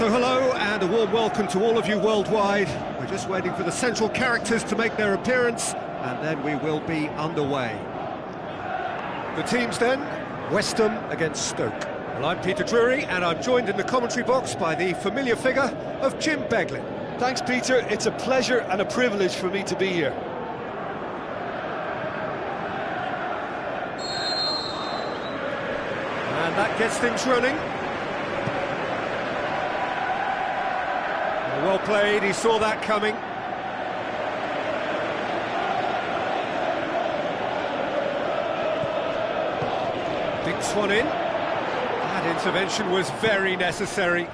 So hello and a warm welcome to all of you worldwide. We're just waiting for the central characters to make their appearance and then we will be underway. The teams then, West Ham against Stoke. Well, I'm Peter Drury and I'm joined in the commentary box by the familiar figure of Jim Beglin. Thanks, Peter. It's a pleasure and a privilege for me to be here. And that gets things running. Well played, he saw that coming. Dinks one in. That intervention was very necessary.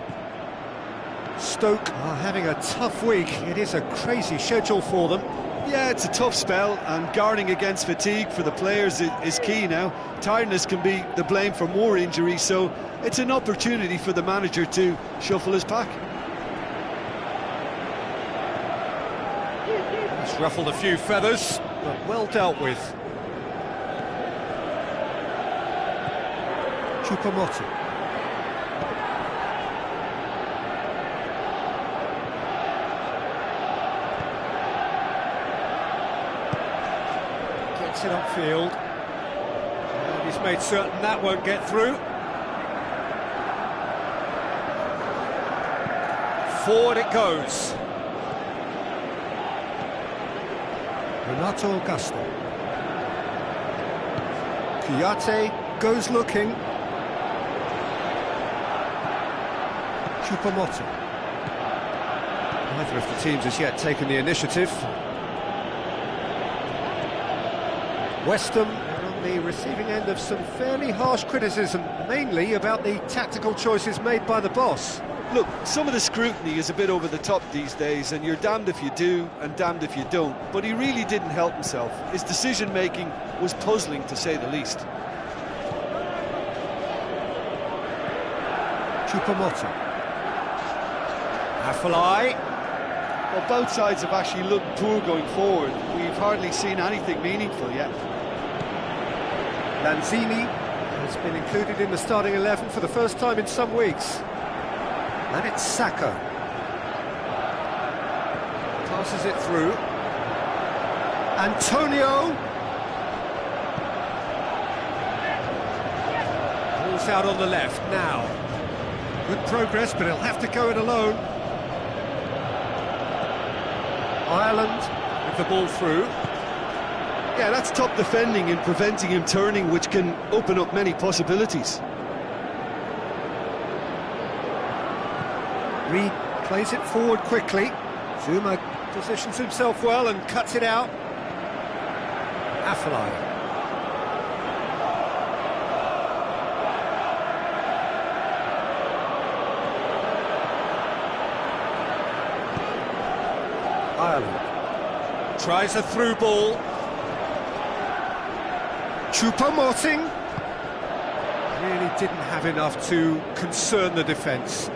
Stoke are having a tough week. It is a crazy schedule for them. Yeah, it's a tough spell, and guarding against fatigue for the players is key now. Tiredness can be the blame for more injuries, so it's an opportunity for the manager to shuffle his pack. He's ruffled a few feathers, but well dealt with. Choupo-Moting. Gets it upfield. And he's made certain that won't get through. Forward it goes. Renato Augusto. Kouyaté goes looking. Choupo-Moting. Neither of the teams has yet taken the initiative. West Ham are on the receiving end of some fairly harsh criticism, mainly about the tactical choices made by the boss. Look, some of the scrutiny is a bit over the top these days, and you're damned if you do and damned if you don't. But he really didn't help himself. His decision-making was puzzling, to say the least. Choupo-Moting. Afellay. Well, both sides have actually looked poor going forward. We've hardly seen anything meaningful yet. Lanzini has been included in the starting 11 for the first time in some weeks. And it's Saka. Passes it through. Antonio. Ball's out on the left now. Good progress, but he'll have to go it alone. Ireland with the ball through. Yeah, that's top defending and preventing him turning, which can open up many possibilities. Reed plays it forward quickly. Zuma positions himself well and cuts it out. Afellay. Ireland tries a through ball. Choupo-Moting really didn't have enough to concern the defence.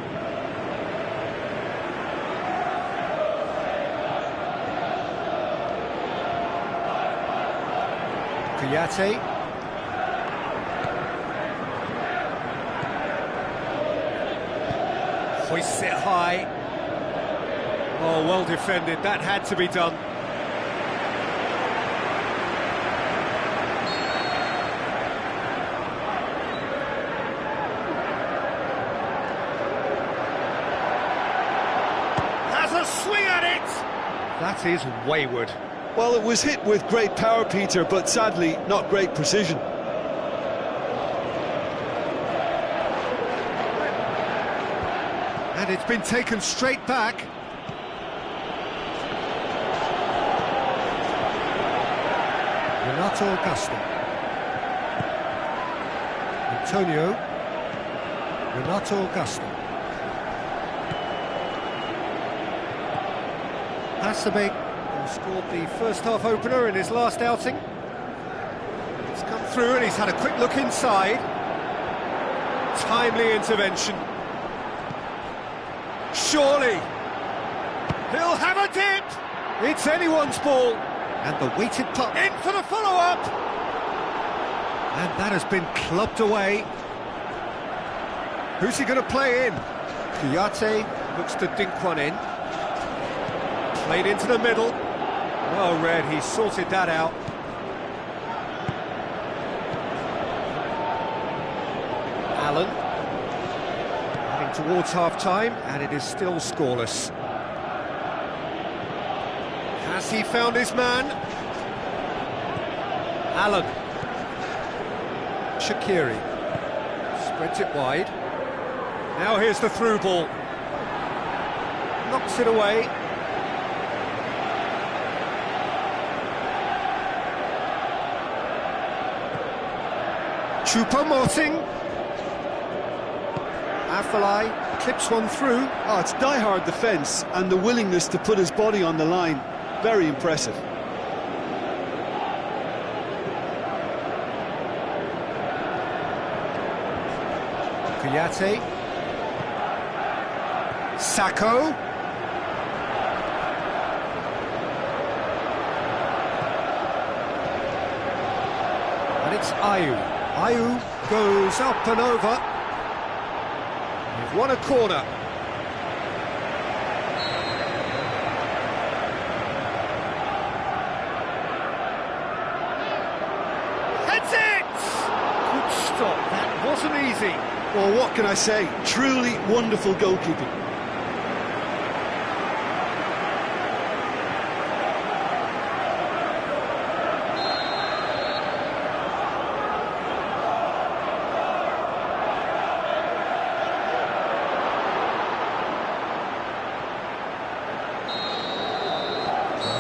Kouyaté. Hoists it high. Oh, well defended, that had to be done. Has a swing at it! That is wayward. Well, it was hit with great power, Peter, but sadly, not great precision. And it's been taken straight back. Renato Augusto. Antonio. Renato Augusto. Hasebe, who scored the first half opener in his last outing. He's come through and he's had a quick look inside. Timely intervention. Surely he'll have a dip. It's anyone's ball. And the weighted puck in for the follow-up. And that has been clubbed away. Who's he going to play in? Kouyaté looks to dink one in. Played into the middle. Well read, he sorted that out. Allen. Heading towards half-time, and it is still scoreless. Has he found his man? Allen. Shaqiri. Spreads it wide. Now here's the through ball. Knocks it away. Choupo-Moting. Afellay clips one through. Oh, it's die-hard defence and the willingness to put his body on the line. Very impressive. Kouyaté. Sacco. And it's Ayew. Ayew goes up and over. They've won a corner. Heads it! Good stop, that wasn't easy. Well, what can I say? Truly wonderful goalkeeping.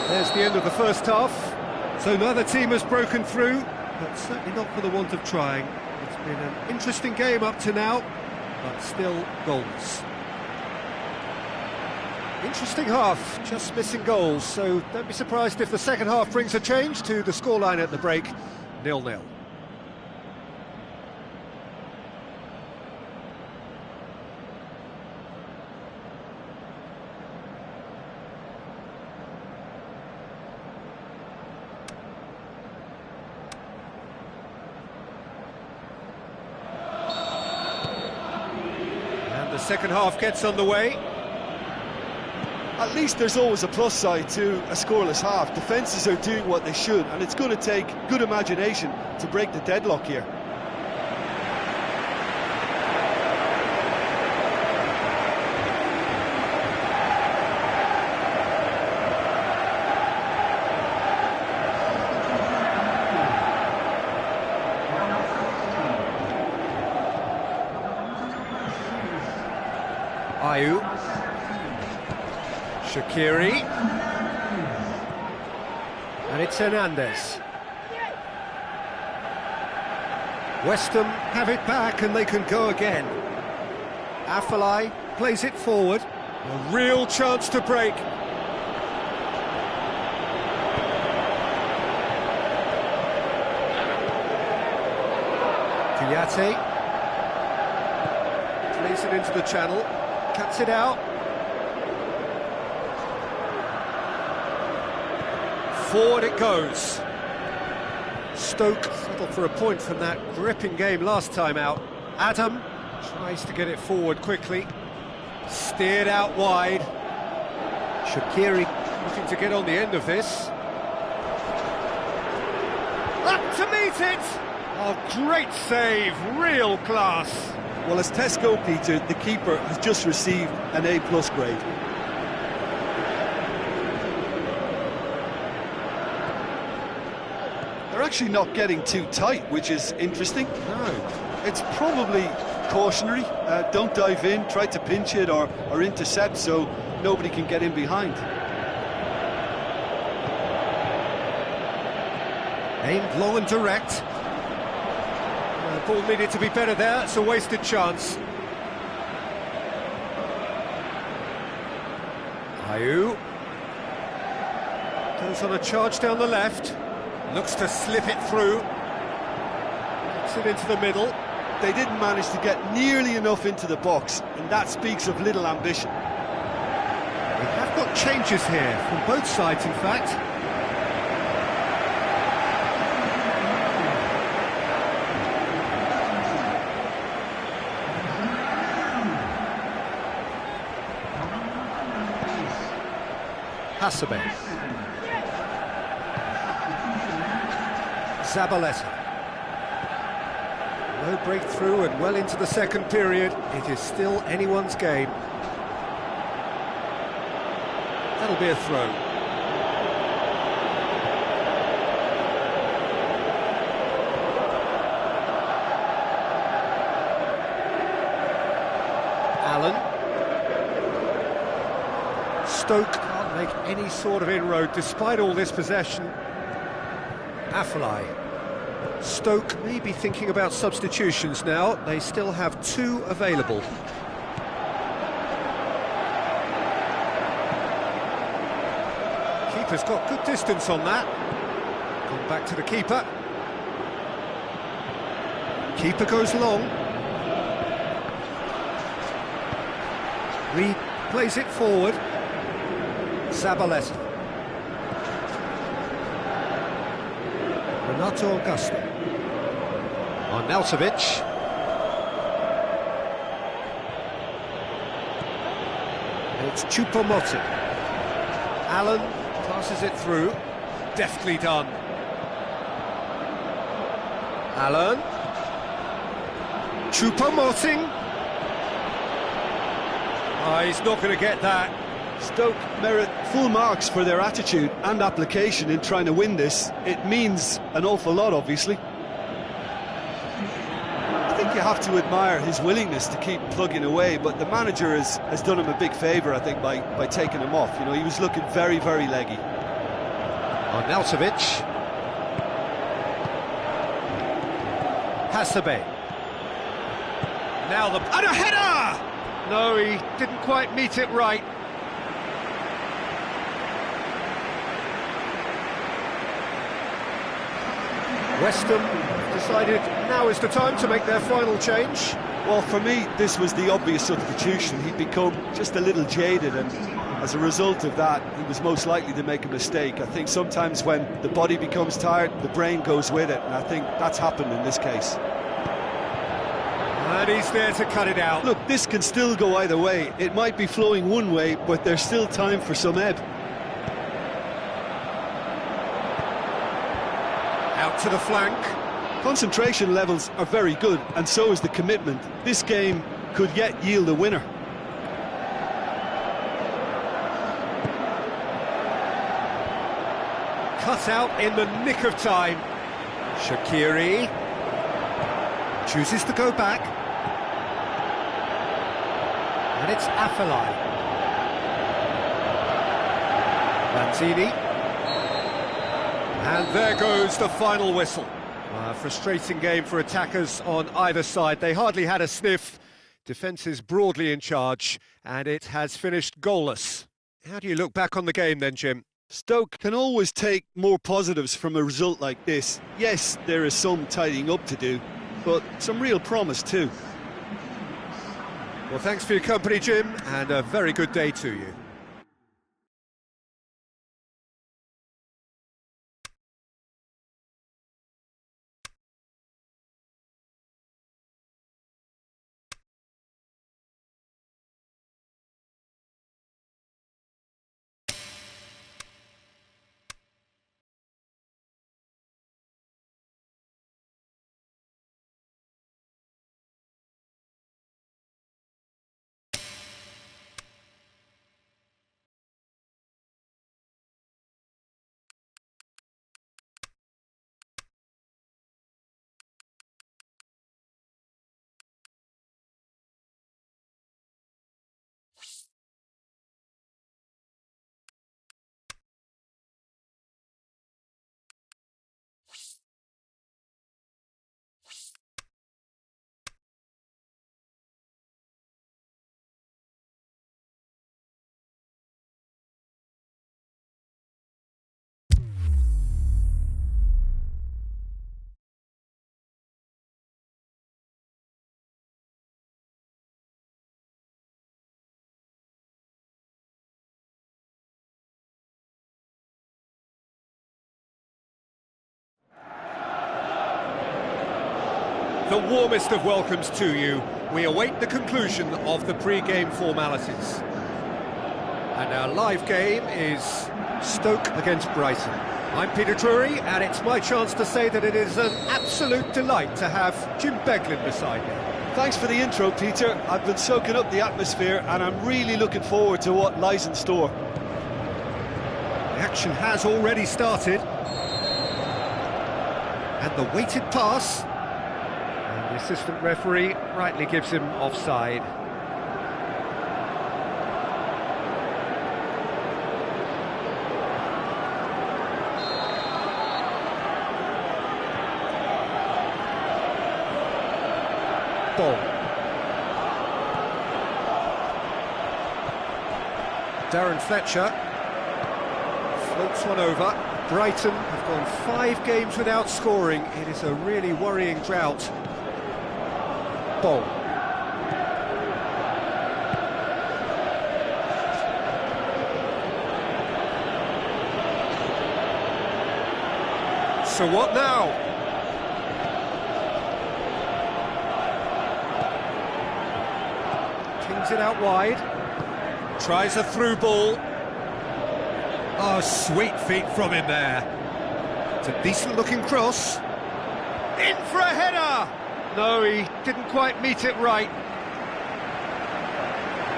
There's the end of the first half. So neither team has broken through, but certainly not for the want of trying. It's been an interesting game up to now, but still goals. Interesting half, just missing goals, so don't be surprised if the second half brings a change to the scoreline at the break, 0-0. The second half gets underway. At least there's always a plus side to a scoreless half. Defences are doing what they should, and it's going to take good imagination to break the deadlock here. Ayew. Shaqiri. And it's Hernandez. West Ham have it back and they can go again. Afellay plays it forward. A real chance to break. Kouyaté. Plays it into the channel. Cuts it out. Forward it goes. Stoke settled for a point from that gripping game last time out. Adam tries to get it forward quickly. Steered out wide. Shaqiri looking to get on the end of this. Up to meet it! Oh, great save, real class. Well, as Tesco, Peter, the keeper has just received an A+ grade. They're actually not getting too tight, which is interesting. No. It's probably cautionary. Don't dive in, try to pinch it or intercept so nobody can get in behind. Aimed low and direct. Ball needed to be better there, it's a wasted chance. Ayew goes on a charge down the left, looks to slip it through, gets it into the middle. They didn't manage to get nearly enough into the box, and that speaks of little ambition. We have got changes here, from both sides in fact. Hasebe. Zabaleta. No breakthrough and well into the second period. It is still anyone's game. That'll be a throw. Allen. Stoke can't make any sort of inroad despite all this possession. Afellay. Stoke may be thinking about substitutions now. They still have 2 available. Keeper's got good distance on that. Gone back to the keeper. Keeper goes long. Reed plays it forward. Zabaleta. Renato Augusto. Arnautovic. It's Choupo-Moting. Allen passes it through. Deftly done. Allen. Choupo-Moting. Oh, he's not going to get that. Stoke merit full marks for their attitude and application in trying to win this. It means an awful lot, obviously. I think you have to admire his willingness to keep plugging away, but the manager has done him a big favour, I think, by taking him off. You know, he was looking very, very leggy. Arnautovic. Hasebe. Now and a header! No, he didn't quite meet it right. West Ham decided now is the time to make their final change. Well, for me, this was the obvious substitution. He'd become just a little jaded, and as a result of that, he was most likely to make a mistake. I think sometimes when the body becomes tired, the brain goes with it, and I think that's happened in this case. And he's there to cut it out. Look, this can still go either way. It might be flowing one way, but there's still time for some ebb. Out to the flank. Concentration levels are very good, and so is the commitment. This game could yet yield a winner. Cut out in the nick of time. Shaqiri chooses to go back. And it's Afellay. Lanzini. And there goes the final whistle. A frustrating game for attackers on either side. They hardly had a sniff. Defence is broadly in charge, and it has finished goalless. How do you look back on the game then, Jim? Stoke can always take more positives from a result like this. Yes, there is some tidying up to do, but some real promise too. Well, thanks for your company, Jim, and a very good day to you. The warmest of welcomes to you. We await the conclusion of the pre-game formalities. And our live game is Stoke against Brighton. I'm Peter Drury, and it's my chance to say that it is an absolute delight to have Jim Beglin beside me. Thanks for the intro, Peter. I've been soaking up the atmosphere, and I'm really looking forward to what lies in store. The action has already started. And the weighted pass. And the assistant referee rightly gives him offside. Ball. Darren Fletcher floats one over. Brighton have gone 5 games without scoring. It is a really worrying drought. Ball. So what now? Kings it out wide. Tries a through ball. Oh, sweet feet from him there. It's a decent-looking cross. In for a header! No, he didn't quite meet it right.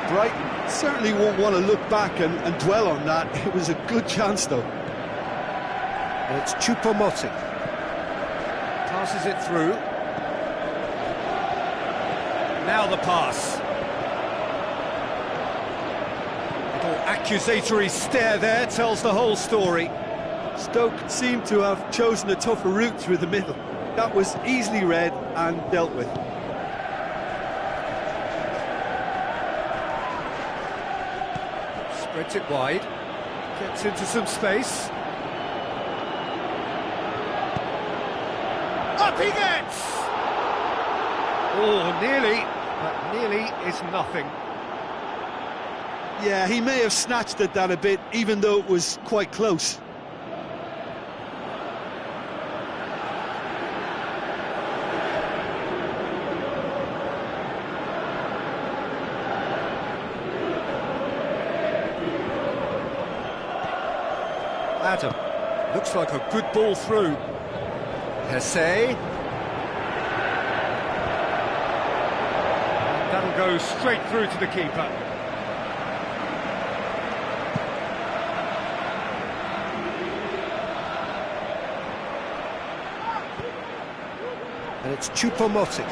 Brighton certainly won't want to look back and dwell on that. It was a good chance, though. And it's Choupo-Moting. Passes it through. Now the pass. Accusatory stare there tells the whole story. Stoke seemed to have chosen a tougher route through the middle. That was easily read and dealt with. Spreads it wide. Gets into some space. Up he gets! Oh, nearly, but nearly is nothing. Yeah, he may have snatched it down a bit, even though it was quite close. Adam, looks like a good ball through. Hesse. That'll go straight through to the keeper. And it's Choupo-Moting.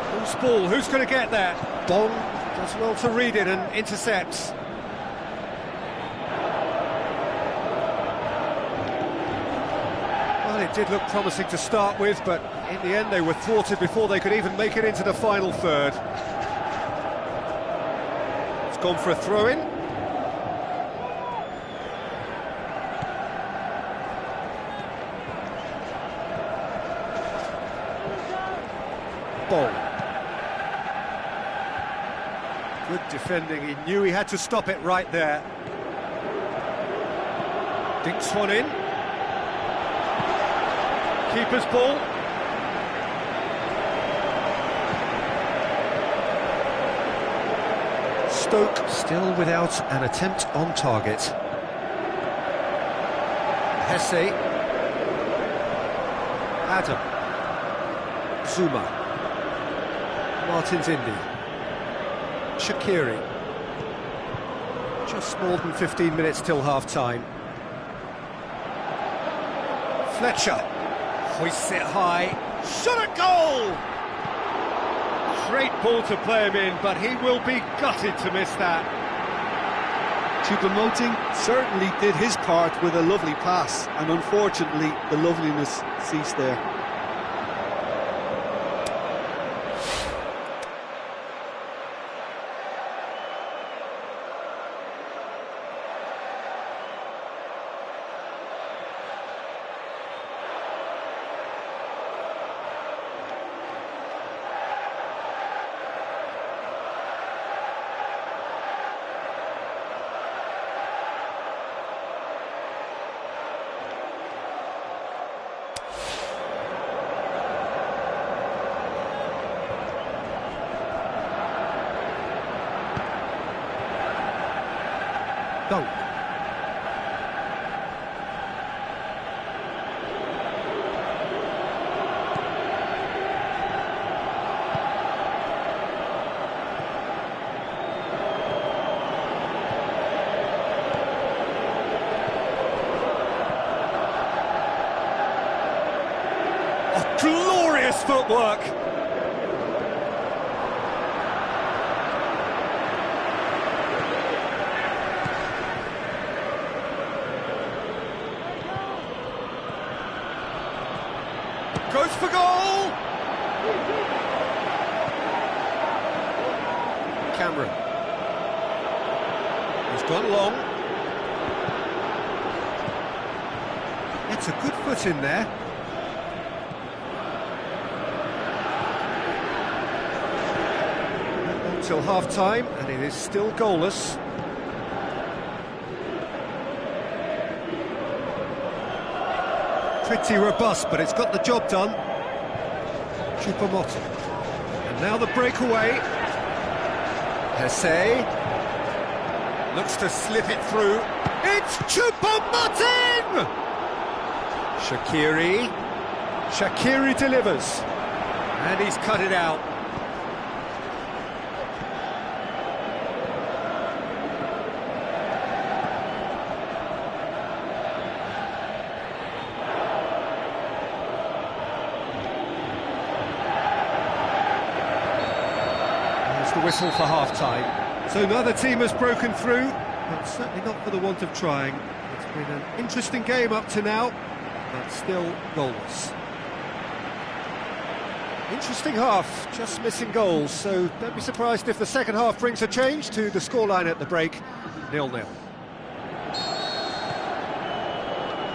Who's ball? Who's going to get there? Bong does well to read it and intercepts. Well, it did look promising to start with, but in the end they were thwarted before they could even make it into the final third. It's gone for a throw-in. Ball. Good defending, he knew he had to stop it right there. Dinks one in. Keeper's ball. Stoke still without an attempt on target. Hesse. Adam. Zuma. Martins Indy. Shaqiri. Just more than 15 minutes till half-time. Fletcher. Hoists it high. Shot at goal! Great ball to play him in, but he will be gutted to miss that. Choupo-Moting certainly did his part with a lovely pass, and unfortunately the loveliness ceased there. Dunk. Oh, glorious footwork! Goes for goal! Cameron. He's gone long. It's a good foot in there. Until half-time, and it is still goalless. Pretty robust, but it's got the job done. Choupo-Moting. And now the breakaway. Hesse looks to slip it through. It's Choupo-Moting! Shaqiri delivers. And he's cut it out. The whistle for half-time. So neither team has broken through, but certainly not for the want of trying. It's been an interesting game up to now, but still goalless. Interesting half, just missing goals, so don't be surprised if the second half brings a change to the scoreline at the break, 0-0.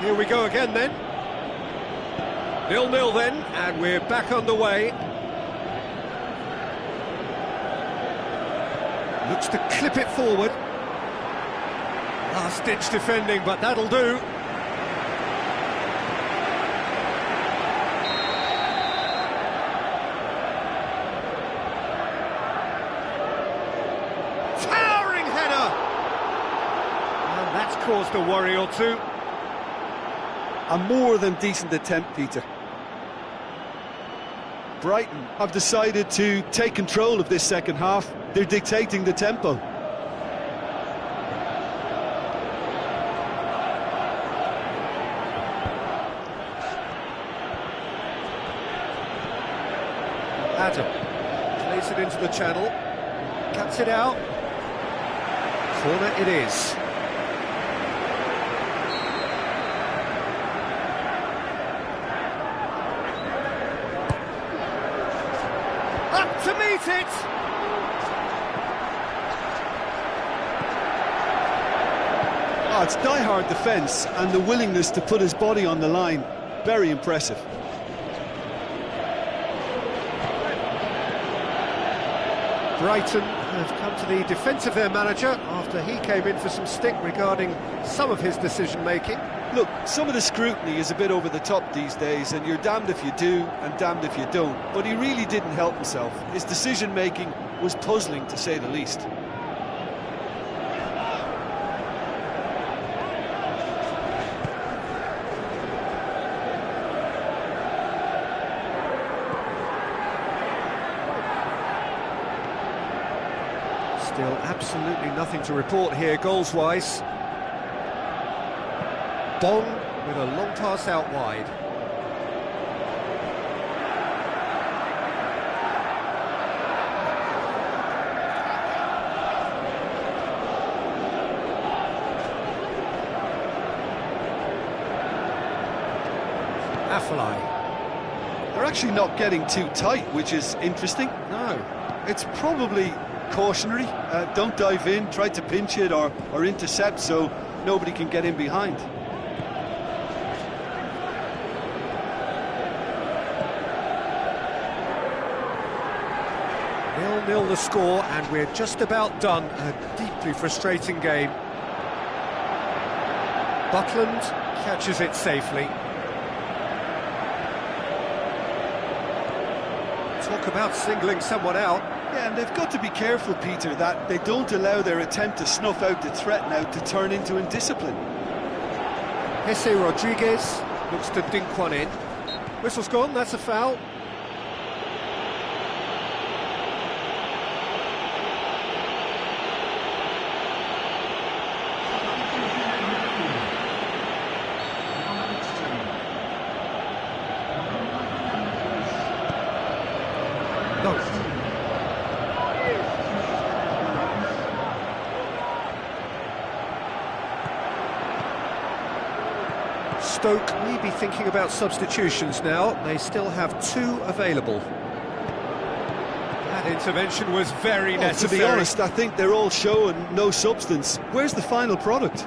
Here we go again then. 0-0 then, and we're back underway. Looks to clip it forward. Last-ditch defending, but that'll do. Towering header! And that's caused a worry or two. A more than decent attempt, Peter. Brighton have decided to take control of this second half. They're dictating the tempo. Adam plays it into the channel, cuts it out. Corner it is. Up to meet it! Oh, it's die-hard defence and the willingness to put his body on the line. Very impressive. Brighton have come to the defence of their manager after he came in for some stick regarding some of his decision-making. Look, some of the scrutiny is a bit over the top these days, and you're damned if you do and damned if you don't. But he really didn't help himself. His decision-making was puzzling, to say the least. Still absolutely nothing to report here, goals-wise. Bong with a long pass out wide. Afellay. They're actually not getting too tight, which is interesting. No. It's probably cautionary. Don't dive in, try to pinch it or intercept so nobody can get in behind. 0-0 the score, and we're just about done. A deeply frustrating game. Butland catches it safely. Talk about singling someone out. Yeah, and they've got to be careful, Peter, that they don't allow their attempt to snuff out the threat now to turn into indiscipline. Jesse Rodriguez looks to dink one in. Whistle's gone, that's a foul. No. Stoke may be thinking about substitutions now. They still have 2 available. That intervention was very necessary. To be honest, I think they're all show and no substance. Where's the final product?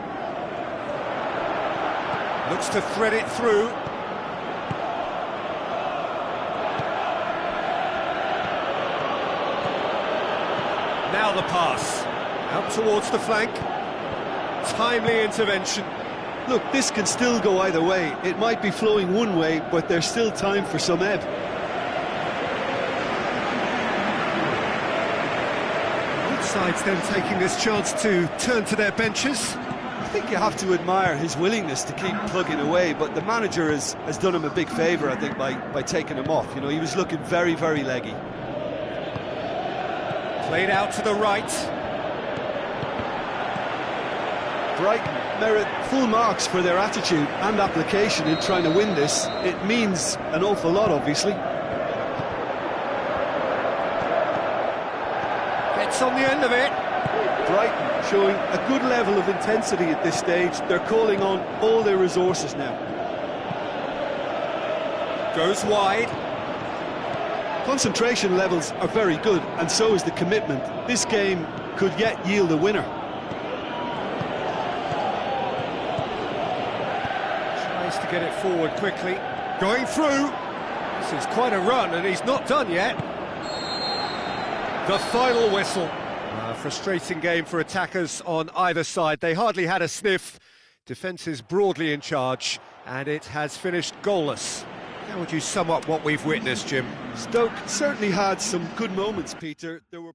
Looks to thread it through. Now the pass. Out towards the flank. Timely intervention. Look, this can still go either way. It might be flowing one way, but there's still time for some ebb. Both sides then taking this chance to turn to their benches. I think you have to admire his willingness to keep plugging away, but the manager has done him a big favour, I think, by taking him off. You know, he was looking very, very leggy. Played out to the right. Brighton merit full marks for their attitude and application in trying to win this. It means an awful lot, obviously. Gets on the end of it. Brighton showing a good level of intensity at this stage. They're calling on all their resources now. Goes wide. Concentration levels are very good, and so is the commitment. This game could yet yield a winner. Tries to get it forward quickly. Going through. This is quite a run, and he's not done yet. The final whistle. A frustrating game for attackers on either side. They hardly had a sniff. Defence is broadly in charge, and it has finished goalless. How would you sum up what we've witnessed, Jim? Stoke certainly had some good moments, Peter. There were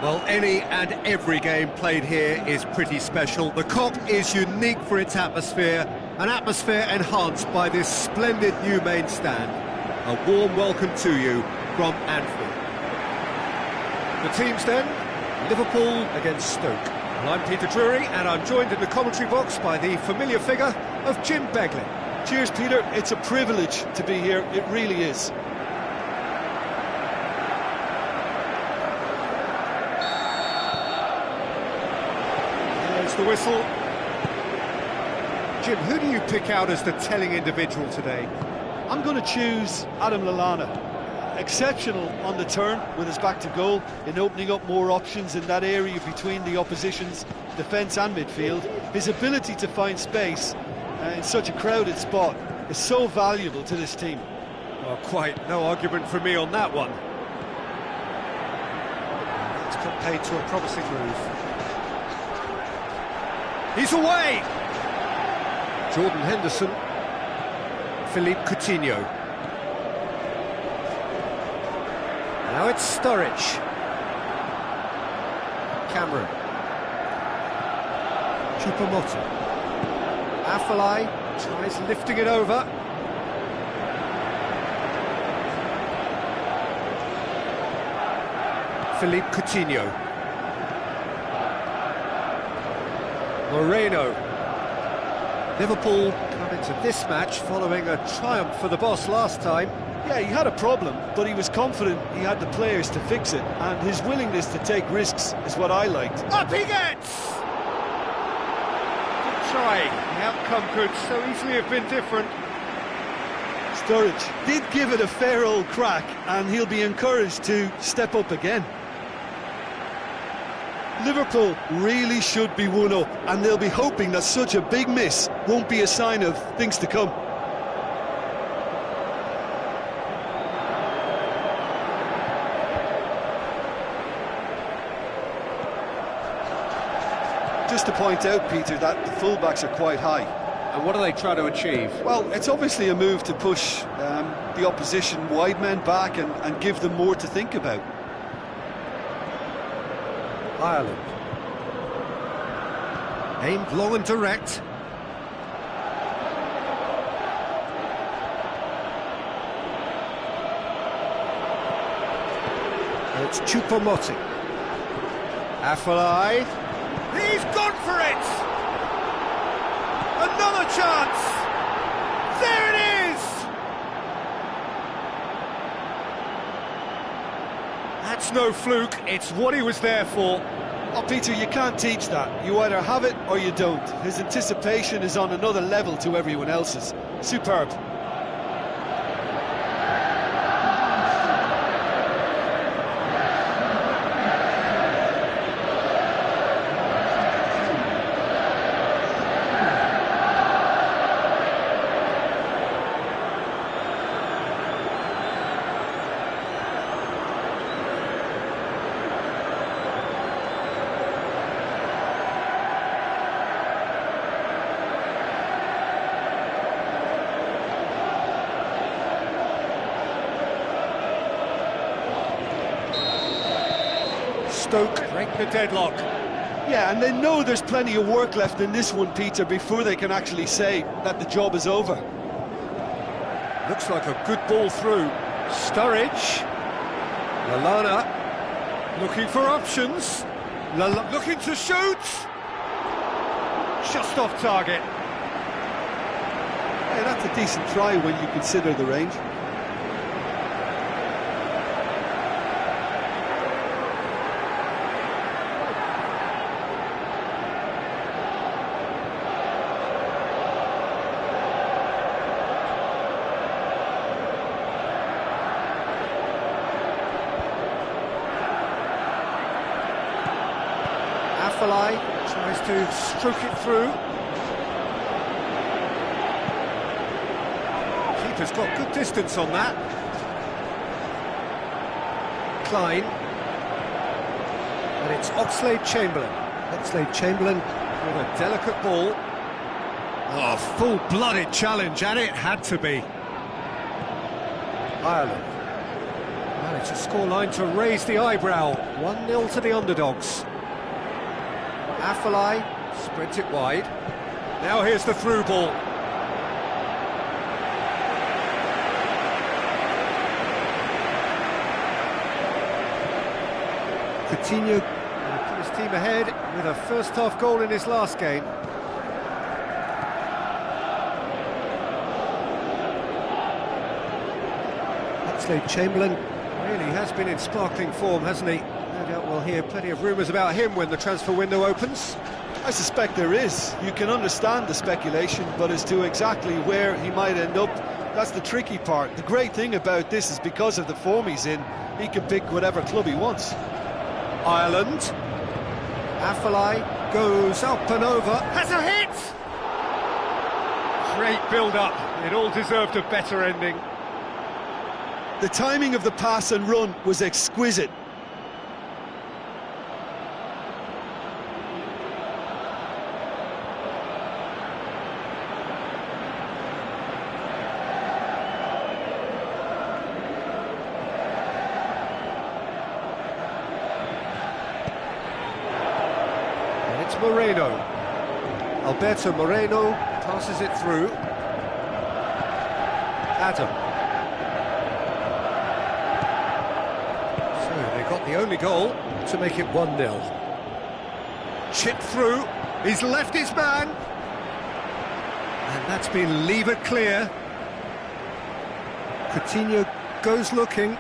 Well, any and every game played here is pretty special. The Kop is unique for its atmosphere, an atmosphere enhanced by this splendid new main stand. A warm welcome to you from Anfield. The teams then, Liverpool against Stoke. Well, I'm Peter Drury, and I'm joined in the commentary box by the familiar figure of Jim Beglin. Cheers, Peter. It's a privilege to be here. It really is. There's the whistle. Jim, who do you pick out as the telling individual today? I'm going to choose Adam Lallana. Exceptional on the turn with his back to goal, in opening up more options in that area between the opposition's defence and midfield. His ability to find space in such a crowded spot is so valuable to this team. Well, quite no argument from me on that one. It's got paid to a promising move. He's away! Jordan Henderson. Philippe Coutinho. Now it's Sturridge. Cameron. Choupo-Moting. Afellay tries lifting it over. Philippe Coutinho. Moreno. Liverpool come into this match following a triumph for the boss last time. Yeah, he had a problem, but he was confident he had the players to fix it, and his willingness to take risks is what I liked. Up he gets! Good try. The outcome could so easily have been different. Sturridge did give it a fair old crack, and he'll be encouraged to step up again. Liverpool really should be one up, and they'll be hoping that such a big miss won't be a sign of things to come. Just to point out, Peter, that the fullbacks are quite high. And what are they trying to achieve? Well, it's obviously a move to push the opposition wide men back and give them more to think about. Ireland. Aimed long and direct. It's Choupo-Moting. Afellay. He's gone for it! Another chance! There it is! That's no fluke, it's what he was there for. Oh, Peter, you can't teach that. You either have it or you don't. His anticipation is on another level to everyone else's. Superb. Stoke break the deadlock. Yeah, and they know there's plenty of work left in this one, Peter, before they can actually say that the job is over. Looks like a good ball through. Sturridge. Lallana looking for options. Looking to shoot. Just off target. Yeah, that's a decent try when you consider the range. Afellay tries to stroke it through. Keeper's got good distance on that. Klein. And it's Oxlade-Chamberlain. Oxlade-Chamberlain with a delicate ball. Oh, full-blooded challenge, and it had to be. Ireland It's a scoreline to raise the eyebrow. 1-0 to the underdogs. Afellay spreads it wide. Now here's the through ball. Coutinho put his team ahead with a first-half goal in his last game. Chamberlain really has been in sparkling form, hasn't he? No doubt we'll hear plenty of rumours about him when the transfer window opens. I suspect there is. You can understand the speculation, but as to exactly where he might end up, that's the tricky part. The great thing about this is because of the form he's in, he can pick whatever club he wants. Ireland. Afellay goes up and over. Has a hit! Great build-up. It all deserved a better ending. The timing of the pass and run was exquisite. And it's Moreno. Alberto Moreno passes it through. Adam. Got the only goal to make it 1-0. Chipped through, he's left his man, and that's been levered clear. Coutinho goes looking.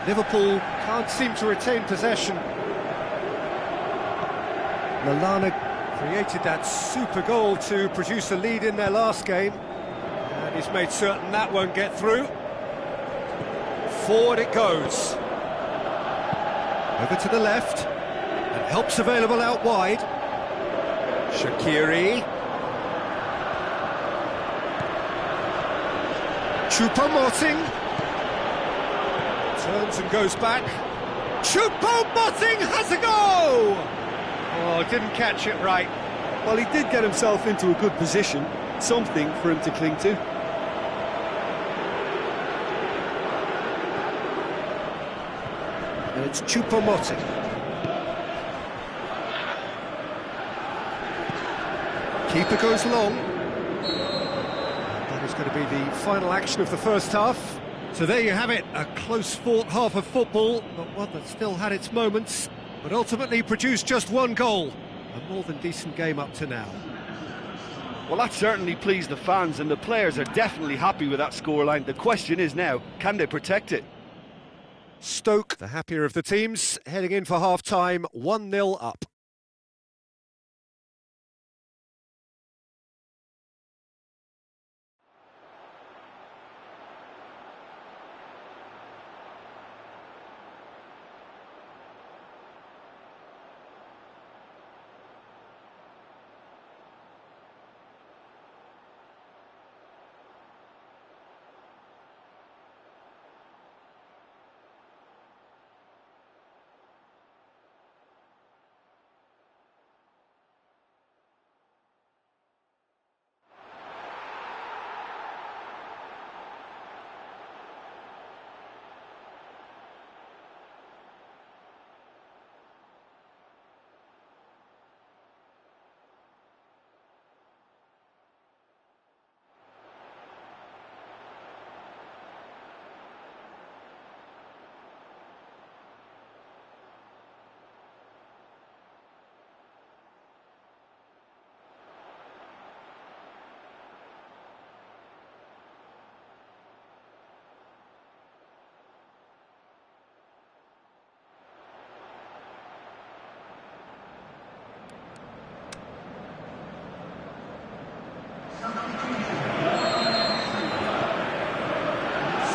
Liverpool can't seem to retain possession. Lallana created that super goal to produce a lead in their last game, and he's made certain that won't get through. Forward it goes. Over to the left. And help's available out wide. Shaqiri. Choupo-Moting. Turns and goes back. Choupo-Moting has a go! Oh, didn't catch it right. Well, he did get himself into a good position. Something for him to cling to. And it's Choupo-Moting. Keeper goes long. That is going to be the final action of the first half. So there you have it, a close-fought half of football, but one that still had its moments, but ultimately produced just one goal. A more than decent game up to now. Well, that certainly pleased the fans, and the players are definitely happy with that scoreline. The question is now, can they protect it? Stoke, the happier of the teams, heading in for half-time, 1-0 up.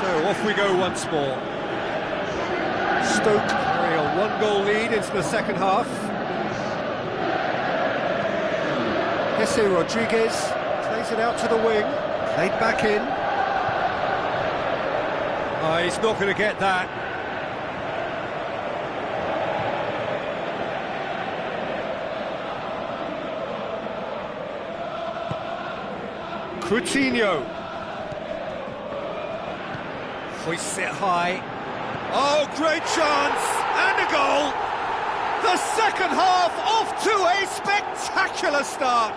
So off we go once more. Stoke carry a one-goal lead into the second half. Jesse Rodriguez plays it out to the wing, played back in. Oh, he's not going to get that. Coutinho. Hoists it high. Oh, great chance! And a goal! The second half off to a spectacular start.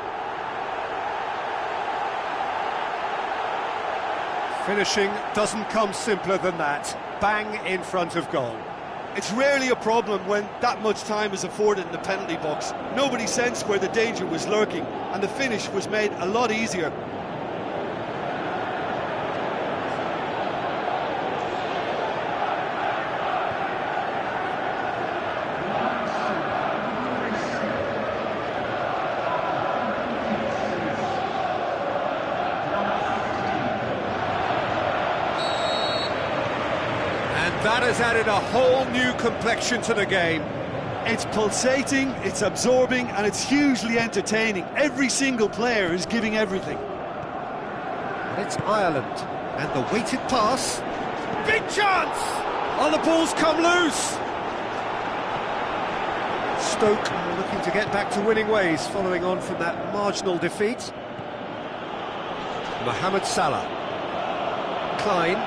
Finishing doesn't come simpler than that. Bang in front of goal. It's rarely a problem when that much time is afforded in the penalty box. Nobody sensed where the danger was lurking, and the finish was made a lot easier. That has added a whole new complexion to the game. It's pulsating, it's absorbing, and it's hugely entertaining. Every single player is giving everything. And it's Ireland, and the weighted pass. Big chance! Oh, the ball's come loose! Stoke looking to get back to winning ways, following on from that marginal defeat. Mohamed Salah. Klein.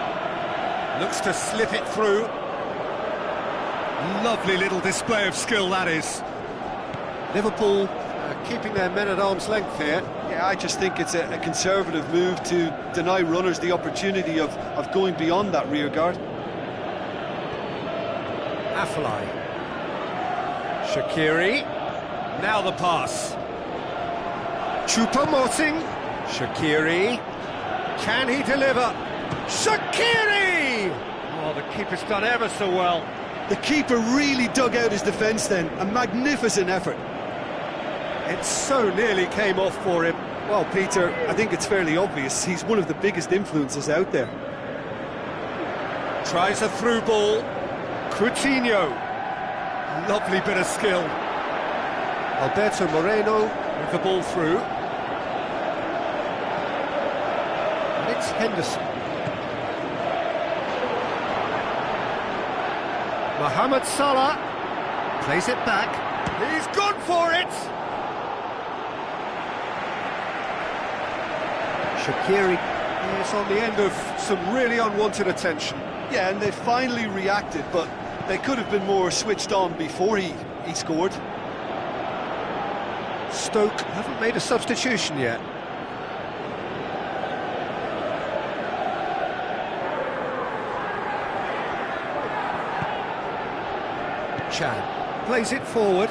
Looks to slip it through. Lovely little display of skill, that is. Liverpool keeping their men at arm's length here. Yeah, I just think it's a conservative move to deny runners the opportunity of going beyond that rear guard. Afellay. Shaqiri. Now the pass. Choupo-Moting. Shaqiri. Can he deliver? Shaqiri! Oh, the keeper's done ever so well. The keeper really dug out his defence then. A magnificent effort. It so nearly came off for him. Well, Peter, I think it's fairly obvious. He's one of the biggest influences out there. Tries a through ball. Coutinho. Lovely bit of skill. Alberto Moreno with the ball through. And it's Henderson. Mohamed Salah plays it back. He's gone for it. Shaqiri is on the end of some really unwanted attention. Yeah, and they finally reacted, but they could have been more switched on before he scored. Stoke haven't made a substitution yet. Chad plays it forward.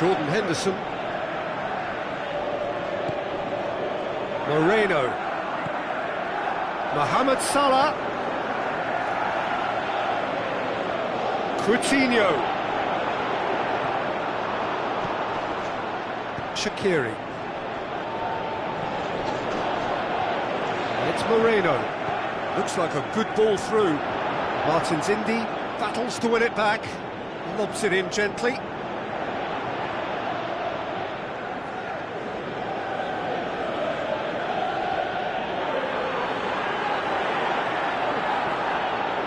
Jordan Henderson. Moreno. Mohamed Salah. Coutinho. Shaqiri. It's Moreno. Looks like a good ball through. Martins Indy battles to win it back. Lobs it in gently.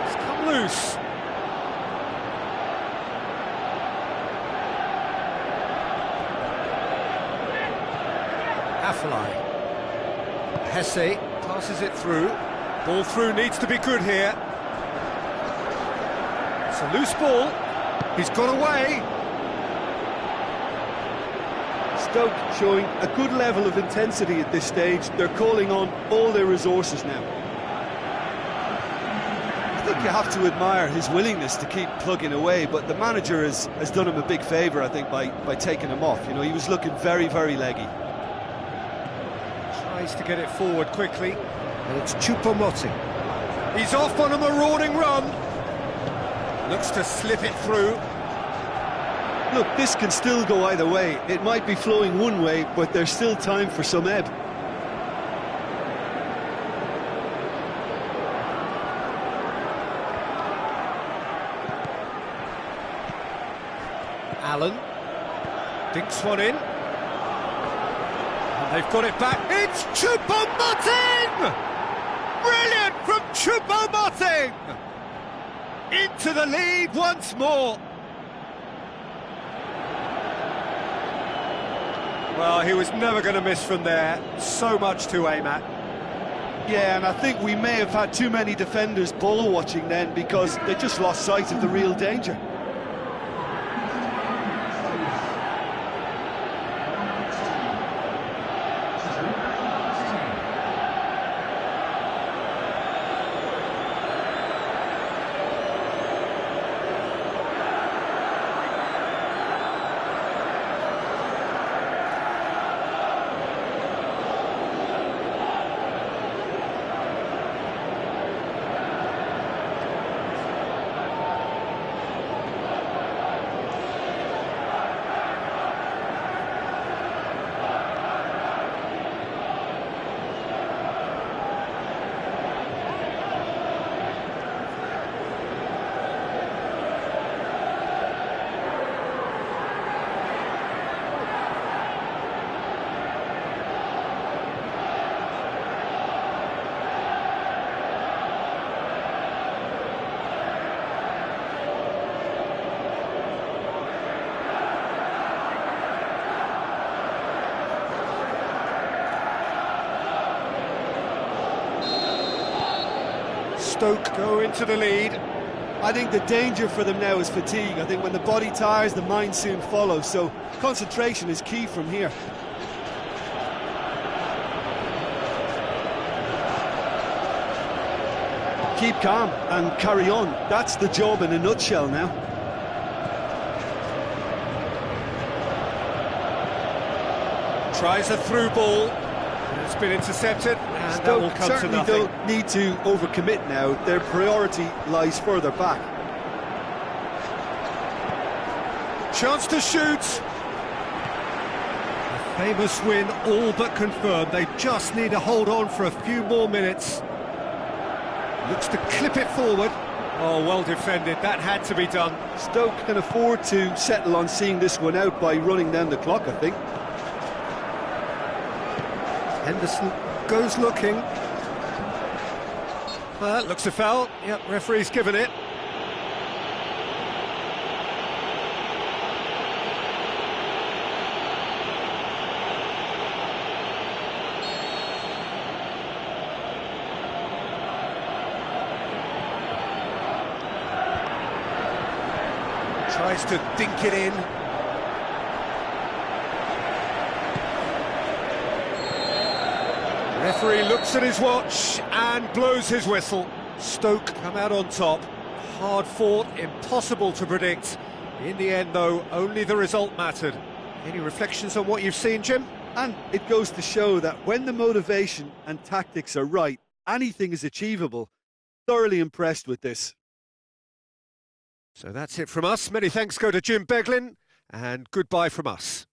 It's come loose. Afellay. Hesse passes it through. Ball through needs to be good here. It's a loose ball. He's got away. Stoke showing a good level of intensity at this stage. They're calling on all their resources now. I think you have to admire his willingness to keep plugging away, but the manager has done him a big favour, I think, by taking him off. You know, he was looking very, very leggy. Tries to get it forward quickly. And it's Choupo-Moting. He's off on a marauding run. Looks to slip it through. Look, this can still go either way. It might be flowing one way, but there's still time for some ebb. Allen dinks one in. And they've got it back. It's Choupo-Moting! Brilliant from Choupo-Moting! Into the lead once more. Well, he was never going to miss from there. So much to aim at. Yeah, and I think we may have had too many defenders ball watching then, because they just lost sight of the real danger. Stoke go into the lead. I think the danger for them now is fatigue. I think when the body tires, the mind soon follows, so concentration is key from here. Keep calm and carry on. That's the job in a nutshell now. Tries a through ball. It's been intercepted, and that will come to nothing. Certainly don't need to overcommit now. Their priority lies further back. Chance to shoot. A famous win, all but confirmed. They just need to hold on for a few more minutes. Looks to clip it forward. Oh, well defended. That had to be done. Stoke can afford to settle on seeing this one out by running down the clock, I think. Henderson goes looking. That looks a foul. Yep, referee's given it. Tries to dink it in. Referee looks at his watch and blows his whistle. Stoke come out on top. Hard fought, impossible to predict. In the end, though, only the result mattered. Any reflections on what you've seen, Jim? And it goes to show that when the motivation and tactics are right, anything is achievable. Thoroughly impressed with this. So that's it from us. Many thanks go to Jim Beglin, and goodbye from us.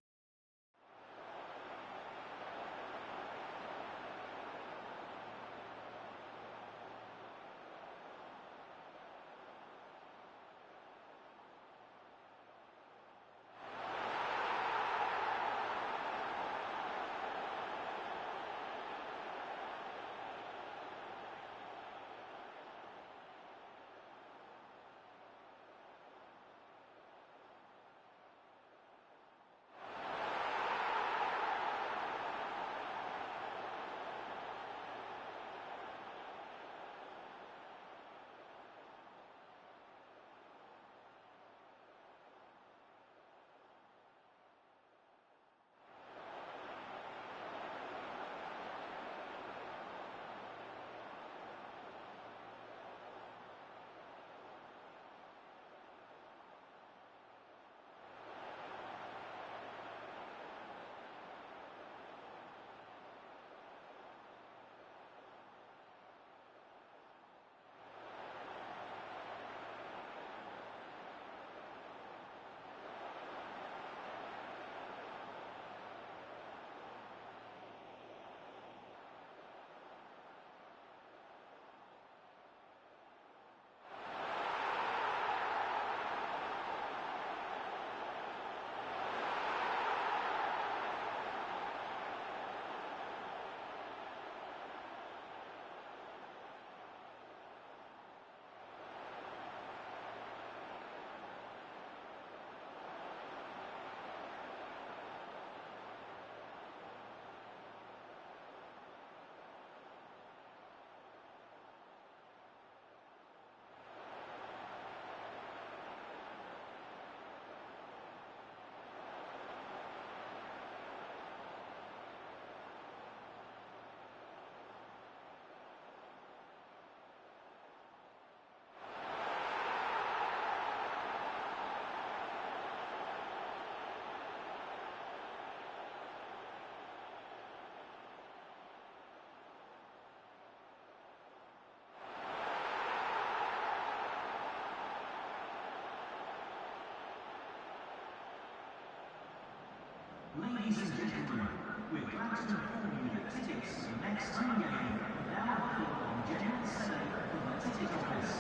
Ladies and gentlemen, we're glad to inform you that tickets for the next home game are now available on general selling from the ticket office.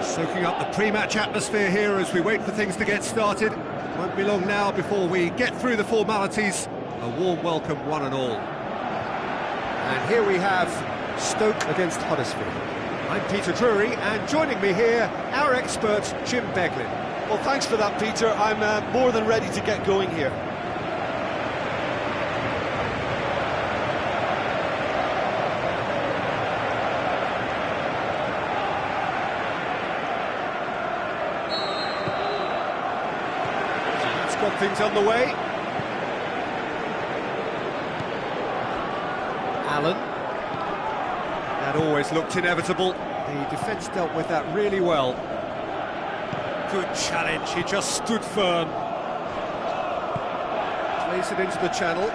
Soaking up the pre-match atmosphere here as we wait for things to get started. Won't be long now before we get through the formalities. A warm welcome, one and all. And here we have Stoke against Huddersfield. I'm Peter Drury, and joining me here, our expert, Jim Beglin. Well, thanks for that, Peter. I'm more than ready to get going here. Got things on the way. Allen. That always looked inevitable. The defence dealt with that really well. Good challenge, he just stood firm. Plays it into the channel.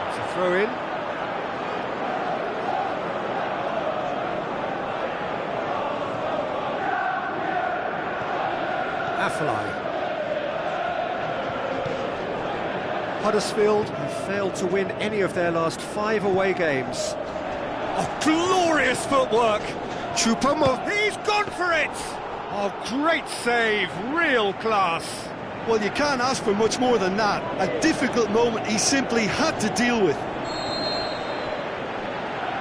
It's a throw in. Huddersfield have failed to win any of their last 5 away games. Oh, glorious footwork! Choupo-Moting, he's gone for it! Oh, great save, real class. Well, you can't ask for much more than that. A difficult moment he simply had to deal with.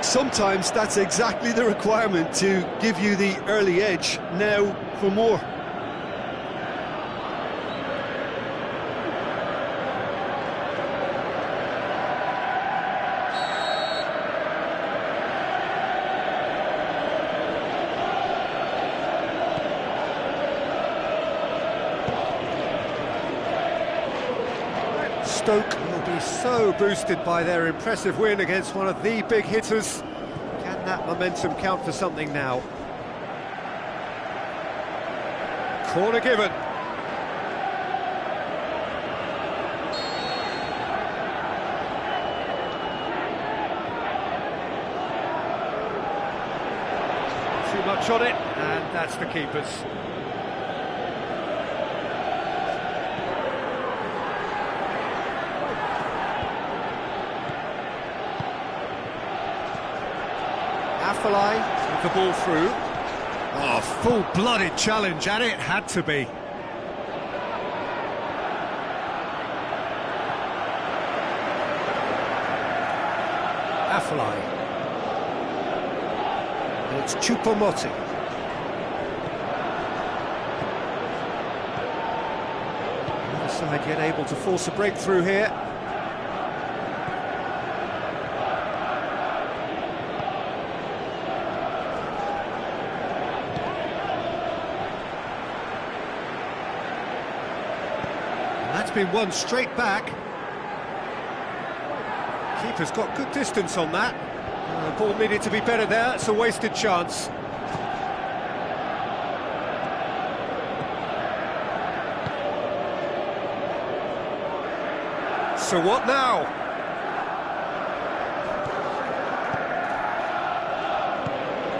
Sometimes that's exactly the requirement to give you the early edge. Now for more. Stoke will be so boosted by their impressive win against one of the big hitters. Can that momentum count for something now? Corner given. Too much on it, and that's the keeper's. With the ball through. Oh, full-blooded challenge, and it had to be. Affalai. And it's Choupo-Moting. The other side yet able to force a breakthrough here. That's been won straight back. Keeper's got good distance on that. The ball needed to be better there. It's a wasted chance. So what now?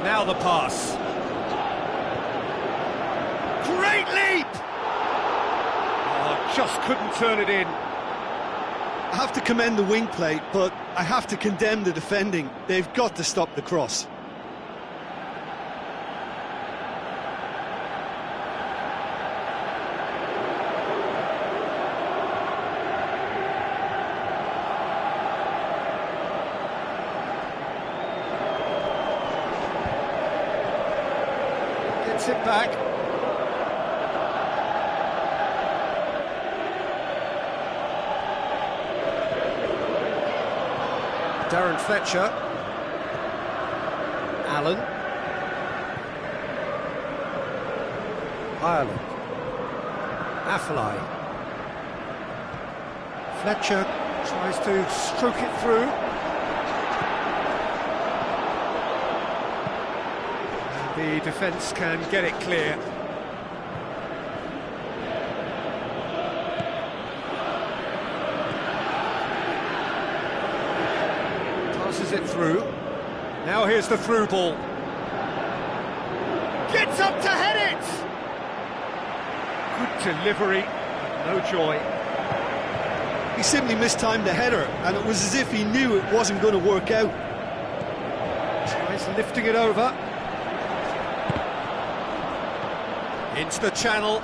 Now the pass. Great leap! Oh, just couldn't turn it in. I have to commend the wing play, but I have to condemn the defending. They've got to stop the cross. Gets it back. Darren Fletcher. Allen. Ireland. Affalay. Fletcher tries to stroke it through. And the defence can get it clear. Passes it through. Now here's the through ball. Gets up to head it! Good delivery, no joy. He simply mistimed the header, and it was as if he knew it wasn't going to work out. Tries lifting it over. Into the channel.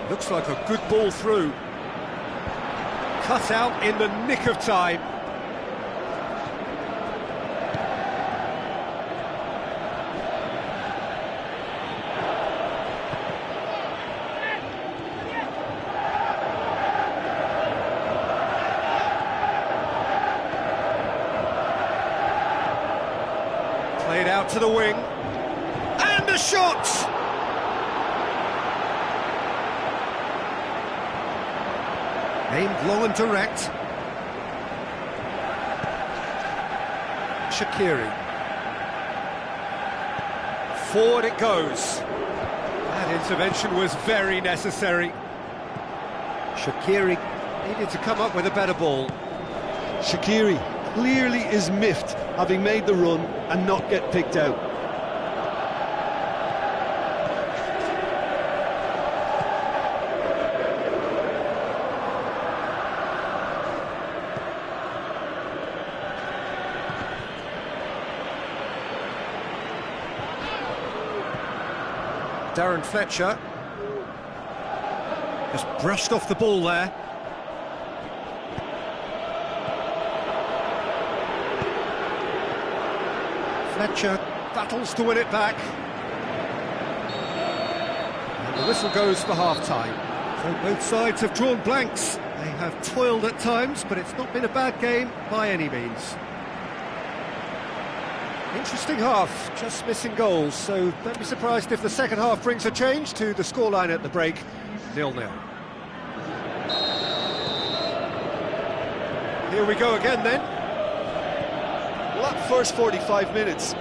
Looks like a good ball through. Cut out in the nick of time. Played out to the wing. And a shot! Aimed long and direct. Shaqiri. Forward it goes. That intervention was very necessary. Shaqiri needed to come up with a better ball. Shaqiri clearly is miffed, having made the run and not get picked out. Darren Fletcher just brushed off the ball there. Fletcher battles to win it back. And the whistle goes for half-time. So both sides have drawn blanks. They have toiled at times, but it's not been a bad game by any means. Interesting half, just missing goals, so don't be surprised if the second half brings a change to the scoreline at the break, 0-0. Here we go again then. Well, that first 45 minutes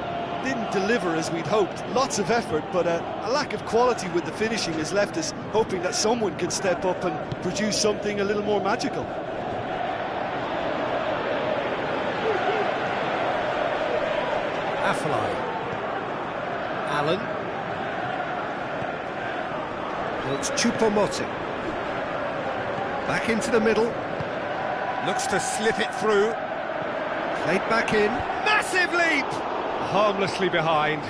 didn't deliver as we'd hoped. Lots of effort, but a lack of quality with the finishing has left us hoping that someone can step up and produce something a little more magical. Affalay. Allen. It's Choupo-Moting. Back into the middle. Looks to slip it through. Played back in. Massive leap! Harmlessly behind.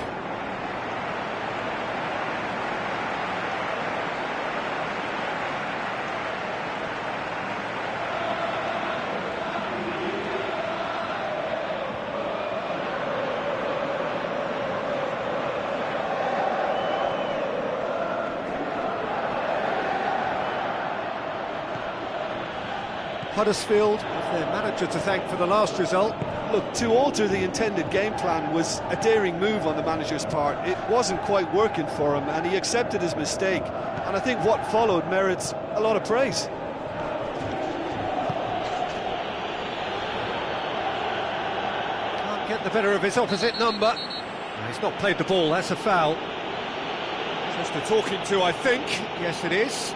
Huddersfield, their manager to thank for the last result. Look, to alter the intended game plan was a daring move on the manager's part. It wasn't quite working for him, and he accepted his mistake. And I think what followed merits a lot of praise. Can't get the better of his opposite number. No, he's not played the ball, that's a foul. Just a talking to, I think. Yes, it is.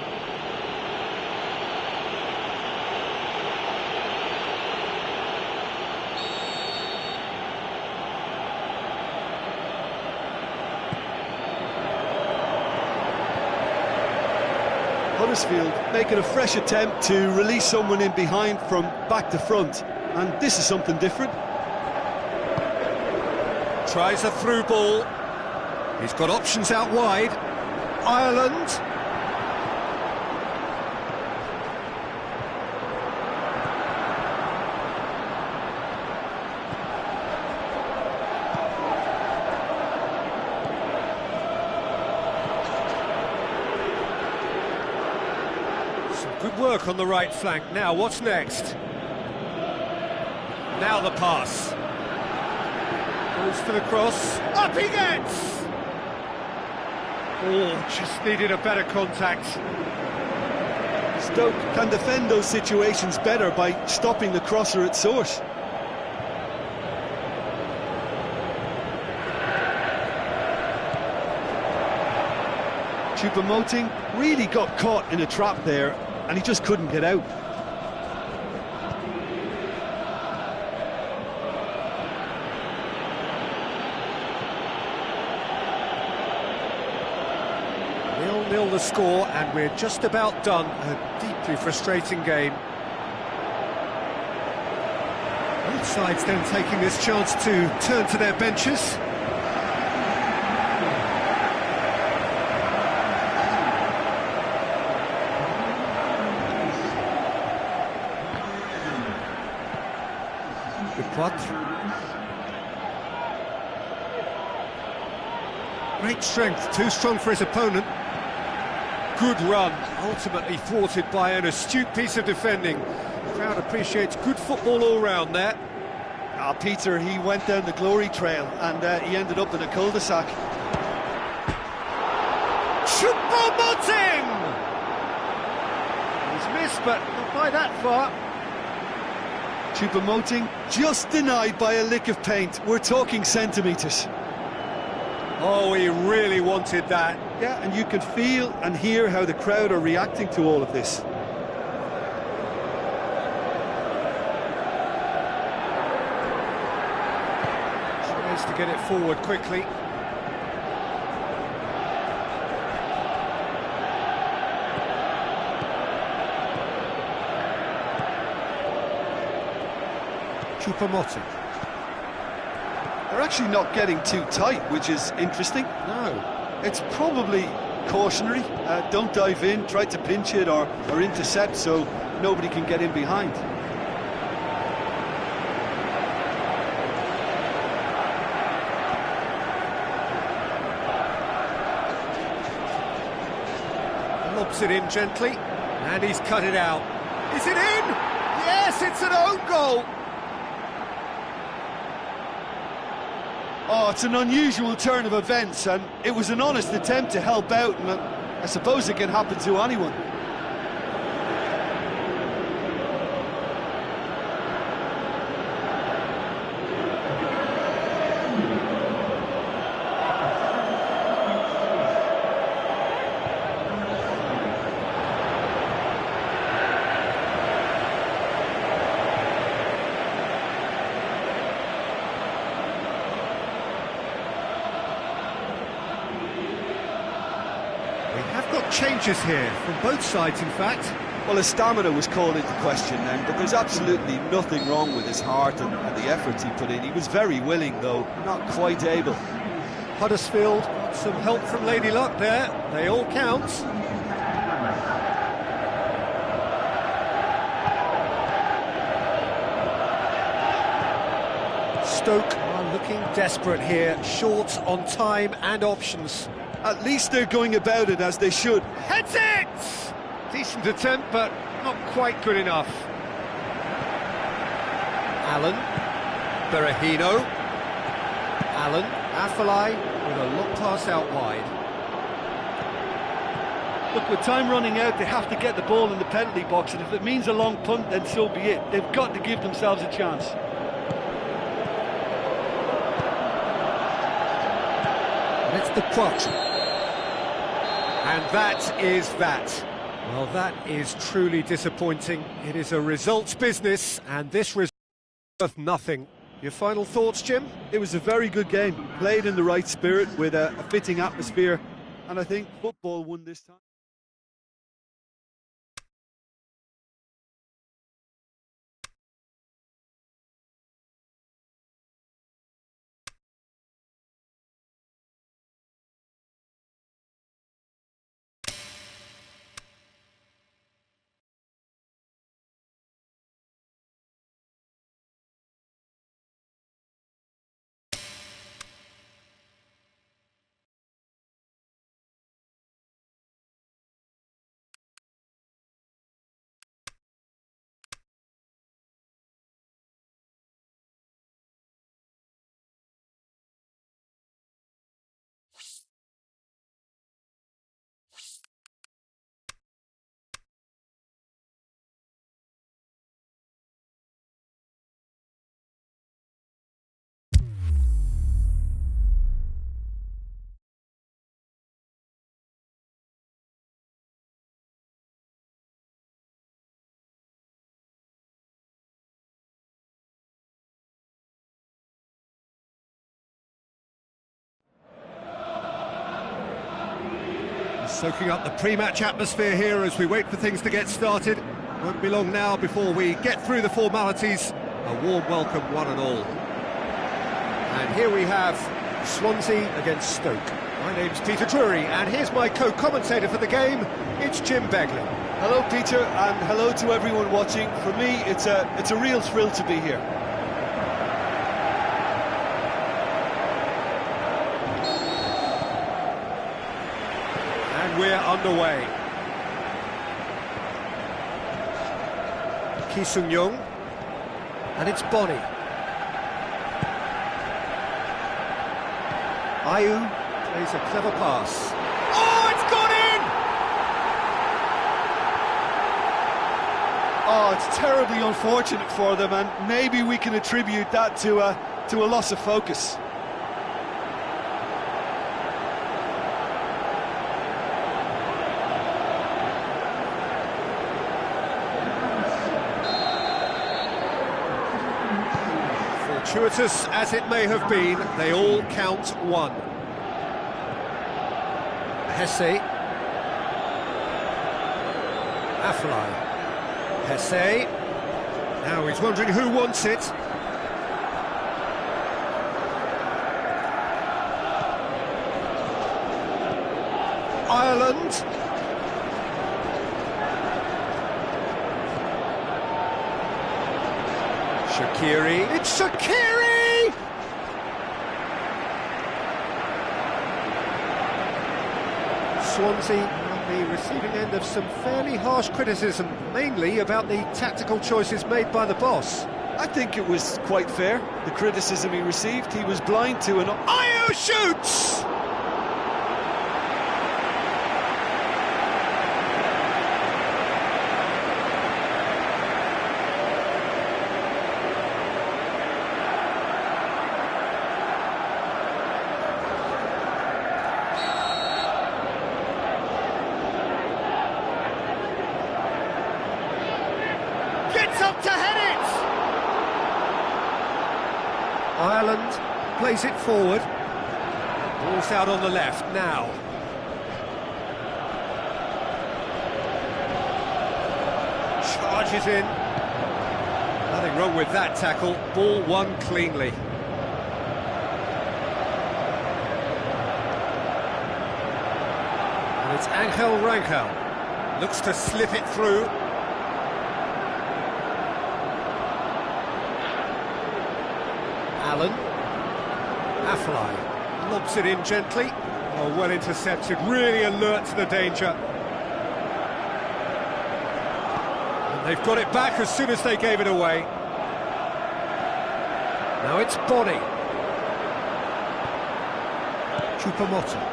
Huddersfield making a fresh attempt to release someone in behind from back to front, and this is something different. Tries a through ball. He's got options out wide. Ireland. Some good work on the right flank. Now, what's next? Now the pass. Goes for the cross. Up he gets! Oh, just needed a better contact. Stoke can defend those situations better by stopping the crosser at source. Choupo-Moting really got caught in a trap there, and he just couldn't get out. Nil the score, and we're just about done. A deeply frustrating game. Both sides then taking this chance to turn to their benches. Great strength, too strong for his opponent. Good run, ultimately thwarted by an astute piece of defending. The crowd appreciates good football all round there. Peter, he went down the glory trail and he ended up in a cul-de-sac. Choupo-Moting! He's missed, but not by that far. Choupo-Moting just denied by a lick of paint. We're talking centimetres. Oh, he really wanted that. Yeah, and you can feel and hear how the crowd are reacting to all of this. Tries to get it forward quickly. Choupo-Moting. They're actually not getting too tight, which is interesting. No. It's probably cautionary. Don't dive in, try to pinch it or intercept so nobody can get in behind. Lobs it in gently, and he's cut it out. Is it in? Yes, it's an own goal! Oh, it's an unusual turn of events, and it was an honest attempt to help out, and I suppose it can happen to anyone. We have got changes here, from both sides in fact. Well, his stamina was called into question then, but there's absolutely nothing wrong with his heart and the efforts he put in. He was very willing, though, not quite able. Huddersfield got some help from Lady Luck there. They all count. Stoke are looking desperate here, short on time and options. At least they're going about it as they should. Heads it! Decent attempt, but not quite good enough. Allen, Berahino, Allen, Afellay with a long pass out wide. Look, with time running out, they have to get the ball in the penalty box, and if it means a long punt, then so be it. They've got to give themselves a chance. And it's the Poit. And that is that. Well, that is truly disappointing. It is a results business, and this result is worth nothing. Your final thoughts, Jim? It was a very good game, played in the right spirit with a fitting atmosphere, and I think football won this time. Soaking up the pre-match atmosphere here as we wait for things to get started. Won't be long now before we get through the formalities. A warm welcome, one and all. And here we have Swansea against Stoke. My name's Peter Drury, and here's my co-commentator for the game. It's Jim Begley. Hello, Peter, and hello to everyone watching. For me, it's a real thrill to be here. And we're underway. Ki Sung-young, and it's Bonnie. Ayew plays a clever pass. Oh, it's gone in! Oh, it's terribly unfortunate for them, and maybe we can attribute that to a loss of focus. Fortuitous as it may have been, they all count one. Hesse. Afellay. Hesse. Now he's wondering who wants it. Ireland. Shaqiri. It's Shaqiri! Swansea on the receiving end of some fairly harsh criticism, mainly about the tactical choices made by the boss. I think it was quite fair, the criticism he received. He was blind to an... Ayew shoots! Gets up to head it! Ireland plays it forward. Ball's out on the left now. Charges in. Nothing wrong with that tackle. Ball won cleanly. And it's Angel Rangel. Looks to slip it through. Allen. Afellay lobs it in gently. Oh, well intercepted, really alert to the danger. And they've got it back as soon as they gave it away. Now it's Bonnie. Choupo-Moting.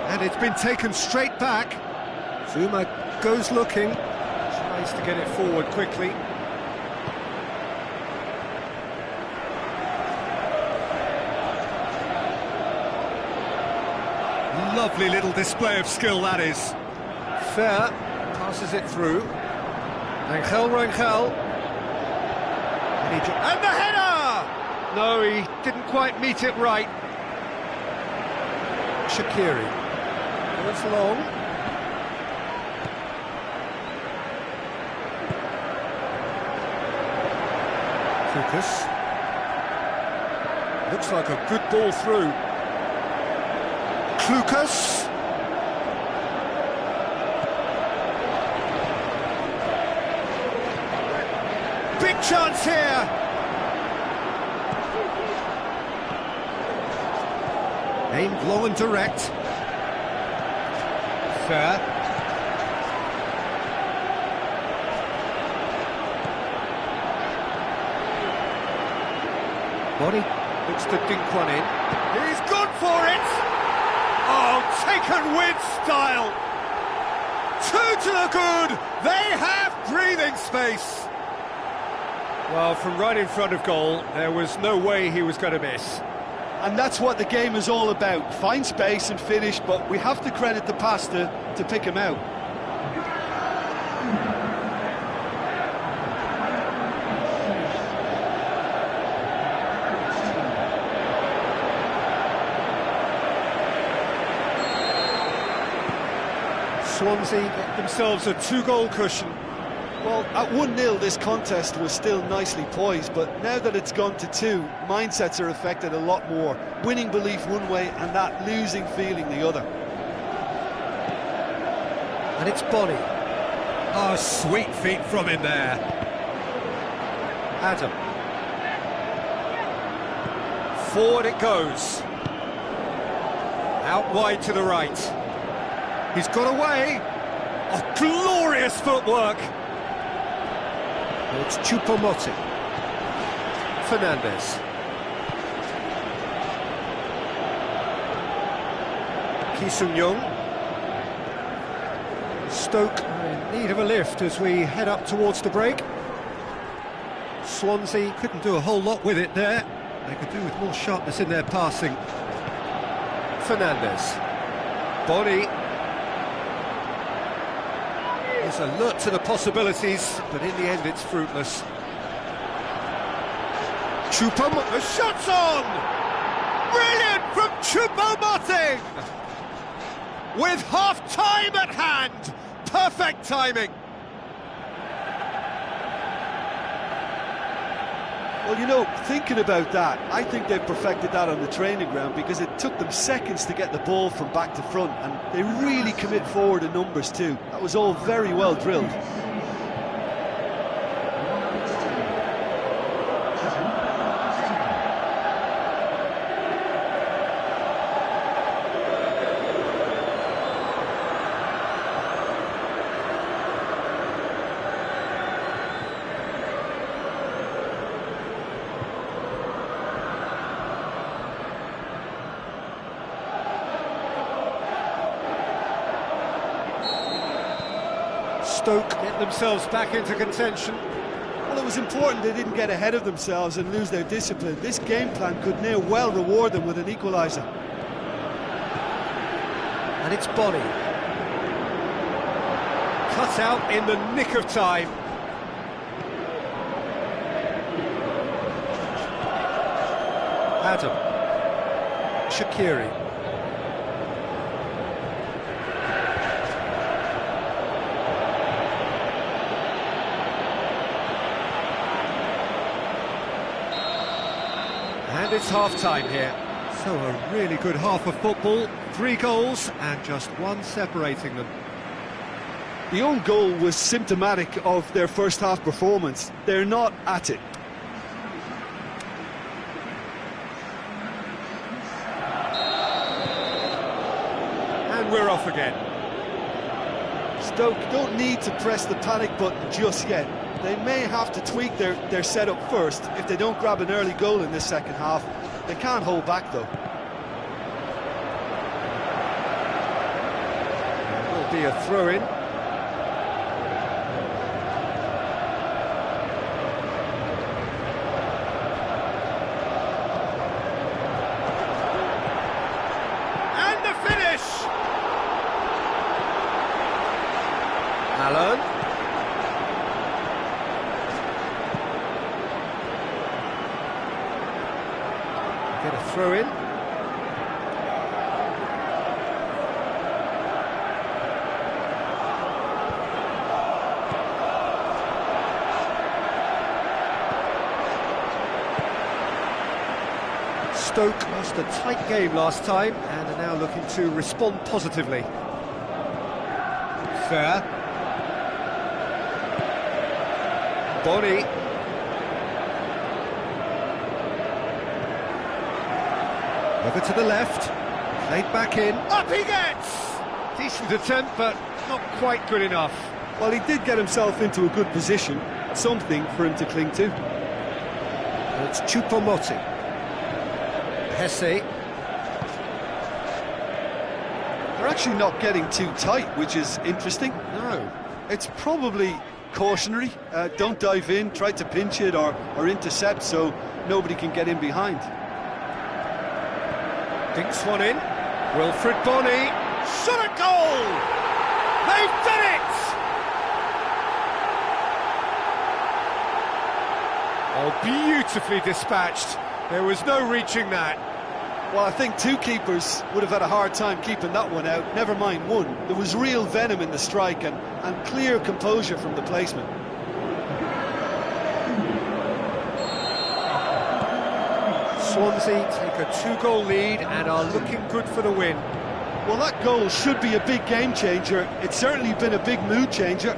And it's been taken straight back. Zuma goes looking, tries to get it forward quickly. Lovely little display of skill, that is. Fair passes it through. Angel Rangel. And the header! No, he didn't quite meet it right. Shaqiri goes long. Lucas. Looks like a good ball through. Lucas. Big chance here. Aimed long and direct. Fair. Bonnie looks to dink one in. He's gone for it! Oh, taken with style! Two to the good! They have breathing space! Well, from right in front of goal, there was no way he was going to miss. And that's what the game is all about. Find space and finish, but we have to credit the pass to pick him out. Swansea get themselves a 2-goal cushion. Well, at 1-0 this contest was still nicely poised, but now that it's gone to 2, mindsets are affected a lot more. Winning belief one way and that losing feeling the other. And it's Bonnie. Oh, sweet feet from him there. Adam. Forward it goes. Out wide to the right. He's got away. Oh, glorious footwork. It's Choupo-Moting. Fernandez. Ki-Sung-Young. Stoke are in need of a lift as we head up towards the break. Swansea couldn't do a whole lot with it there. They could do with more sharpness in their passing. Fernandez. Bonnie. He's alert to the possibilities, but in the end it's fruitless. Choupo-Moting, the shot's on! Brilliant from Choupo-Moting! With half-time at hand! Perfect timing! Well, you know, thinking about that, I think they've perfected that on the training ground because it took them seconds to get the ball from back to front, and they really commit forward in numbers too. That was all very well drilled. Stoke get themselves back into contention. Well, it was important they didn't get ahead of themselves and lose their discipline. This game plan could now well reward them with an equaliser. And it's Bonnie. Cut out in the nick of time. Adam. Shaqiri. And it's half-time here. So a really good half of football, 3 goals and just 1 separating them. The own goal was symptomatic of their first half performance. They're not at it. And we're off again. Stoke don't need to press the panic button just yet. They may have to tweak their setup first. If they don't grab an early goal in this second half, they can't hold back though. There will be a throw-in. And the finish! Alan. Get a throw in. Stoke lost a tight game last time and are now looking to respond positively. Fair. Bonnie. Over to the left, played back in, up he gets! Decent attempt, but not quite good enough. Well, he did get himself into a good position, something for him to cling to. It's Choupo-Moting. Hesse. They're actually not getting too tight, which is interesting. No. It's probably cautionary. Don't dive in, try to pinch it or intercept so nobody can get in behind. Dinks one in. Wilfred Bonnie. Shot at goal! They've done it! Oh, beautifully dispatched. There was no reaching that. Well, I think two keepers would have had a hard time keeping that one out, never mind one. There was real venom in the strike and clear composure from the placement. Swansea take a 2-goal lead and are looking good for the win. Well, that goal should be a big game changer. It's certainly been a big mood changer.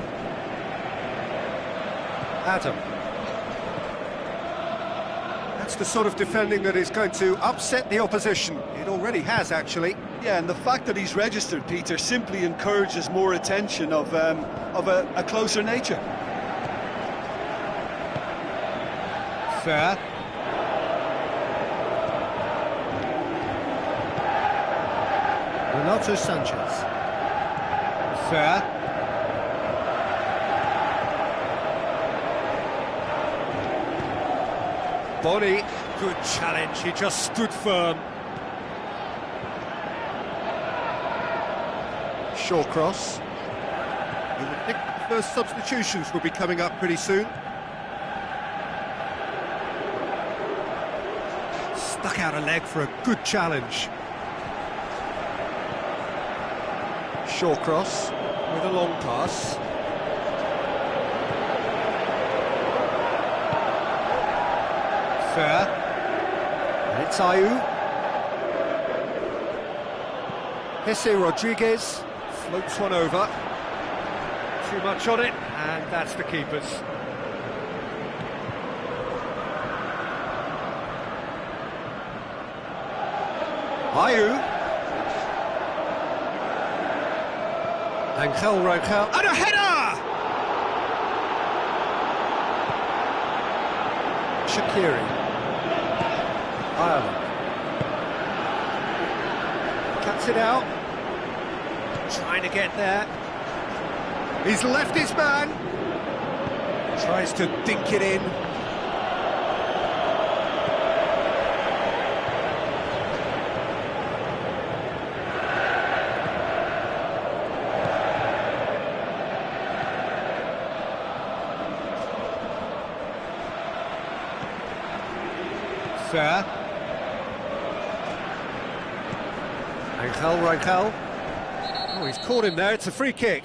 Adam. That's the sort of defending that is going to upset the opposition. It already has, actually. Yeah, and the fact that he's registered, Peter, simply encourages more attention of a closer nature. Fair. Renato Sanchez. Fair. Body, good challenge, he just stood firm. Short cross. You would think the first substitutions will be coming up pretty soon. Stuck out a leg for a good challenge. Short cross with a long pass. Fair. And it's Ayew. Jesse Rodriguez floats one over. Too much on it, and that's the keeper's. Ayew. Angel Rangel. And a header! Shaqiri. Ireland. Cuts it out. Trying to get there. He's left his man. Tries to dink it in. Fair. Angel Rangel. Oh, he's caught him there, it's a free kick.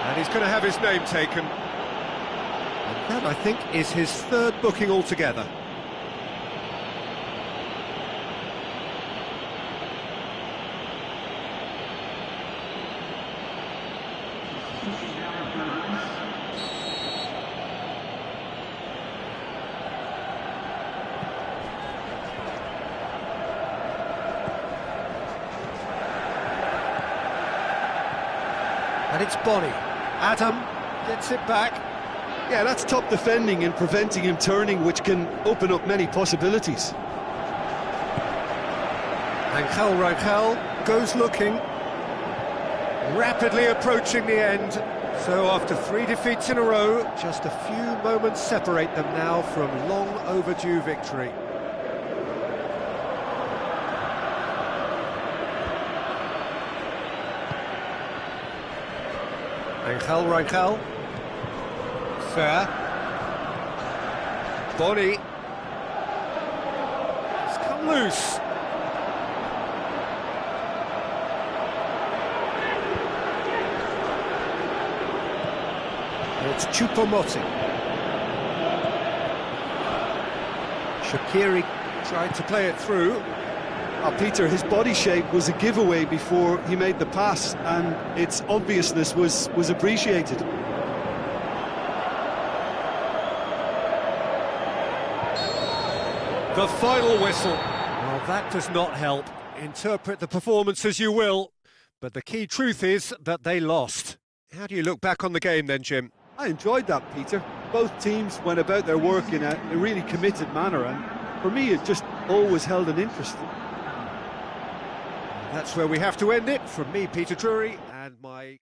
And he's going to have his name taken. And that, I think, is his third booking altogether. And it's Bonnie. Adam gets it back. Yeah, that's top defending and preventing him turning, which can open up many possibilities. Angel Rangel goes looking. Rapidly approaching the end. So after 3 defeats in a row, just a few moments separate them now from long overdue victory. Angel Rangel. Fair. Bonnie. It's come loose. It's Choupo-Moting. Shaqiri tried to play it through. Peter, his body shape was a giveaway before he made the pass, and its obviousness was appreciated. The final whistle. Well, that does not help. Interpret the performance as you will, but the key truth is that they lost. How do you look back on the game then, Jim? I enjoyed that, Peter. Both teams went about their work in a really committed manner, and for me it just always held an interest. That's where we have to end it. From me, Peter Drury, and my...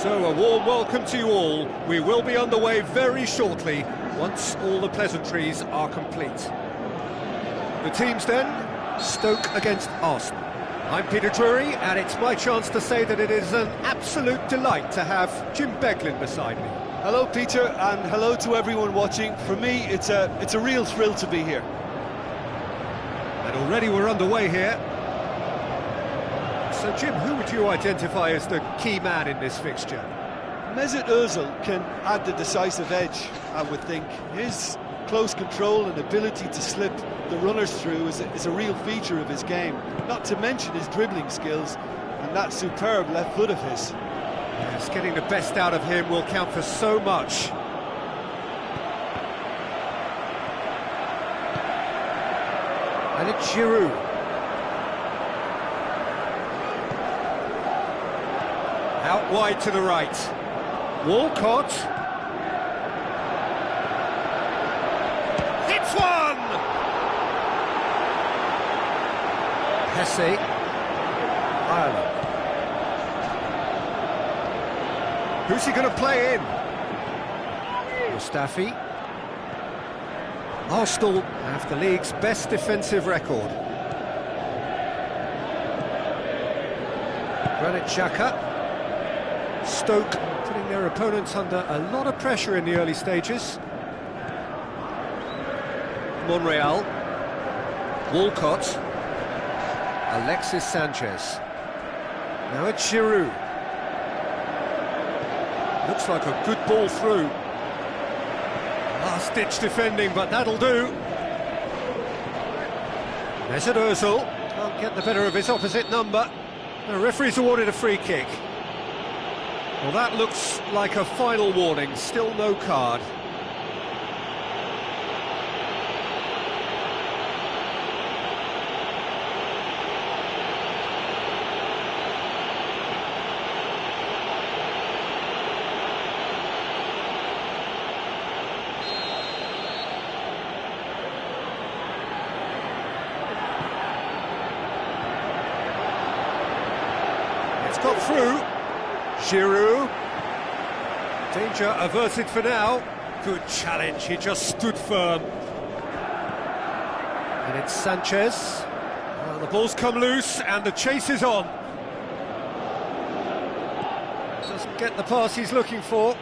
So a warm welcome to you all. We will be underway very shortly, once all the pleasantries are complete. The teams then, Stoke against Arsenal. I'm Peter Drury, and it's my chance to say that it is an absolute delight to have Jim Beglin beside me. Hello, Peter, and hello to everyone watching. For me, it's a real thrill to be here. And already we're underway here. So, Jim, who would you identify as the key man in this fixture? Mesut Ozil can add the decisive edge, I would think. His close control and ability to slip the runners through is a real feature of his game, not to mention his dribbling skills and that superb left foot of his. Yes, getting the best out of him will count for so much. And it's Giroud. Out wide to the right. Walcott. Hits one! Hesse. Ireland. Who's he going to play in? Mustafi. Arsenal have the league's best defensive record. Granit Xhaka. Stoke putting their opponents under a lot of pressure in the early stages. Monreal. Walcott. Alexis Sanchez. Now it's Giroud. Looks like a good ball through. Last-ditch defending, but that'll do. Mesut Ozil can't get the better of his opposite number. The referee's awarded a free kick. Well, that looks like a final warning, still no card. It's got through. Giroud. Danger averted for now. Good challenge, he just stood firm. And it's Sanchez. Well, the ball's come loose and the chase is on. Doesn't get the pass he's looking for.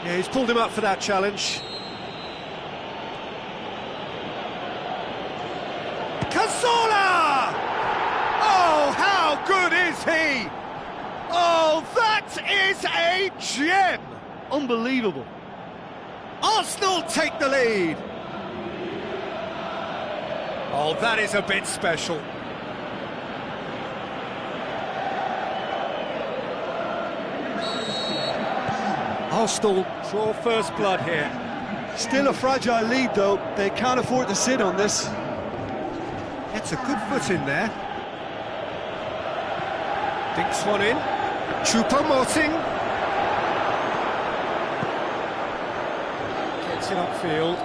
Yeah, he's pulled him up for that challenge. Cazorla! Oh, how good is he? Oh, that is a gem! Unbelievable. Arsenal take the lead. Oh, that is a bit special. Arsenal draw first blood here. Still a fragile lead, though. They can't afford to sit on this. Gets a good foot in there. Dinks one in. Choupo-Moting. Gets it upfield.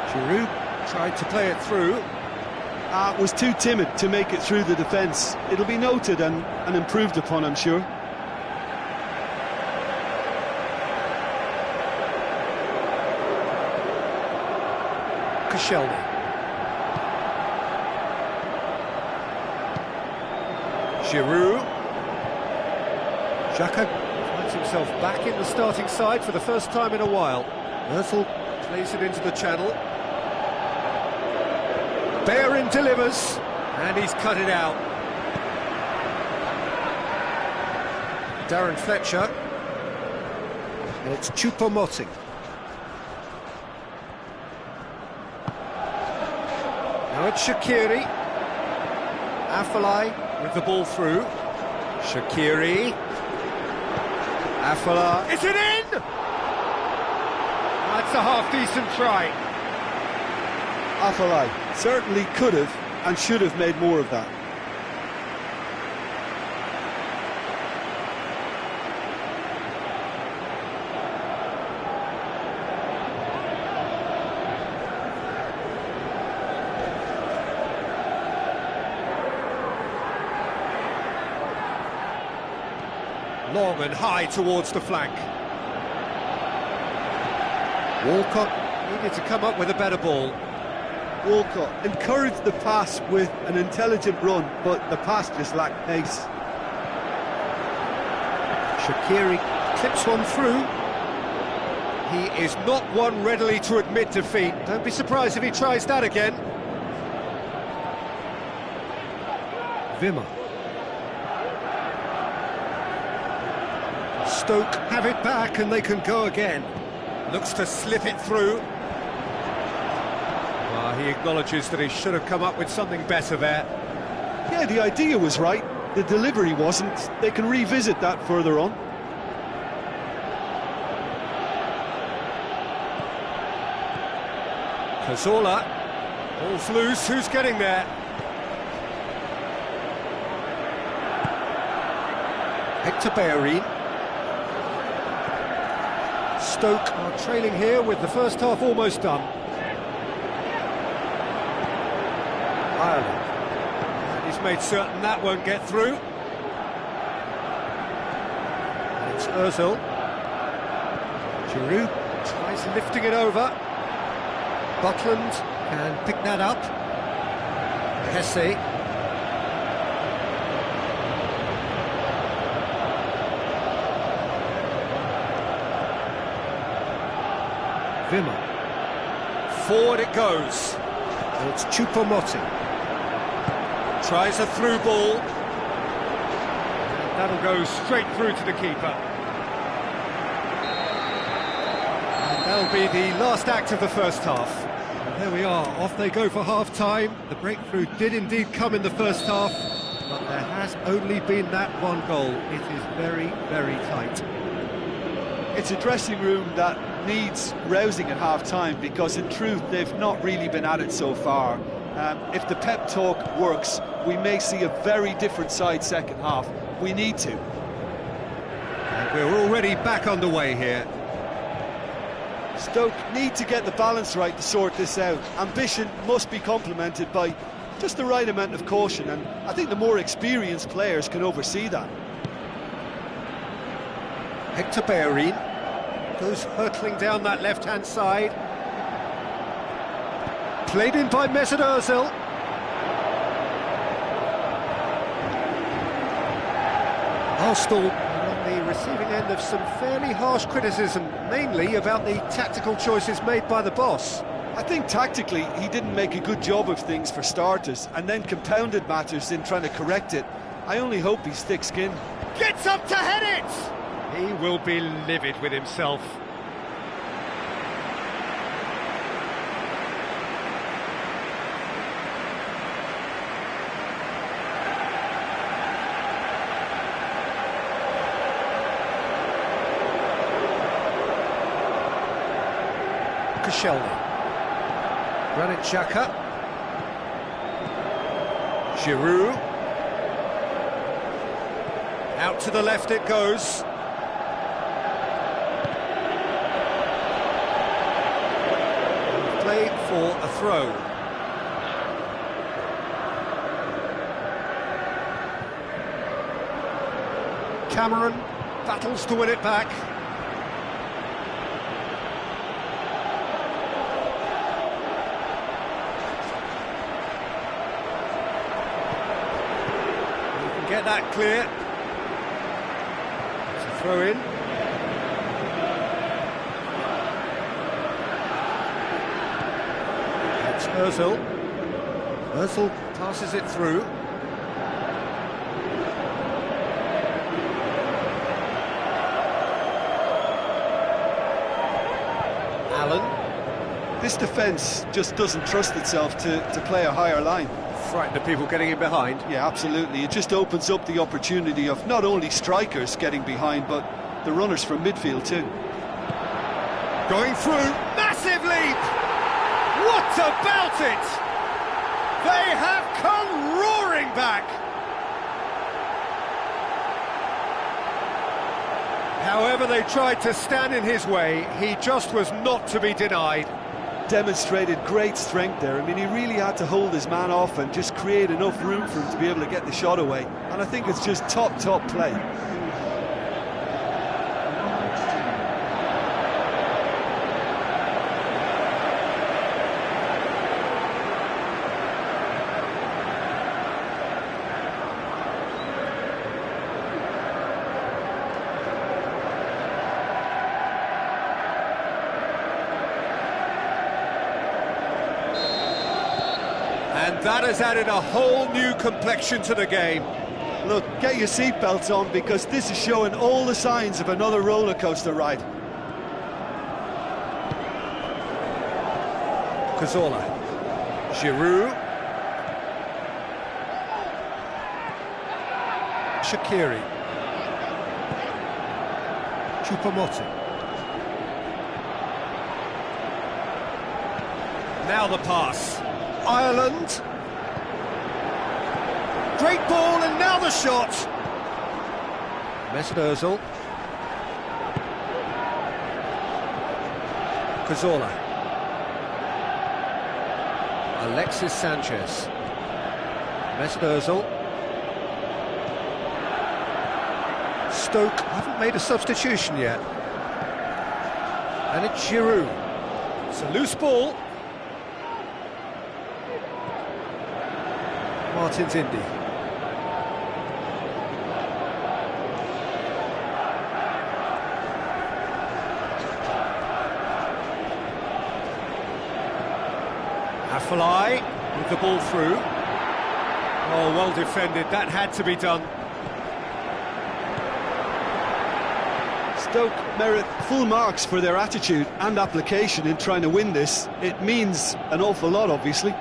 Giroud tried to play it through. Was too timid to make it through the defence. It'll be noted and improved upon, I'm sure. Koscielny. Giroud. Xhaka finds himself back in the starting side for the first time in a while. Ozil plays it into the channel. Bellerin delivers, and he's cut it out. Darren Fletcher. And it's Choupo-Moting. Now it's Shaqiri. Afellay with the ball through. Shaqiri. Afellay. Is it in? That's a half-decent try. Afellay certainly could have and should have made more of that. Long and high towards the flank. Walcott needed to come up with a better ball. Walcott encouraged the pass with an intelligent run, but the pass just lacked pace. Shaqiri clips one through. He is not one readily to admit defeat. Don't be surprised if he tries that again. Wimmer. Stoke have it back and they can go again. Looks to slip it through. He acknowledges that he should have come up with something better there. Yeah, the idea was right, the delivery wasn't. They can revisit that further on. Cazorla, ball's loose, who's getting there? Hector Bellerin. Stoke are trailing here with the first half almost done. Ireland. And he's made certain that won't get through. And it's Ozil. Giroud tries lifting it over. Butland can pick that up. Hesse. Wimmer. Forward it goes. It's Choupo-Moting. Tries a through ball. That'll go straight through to the keeper. And that'll be the last act of the first half. And there we are, off they go for half-time. The breakthrough did indeed come in the first half, but there has only been that one goal. It is very, very tight. It's a dressing room that needs rousing at half-time, because in truth they've not really been at it so far. If the pep talk works, we may see a very different side second half. We need to. And we're already back underway here. Stoke need to get the balance right to sort this out. Ambition must be complemented by just the right amount of caution, and I think the more experienced players can oversee that. Hector Bellerin goes hurtling down that left-hand side. Played in by Mesut Ozil. Arsenal are on the receiving end of some fairly harsh criticism, mainly about the tactical choices made by the boss. I think tactically he didn't make a good job of things for starters, and then compounded matters in trying to correct it. I only hope he's thick-skinned. Gets up to head it! He will be livid with himself. Koscielny. Granit Xhaka. Giroud. Out to the left it goes. Played for a throw. Cameron battles to win it back. Get that clear. It's a throw in. It's Ozil. Ozil passes it through. Allen. This defence just doesn't trust itself to play a higher line. Frightened of people getting in behind. Yeah, absolutely. It just opens up the opportunity of not only strikers getting behind, but the runners from midfield too. Going through, massive leap! What about it? They have come roaring back! However they tried to stand in his way, he just was not to be denied. Demonstrated great strength there. I mean, he really had to hold his man off and just create enough room for him to be able to get the shot away. And I think it's just top play. That has added a whole new complexion to the game. Look, get your seatbelts on, because this is showing all the signs of another roller coaster ride. Cazorla. Giroud. Shaqiri. Choupo-Moting. Now the pass. Ireland. Great ball, and now the shot. Mesut Ozil. Cazorla. Alexis Sanchez. Mesut Ozil. Stoke haven't made a substitution yet. And it's Giroud. It's a loose ball. Martin's Indy. Afellay with the ball through. Oh, well defended. That had to be done. Stoke merit full marks for their attitude and application in trying to win this. It means an awful lot, obviously.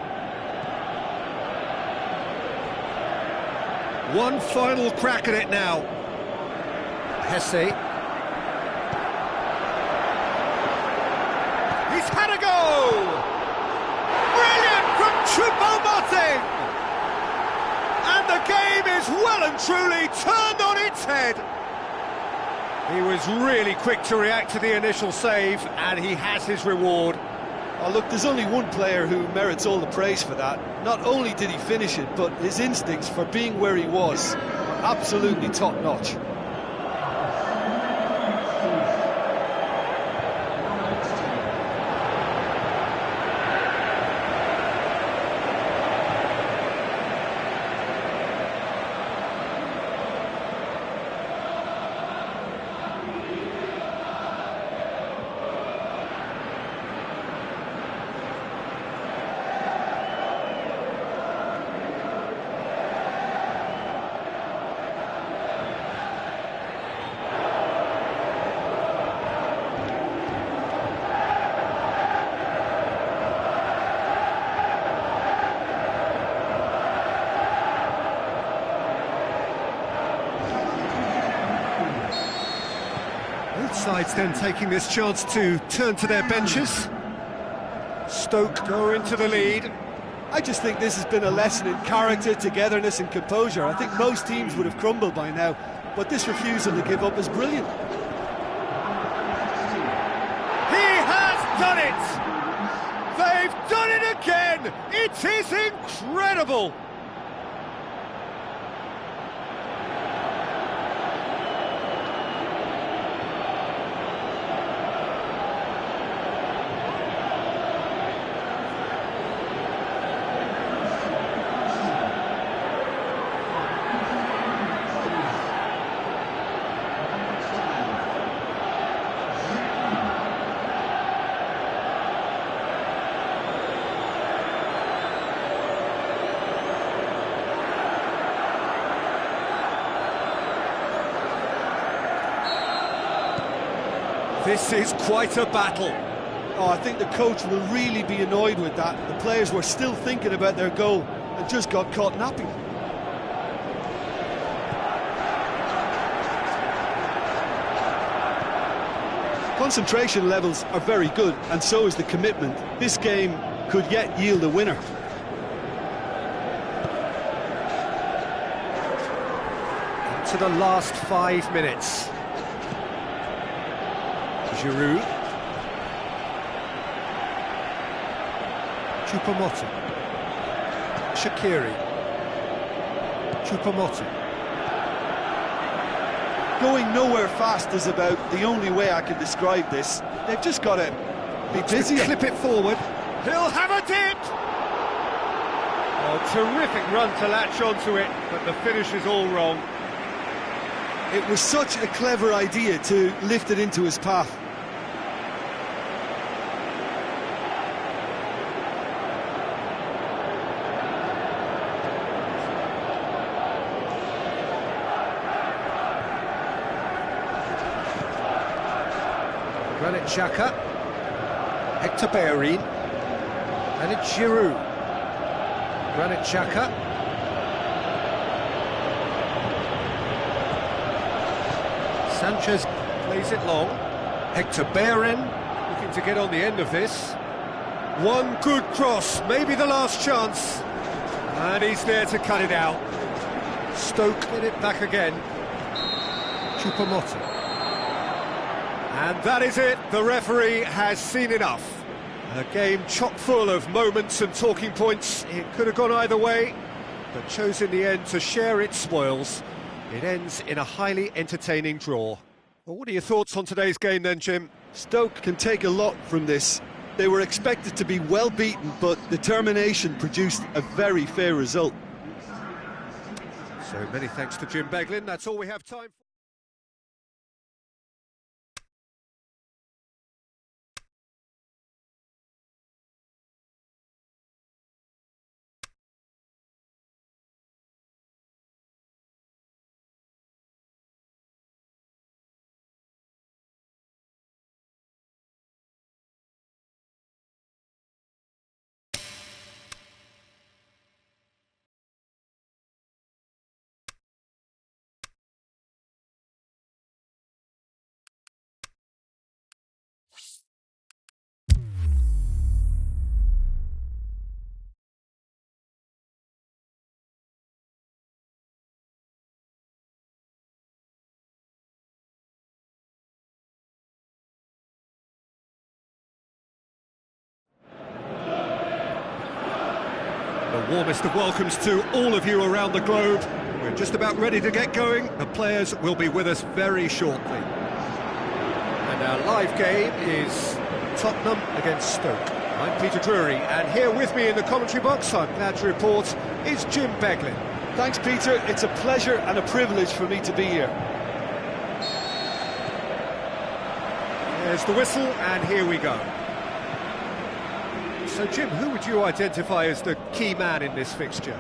One final crack at it now. Hesse. He's had a go! Brilliant from Choupo-Moting! And the game is well and truly turned on its head. He was really quick to react to the initial save, and he has his reward. Oh, look, there's only one player who merits all the praise for that. Not only did he finish it, but his instincts for being where he was were absolutely top-notch. Both sides then taking this chance to turn to their benches. Stoke go into the lead. I just think this has been a lesson in character, togetherness and composure. I think most teams would have crumbled by now, but this refusal to give up is brilliant. He has done it! They've done it again! It is incredible! This is quite a battle. Oh, I think the coach will really be annoyed with that. The players were still thinking about their goal and just got caught napping. Concentration levels are very good, and so is the commitment. This game could yet yield a winner. To the last 5 minutes. Giroud. Choupo-Moting. Shaqiri. Choupo-Moting. Going nowhere fast is about the only way I can describe this. They've just got to be busy. Clip it forward. He'll have a dip! Oh, terrific run to latch onto it, but the finish is all wrong. It was such a clever idea to lift it into his path. Granit Xhaka. Hector Bellerin. And it's Giroud. Granit Xhaka. Sanchez plays it long. Hector Bellerin looking to get on the end of this. One good cross, maybe the last chance. And he's there to cut it out. Stoke get it back again. Choupo-Moting. And that is it, the referee has seen enough. A game chock full of moments and talking points. It could have gone either way, but chose in the end to share its spoils. It ends in a highly entertaining draw. Well, what are your thoughts on today's game then, Jim? Stoke can take a lot from this. They were expected to be well beaten, but determination produced a very fair result. So many thanks to Jim Beglin. That's all we have time for. The warmest of welcomes to all of you around the globe. We're just about ready to get going. The players will be with us very shortly. And our live game is Tottenham against Stoke. I'm Peter Drury, and here with me in the commentary box, I'm glad to report, is Jim Beglin. Thanks, Peter. It's a pleasure and a privilege for me to be here. There's the whistle, and here we go. So, Jim, who would you identify as the key man in this fixture?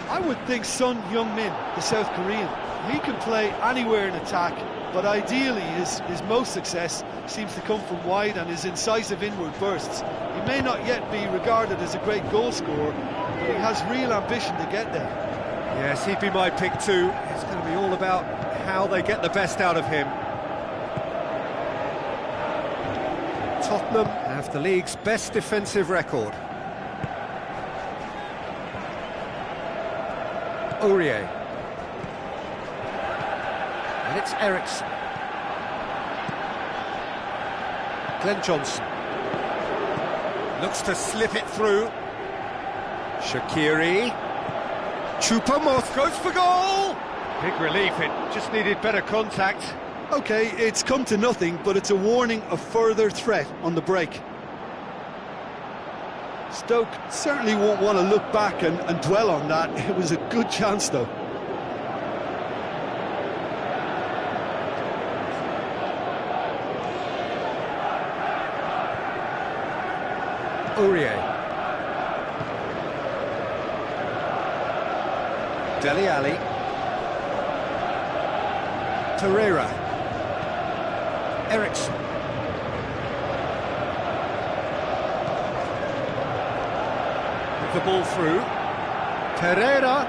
I would think Son Heung-min, the South Korean. He can play anywhere in attack, but ideally his most success seems to come from wide and his incisive inward bursts. He may not yet be regarded as a great goal scorer, but he has real ambition to get there. Yes, he'd be my pick too. It's going to be all about how they get the best out of him. Tottenham have the league's best defensive record. Aurier. And it's Eriksen. Glenn Johnson. Looks to slip it through. Shaqiri. Choupo-Moting goes for goal! Big relief, it just needed better contact. OK, it's come to nothing, but it's a warning of further threat on the break. Stoke certainly won't want to look back and dwell on that. It was a good chance, though. Aurier. Dele Alli. Torreira. Eriksen. With the ball through. Pereira.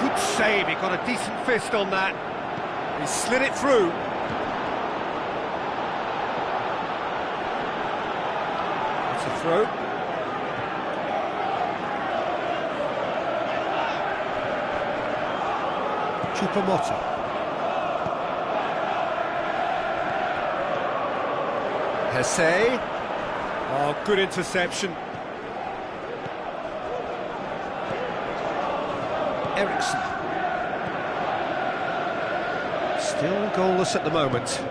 Good save, he got a decent fist on that. He slid it through. It's a throw. Choupo-Moting. Hesse. Oh, good interception. Eriksen. Still goalless at the moment.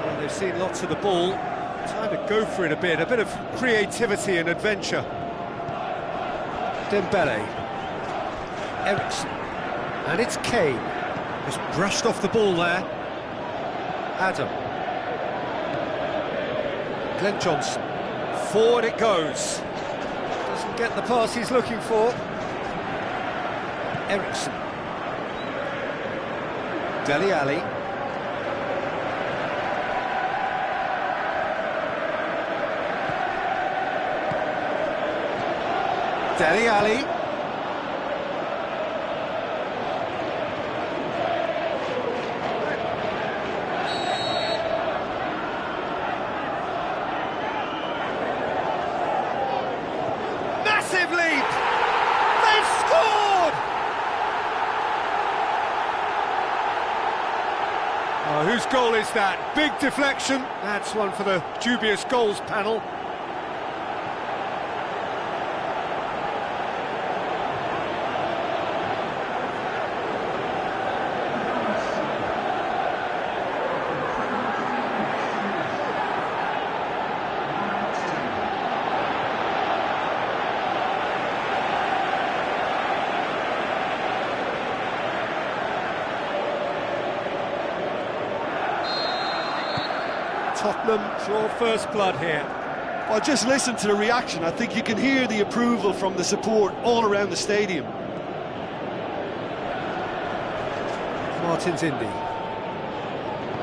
Well, they've seen lots of the ball. Time to go for it a bit of creativity and adventure. Dembele. Eriksen. And it's Kane. Just brushed off the ball there. Adam. Glenn Johnson. Forward it goes. Doesn't get the pass he's looking for. Eriksen. Dele Alli. Dele Alli. Massive leap! They've scored! Oh, whose goal is that? Big deflection. That's one for the dubious goals panel. Tottenham draw first blood here. Well, just listen to the reaction. I think you can hear the approval from the support all around the stadium. Martin's Indy.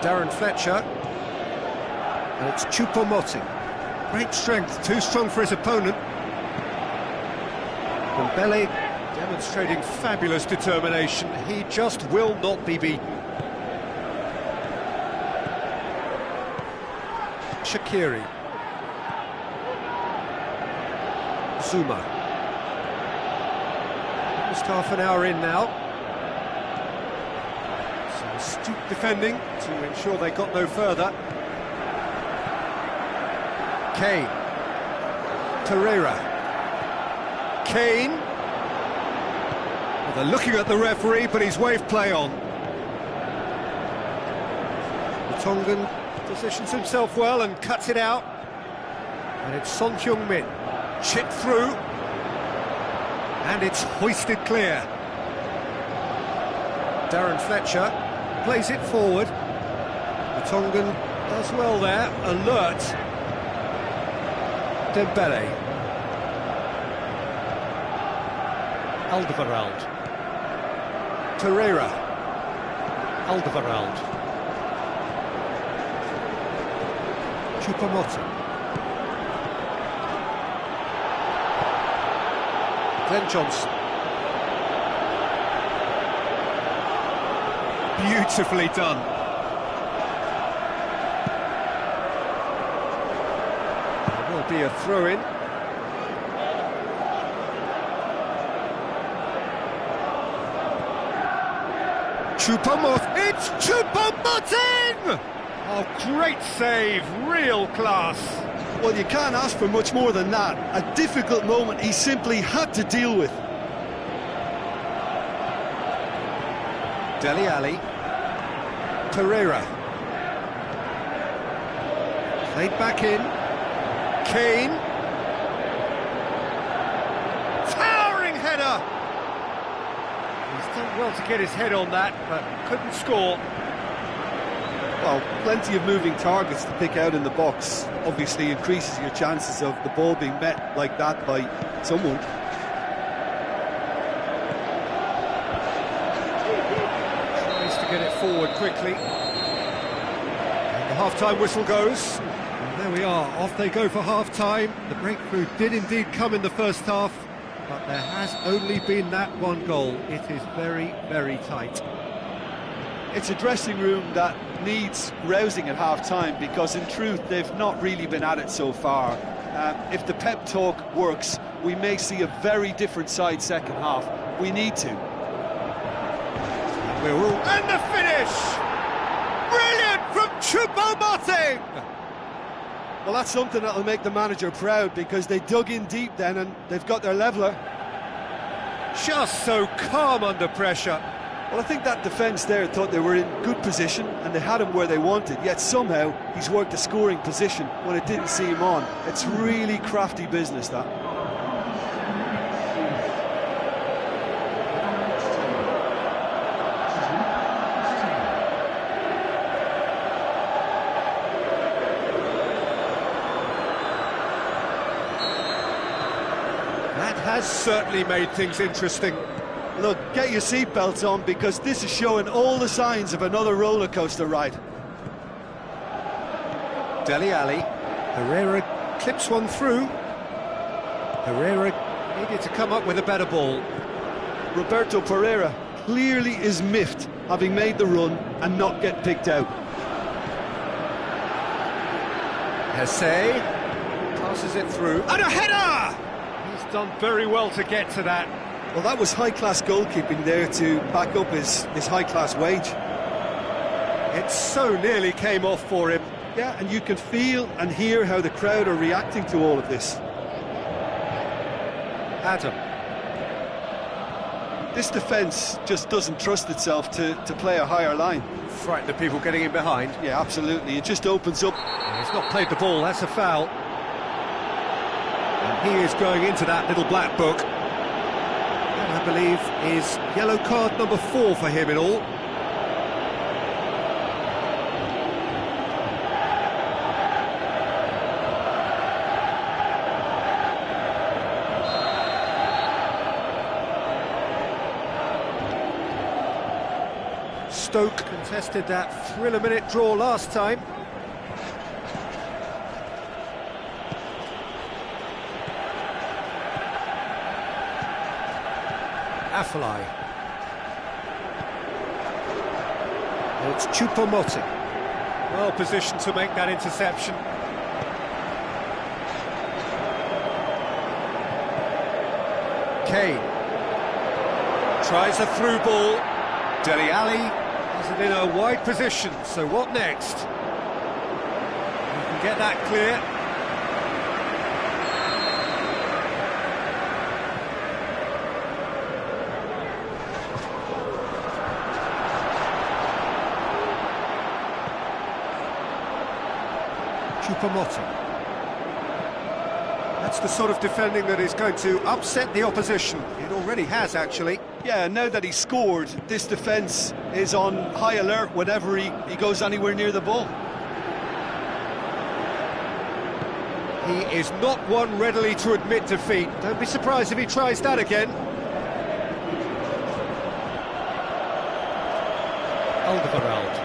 Darren Fletcher. And it's Choupo-Moting. Great strength, too strong for his opponent. Dembele demonstrating fabulous determination. He just will not be beaten. Shaqiri. Zuma. Just half an hour in now. Some astute defending to ensure they got no further. Kane. Torreira. Kane. Well, they're looking at the referee, but he's waved play on. The Tongan positions himself well and cuts it out. And it's Son Heung-min. Chipped through. And it's hoisted clear. Darren Fletcher plays it forward. The Tongan does well there. Alert. Dembele. Alderweireld. Torreira. Alderweireld. Choupo-Moting. Glenn Johnson. Beautifully done. There will be a throw-in. Choupo-Moting! It's Choupo-Moting! Oh, great save, real class. Well, you can't ask for much more than that. A difficult moment he simply had to deal with. Dele Alli. Torreira. Played back in. Kane. Towering header! He's done well to get his head on that, but couldn't score. Well, plenty of moving targets to pick out in the box. Obviously increases your chances of the ball being met like that by someone. Tries to get it forward quickly. And the half-time whistle goes. And there we are, off they go for half-time. The breakthrough did indeed come in the first half, but there has only been that one goal. It is very, very tight. It's a dressing room that needs rousing at half-time, because in truth they've not really been at it so far. If the pep talk works, we may see a very different side second half. We need to. And the finish! Brilliant from Choupo-Moting! Well, that's something that'll make the manager proud, because they dug in deep then and they've got their leveller. Just so calm under pressure. Well, I think that defence there thought they were in good position and they had him where they wanted, yet somehow he's worked a scoring position when it didn't see him on. It's really crafty business, that. That has certainly made things interesting. Look, get your seatbelts on, because this is showing all the signs of another roller coaster ride. Dele Alli. Herrera clips one through. Herrera Needed to come up with a better ball. Roberto Pereira clearly is miffed, having made the run and not get picked out. Hesse passes it through, and a header! He's done very well to get to that. Well, that was high-class goalkeeping there to back up his high-class wage. It so nearly came off for him. Yeah, and you can feel and hear how the crowd are reacting to all of this. Adam. This defence just doesn't trust itself to play a higher line. Frightened of people getting in behind. Yeah, absolutely. It just opens up. He's not played the ball, that's a foul. And he is going into that little black book. That, I believe, is yellow card number 4 for him in all. Stoke contested that thriller-minute draw last time. Afellay. It's Choupo-Moting. Well positioned to make that interception. Kane. Tries a through ball. Dele Alli. Has it in a wide position, so what next? You can get that clear. Choupo-Moting. That's the sort of defending that is going to upset the opposition. It already has, actually. Yeah, now that he's scored, this defence is on high alert whenever he goes anywhere near the ball. He is not one readily to admit defeat. Don't be surprised if he tries that again. Alderweireld.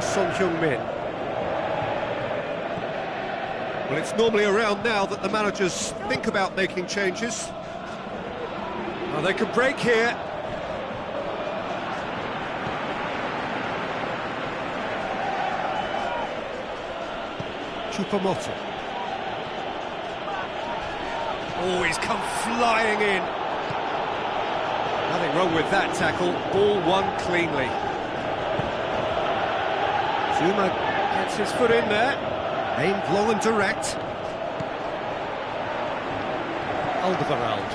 Son Heung-min. Well, it's normally around now that the managers think about making changes. Now they can break here. Choupo-Moting. Oh, he's come flying in. Nothing wrong with that tackle. Ball won cleanly. Zuma gets his foot in there. Aimed long and direct. Alderweireld.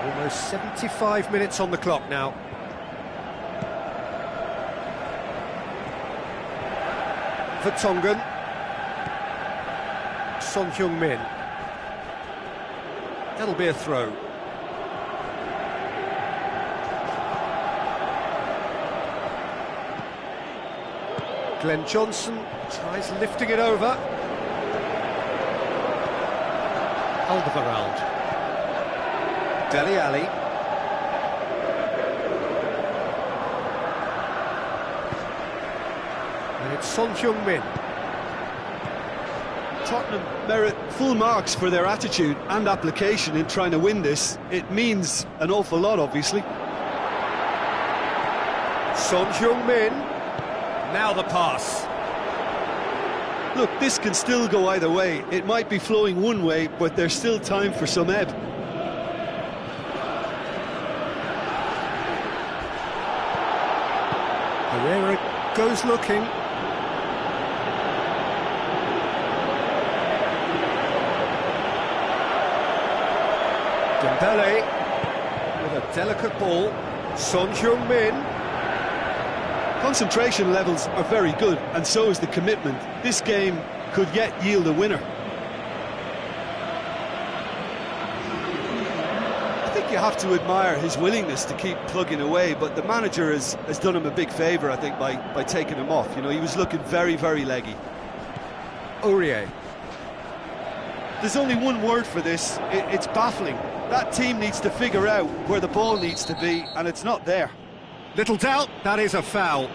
Almost 75 minutes on the clock now. Vertonghen. Son Heung-min. That'll be a throw. Glenn Johnson tries lifting it over. Alderweireld. Dele Alli. And it's Son Heung-min. Tottenham merit full marks for their attitude and application in trying to win this. It means an awful lot, obviously. Son Heung-min. Now the pass. Look, this can still go either way. It might be flowing one way, but there's still time for some ebb. Pereira goes looking. Dembele with a delicate ball. Son Heung-min. Concentration levels are very good, and so is the commitment. This game could yet yield a winner. I think you have to admire his willingness to keep plugging away, but the manager has done him a big favour, I think, by taking him off. You know, he was looking very, very leggy. Aurier. There's only one word for this. It's baffling. That team needs to figure out where the ball needs to be, and it's not there. Little doubt, that is a foul.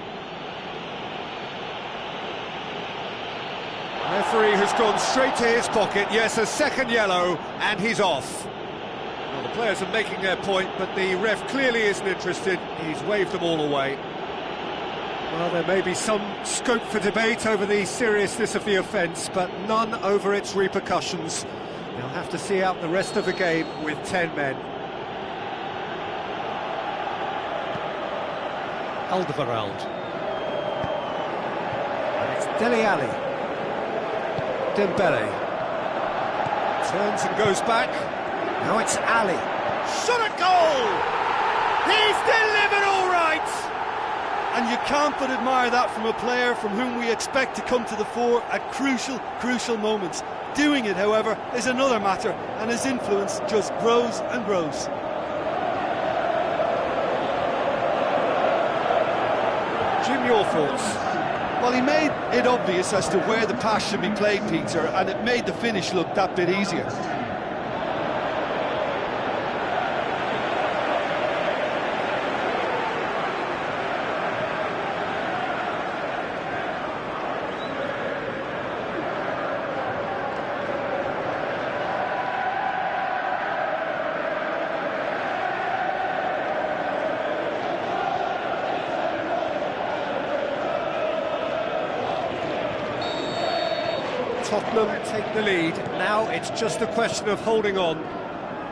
Referee has gone straight to his pocket. Yes, a second yellow, and he's off. Well, the players are making their point, but the ref clearly isn't interested. He's waved them all away. Well, there may be some scope for debate over the seriousness of the offence, but none over its repercussions. They'll have to see out the rest of the game with 10 men. Alderweireld. And it's Dele Alli. Dembele. Turns and goes back. Now it's Ali. Shot at goal! He's delivered all right! And you can't but admire that from a player from whom we expect to come to the fore at crucial moments. Doing it, however, is another matter, and his influence just grows and grows. Jim, your thoughts? Well, he made it obvious as to where the pass should be played, Peter, and it made the finish look that bit easier. Tottenham take the lead. Now it's just a question of holding on.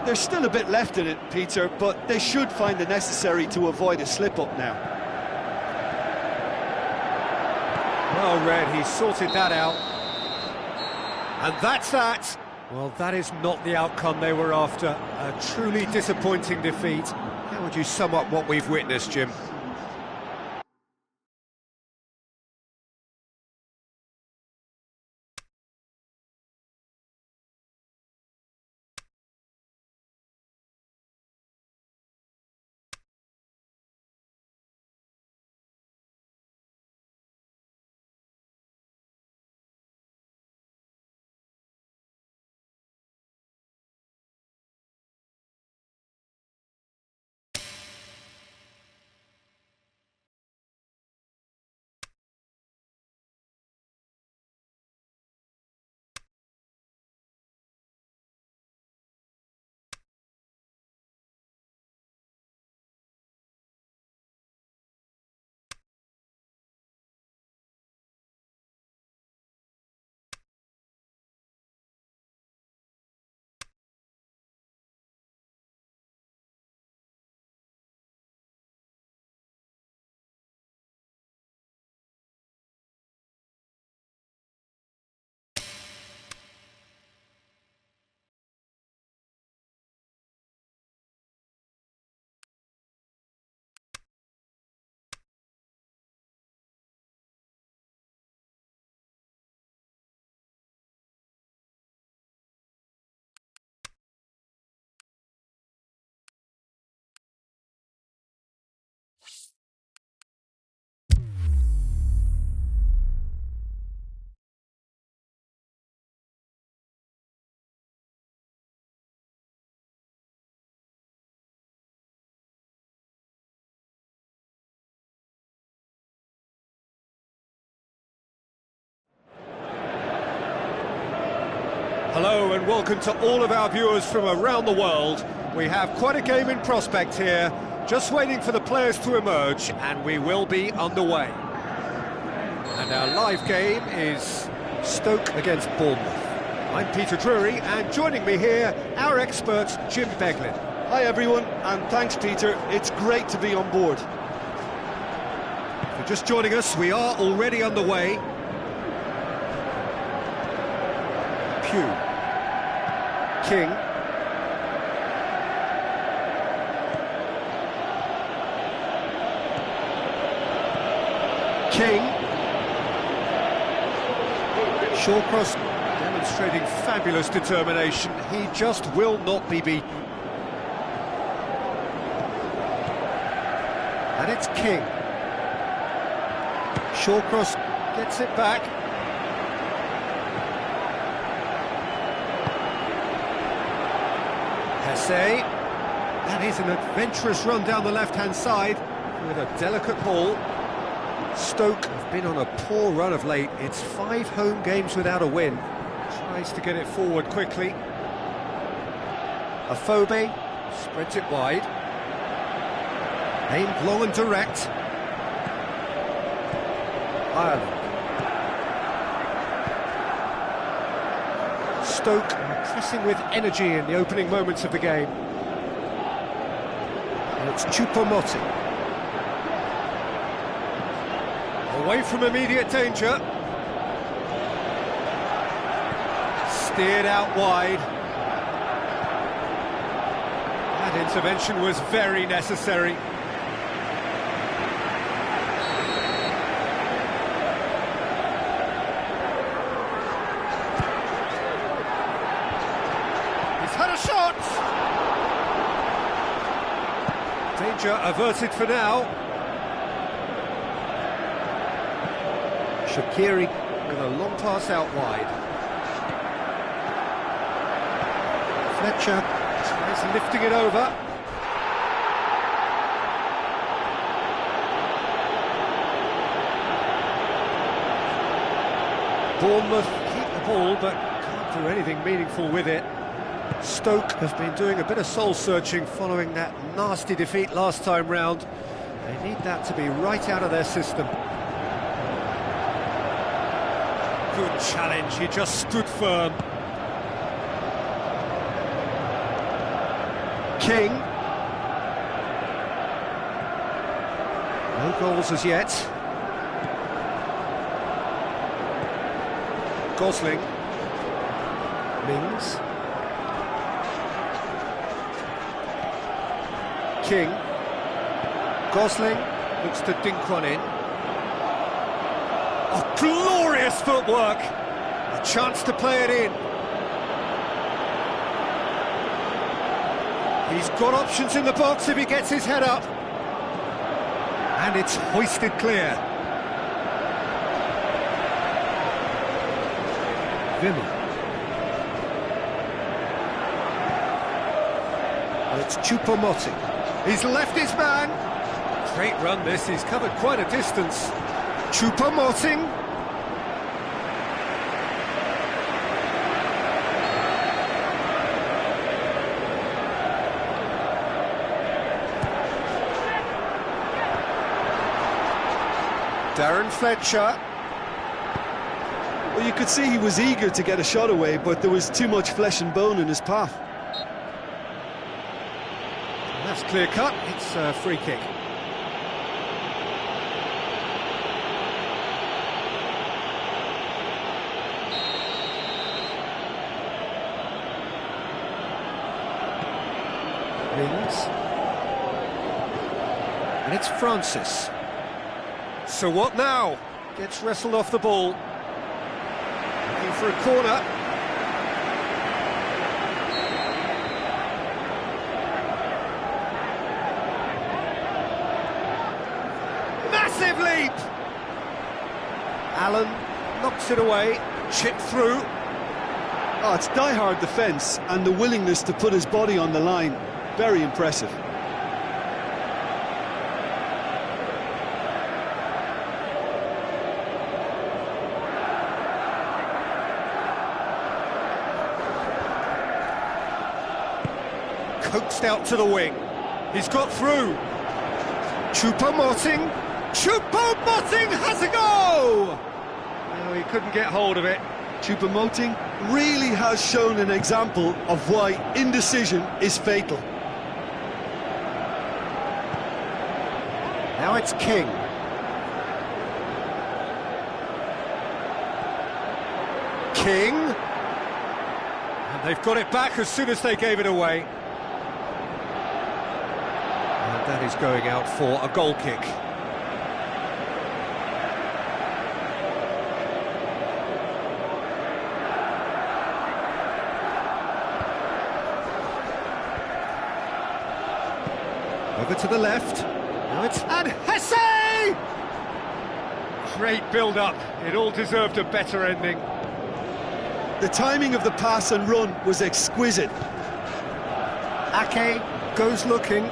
There's still a bit left in it, Peter, but they should find the necessary to avoid a slip-up now. Well read, he sorted that out. And that's that. Well, that is not the outcome they were after. A truly disappointing defeat. How would you sum up what we've witnessed, Jim? Hello and welcome to all of our viewers from around the world. We have quite a game in prospect here, just waiting for the players to emerge, and we will be underway. And our live game is Stoke against Bournemouth. I'm Peter Drury, and joining me here, our expert Jim Beglin. Hi everyone, and thanks Peter, it's great to be on board. If you're just joining us, we are already underway. King. Shawcross demonstrating fabulous determination. He just will not be beaten. And it's King. Shawcross gets it back. That is an adventurous run down the left-hand side with a delicate ball. Stoke have been on a poor run of late. It's 5 home games without a win. Tries to get it forward quickly. Afobe spreads it wide. Aimed long and direct. Ireland. Stoke are pressing with energy in the opening moments of the game. And it's Choupo-Moting. Away from immediate danger. Steered out wide. That intervention was very necessary. He's had a shot! Danger averted for now. Shaqiri with a long pass out wide. Fletcher tries lifting it over. Bournemouth keep the ball but can't do anything meaningful with it. Stoke have been doing a bit of soul-searching following that nasty defeat last time round. They need that to be right out of their system. Good challenge, he just stood firm. King. No goals as yet. Gosling. Mings. King. Gosling looks to dink one in. Oh, glorious footwork! A chance to play it in. He's got options in the box if he gets his head up. And it's hoisted clear. Vimmel. And it's Choupo-Moting. He's left his man. Great run this, he's covered quite a distance. Choupo-Moting. Darren Fletcher. Well, you could see he was eager to get a shot away, but there was too much flesh and bone in his path. And that's clear cut, it's a free kick. Mings. And it's Francis. So what now? Gets wrestled off the ball. Looking for a corner. Massive leap! Allen knocks it away, chipped through. Oh, it's die-hard defence and the willingness to put his body on the line. Very impressive. Coaxed out to the wing. He's got through. Choupo-Moting. Choupo-Moting has a go! No, he couldn't get hold of it. Choupo-Moting really has shown an example of why indecision is fatal. Now it's King. King. And they've got it back as soon as they gave it away. And that is going out for a goal kick. Over to the left. Now it's... And Hesse! Great build-up. It all deserved a better ending. The timing of the pass and run was exquisite. Ake goes looking.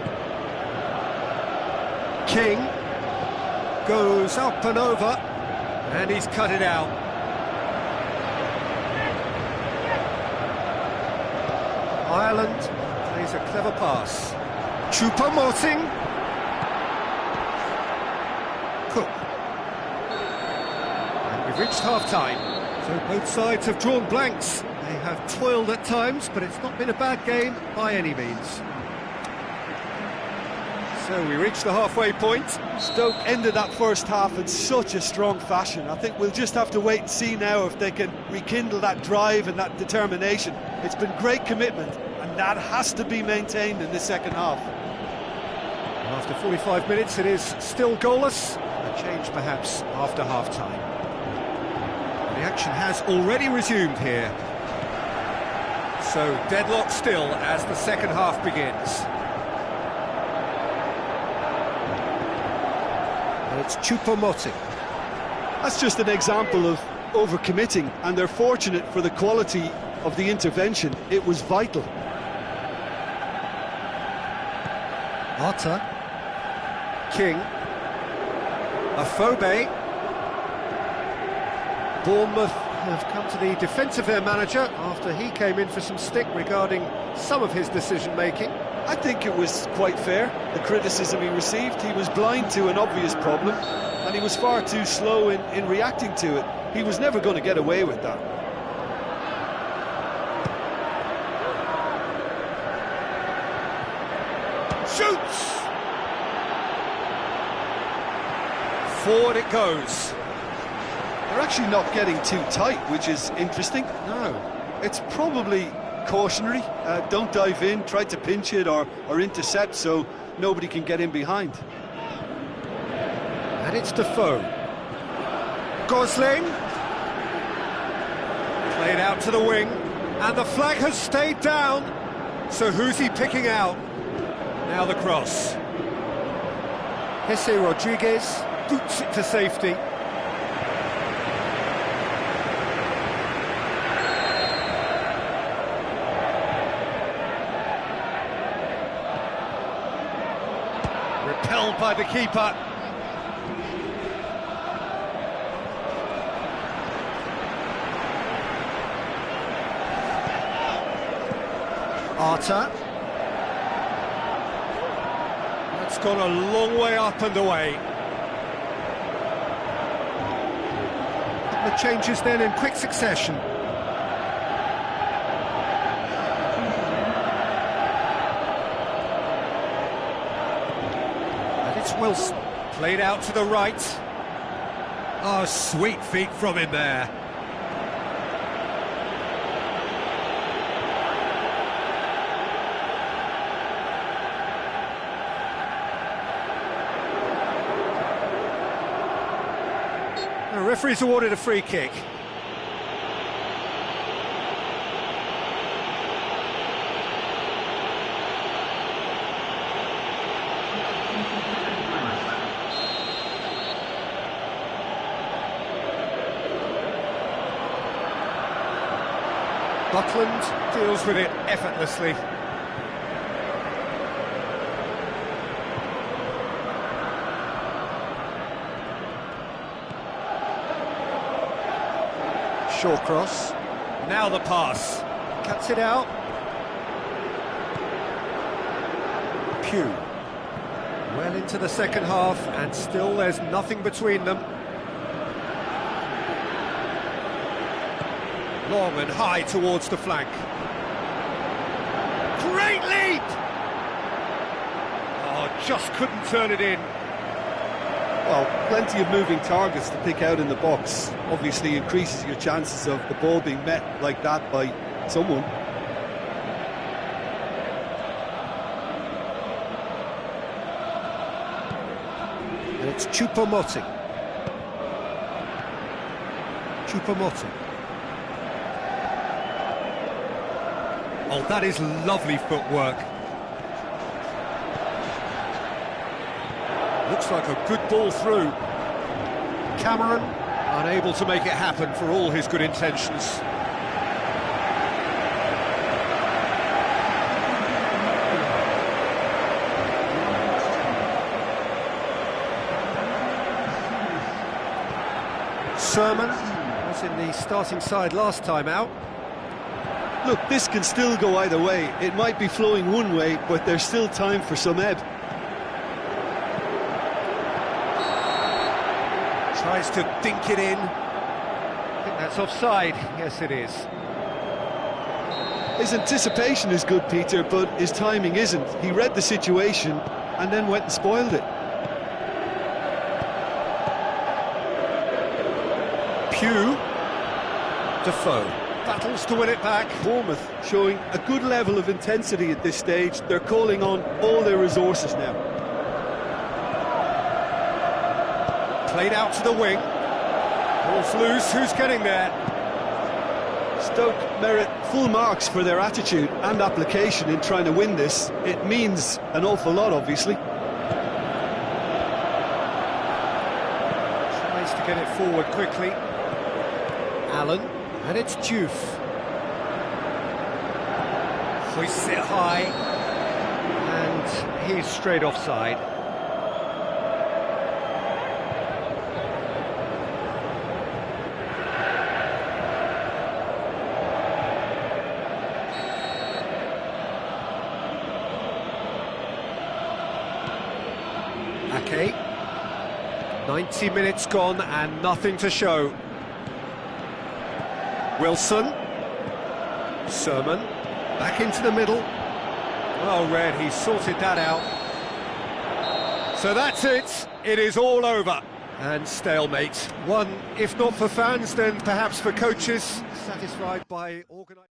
King goes up and over, and he's cut it out. Ireland plays a clever pass. Choupo-Moting. Cook. And we've reached half-time. So both sides have drawn blanks. They have toiled at times, but it's not been a bad game by any means. So we reach the halfway point. Stoke ended that first half in such a strong fashion. I think we'll just have to wait and see now if they can rekindle that drive and that determination. It's been great commitment, and that has to be maintained in the second half. After 45 minutes, it is still goalless. A change perhaps after half-time. The action has already resumed here. So deadlock still as the second half begins. And it's Choupo-Moting. That's just an example of overcommitting, and they're fortunate for the quality of the intervention. It was vital. Arta. King. Afobe. Bournemouth have come to the defence of their manager after he came in for some stick regarding some of his decision-making. I think it was quite fair, the criticism he received. He was blind to an obvious problem, and he was far too slow in reacting to it. He was never going to get away with that. Shoots! Forward it goes. They're actually not getting too tight, which is interesting. No. It's probably cautionary. Don't dive in, try to pinch it or intercept so nobody can get in behind. And it's Defoe. Gosling. Played out to the wing. And the flag has stayed down. So who's he picking out? Now the cross. Jesse Rodriguez boots it to safety. Repelled by the keeper. Arta. That's gone a long way up and away. The changes then in quick succession. And it's Wilson, played out to the right. Oh, sweet feet from him there. The referee's awarded a free kick. Buckland deals with it effortlessly. Short cross. Now the pass. Cuts it out. Pugh. Well into the second half, and still there's nothing between them. Long and high towards the flank. Great leap! Oh, just couldn't turn it in. Well, plenty of moving targets to pick out in the box. Obviously increases your chances of the ball being met like that by someone. And it's Choupo-Moting. Choupo-Moting. Oh, that is lovely footwork. Looks like a good ball through. Cameron, unable to make it happen for all his good intentions. Sermon was in the starting side last time out. Look, this can still go either way. It might be flowing one way, but there's still time for some ebb. Tries to dink it in. I think that's offside. Yes, it is. His anticipation is good, Peter, but his timing isn't. He read the situation and then went and spoiled it. Pugh. Defoe. Battles to win it back. Bournemouth showing a good level of intensity at this stage. They're calling on all their resources now. Played out to the wing. Ball's loose. Who's getting there? Stoke merit full marks for their attitude and application in trying to win this. It means an awful lot, obviously. Tries to get it forward quickly. Allen, and it's Diouf. Hoists it high, and he's straight offside. Ake. 90 minutes gone and nothing to show. Wilson. Sermon. Back into the middle. Well read, he sorted that out. So that's it. It is all over. And stalemate. One, if not for fans, then perhaps for coaches. Satisfied by organisation.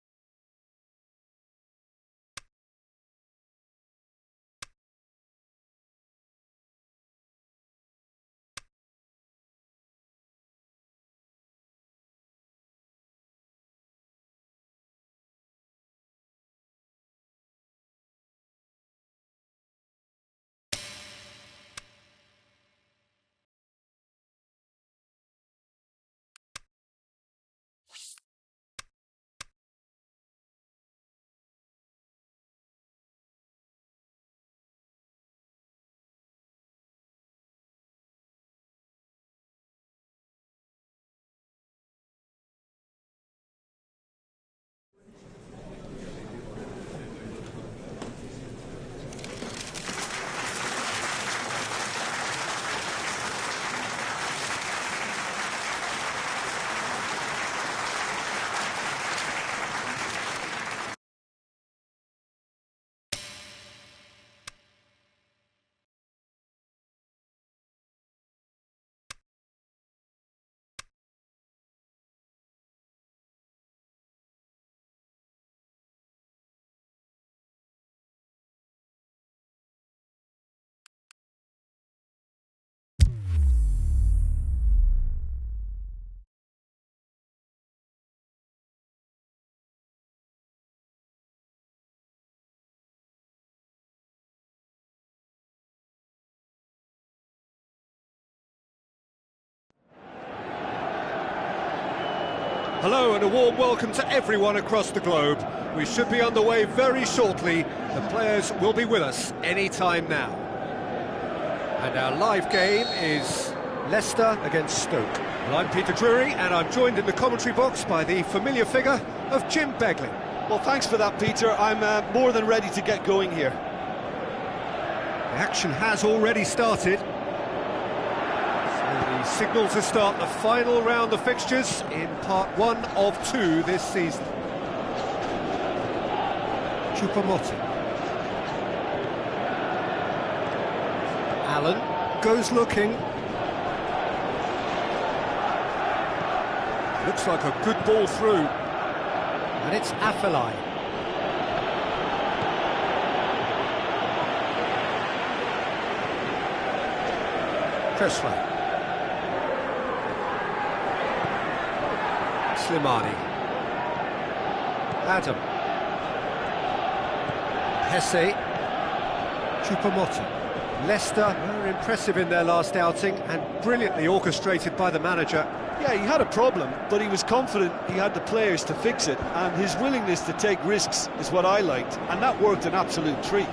Hello and a warm welcome to everyone across the globe. We should be underway very shortly. The players will be with us any time now. And our live game is Leicester against Stoke. Well, I'm Peter Drury and I'm joined in the commentary box by the familiar figure of Jim Beglin. Well, thanks for that, Peter. I'm more than ready to get going here. The action has already started. The signal to start the final round of fixtures in part 1 of 2 this season. Choupo-Moting. Allen goes looking. Looks like a good ball through. And it's Afellay. Cresswell. Slimani. Adam. Hesse. Choupo-Moting. Leicester were impressive in their last outing and brilliantly orchestrated by the manager. Yeah, he had a problem, but he was confident he had the players to fix it, and his willingness to take risks is what I liked, and that worked an absolute treat.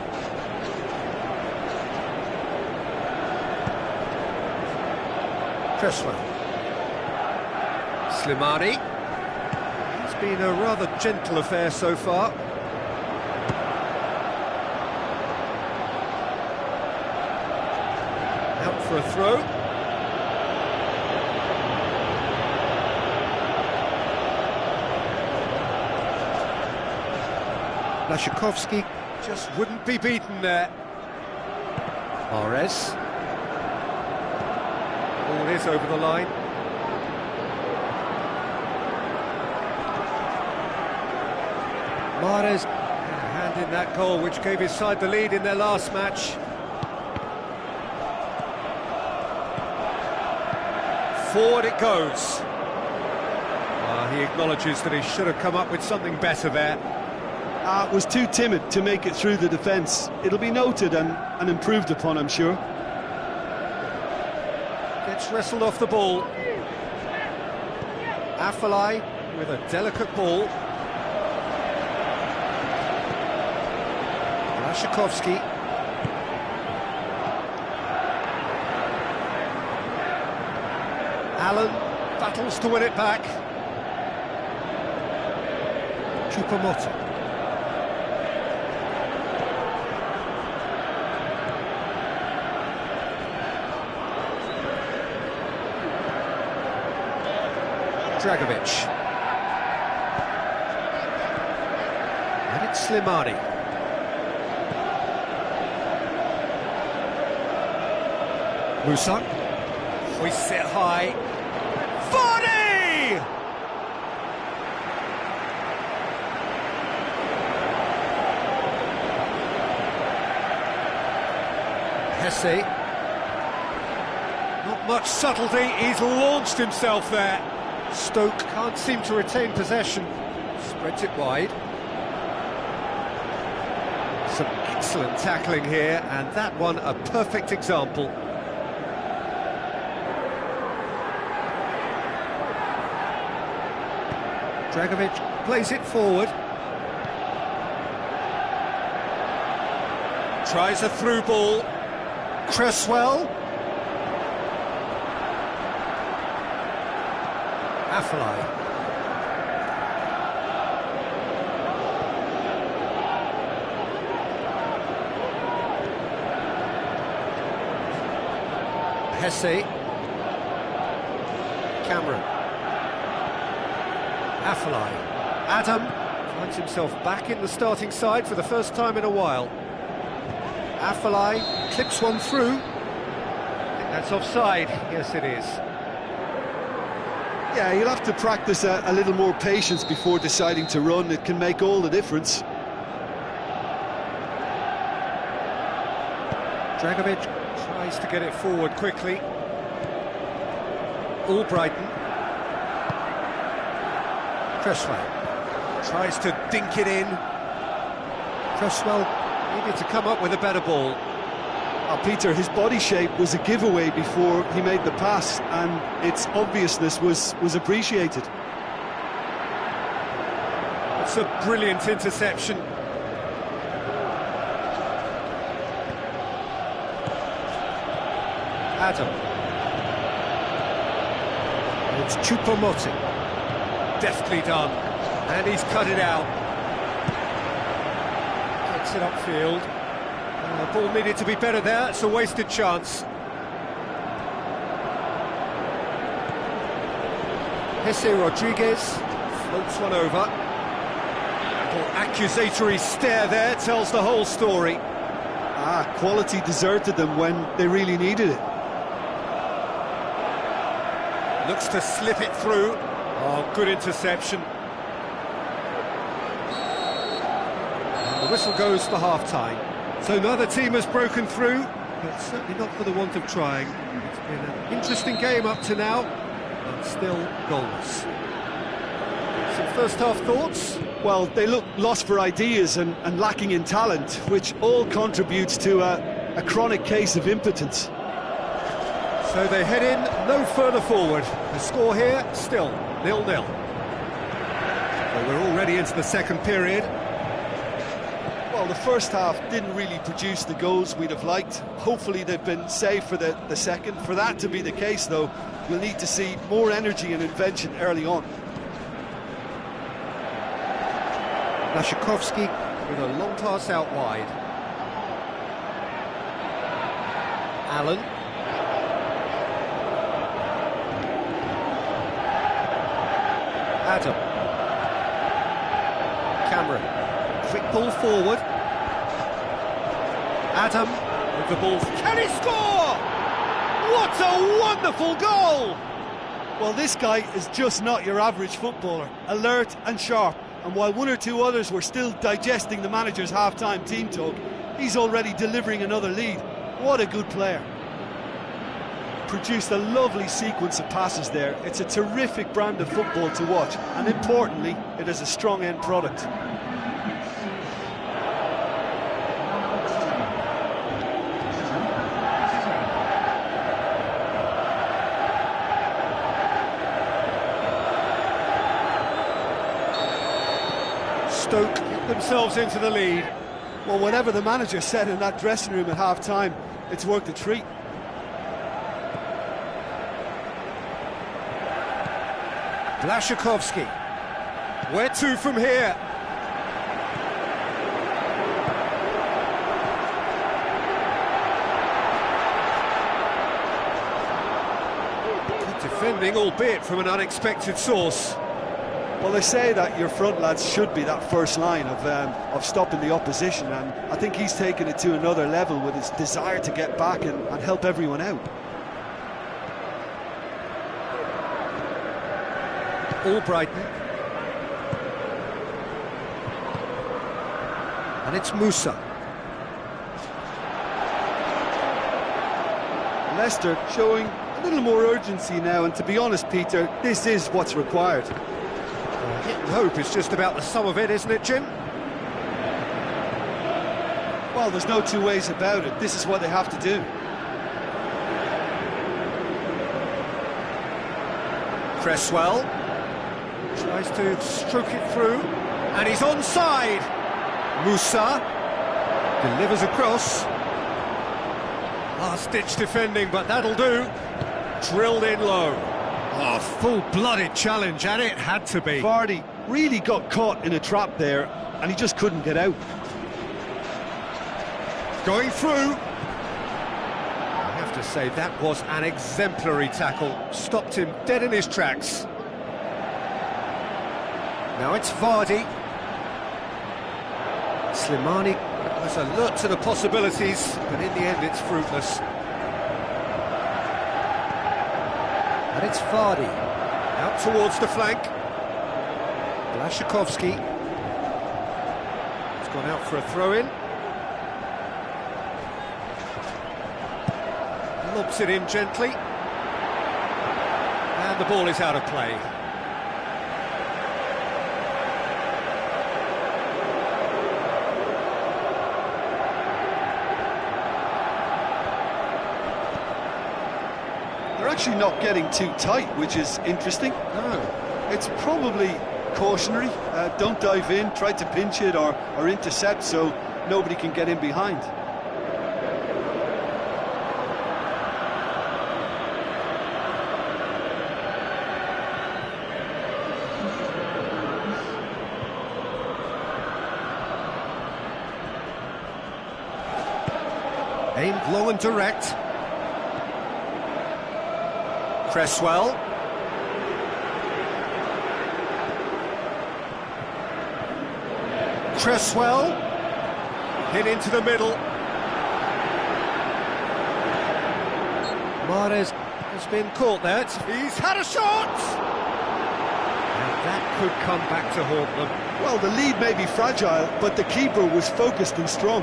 Cresswell. Slimani. It's been a rather gentle affair so far. Out for a throw. Blaszczykowski just wouldn't be beaten there. Mahrez. Ball is over the line. Mahrez hand in that goal which gave his side the lead in their last match. Forward it goes. He acknowledges that he should have come up with something better there. Was too timid to make it through the defence. It'll be noted and improved upon, I'm sure. Gets wrestled off the ball. Afellay with a delicate ball. Blaszczykowski. Allen battles to win it back. Choupo-Moting. Dragovic. And it's Slimani. Musa. Hoists it high. Vardy! Hesse. Not much subtlety, he's launched himself there. Stoke can't seem to retain possession. Spreads it wide. Some excellent tackling here, and that one a perfect example. Dragovic plays it forward. Tries a through ball. Cresswell. Afellay. Hesse. Cameron. Afellay. Adam finds himself back in the starting side for the first time in a while. Afellay clips one through. I think that's offside. Yes, it is. Yeah, you'll have to practice a little more patience before deciding to run. It can make all the difference. Dragovic tries to get it forward quickly. Albrighton. Cresswell tries to dink it in. Cresswell needed to come up with a better ball. Peter, his body shape was a giveaway before he made the pass, and its obviousness was appreciated. It's a brilliant interception. Adam. It's Choupo-Moting. Deftly done, and he's cut it out. Gets it upfield. The ball needed to be better there, it's a wasted chance. Jesse Rodriguez floats one over. A little accusatory stare there tells the whole story. Quality deserted them when they really needed it. Looks to slip it through. Oh, good interception. And the whistle goes for half-time. So neither team has broken through, but certainly not for the want of trying. It's been an interesting game up to now, but still goalless. Some first-half thoughts? Well, they look lost for ideas and lacking in talent, which all contributes to a chronic case of impotence. So they head in no further forward. The score here, still 0-0. So we're already into the second period. Well, Well, the first half didn't really produce the goals we'd have liked. Hopefully they've been saved for the second. For that to be the case, though, we'll need to see more energy and invention early on. Blaszczykowski with a long pass out wide. Allen. Adam. Cameron. Quick ball forward. Adam with the ball. Can he score? What a wonderful goal! Well, this guy is just not your average footballer. Alert and sharp. And while one or two others were still digesting the manager's half-time team talk, he's already delivering another lead. What a good player. Produced a lovely sequence of passes there. It's a terrific brand of football to watch, and importantly, it is a strong end product. Stoke get themselves into the lead. Well, whatever the manager said in that dressing room at half-time, it's worked a treat. Blaszczykowski. Where to from here? Good defending, albeit from an unexpected source. Well, they say that your front lads should be that first line of stopping the opposition, and I think he's taken it to another level with his desire to get back and help everyone out. Albrighton. And it's Musa. Leicester showing a little more urgency now, and to be honest, Peter, this is what's required. Hit and hope is just about the sum of it, isn't it, Jim? Well, there's no two ways about it. This is what they have to do. Cresswell tries to stroke it through, and he's onside. Musa delivers across. Last-ditch defending, but that'll do. Drilled in low. Oh, full-blooded challenge, and it had to be. Vardy really got caught in a trap there, and he just couldn't get out. Going through. I have to say, that was an exemplary tackle. Stopped him dead in his tracks. Now it's Vardy. Slimani was alert to the possibilities, but in the end it's fruitless. And it's Vardy. Out towards the flank. Blaszczykowski. He's gone out for a throw-in. Lobs it in gently. And the ball is out of play. They're actually not getting too tight, which is interesting. No. It's probably cautionary. Don't dive in, try to pinch it or intercept so nobody can get in behind. Aimed low and direct. Cresswell. Cresswell. Hit into the middle. Mahrez has been caught there. He's had a shot! And that could come back to haunt them. Well, the lead may be fragile, but the keeper was focused and strong.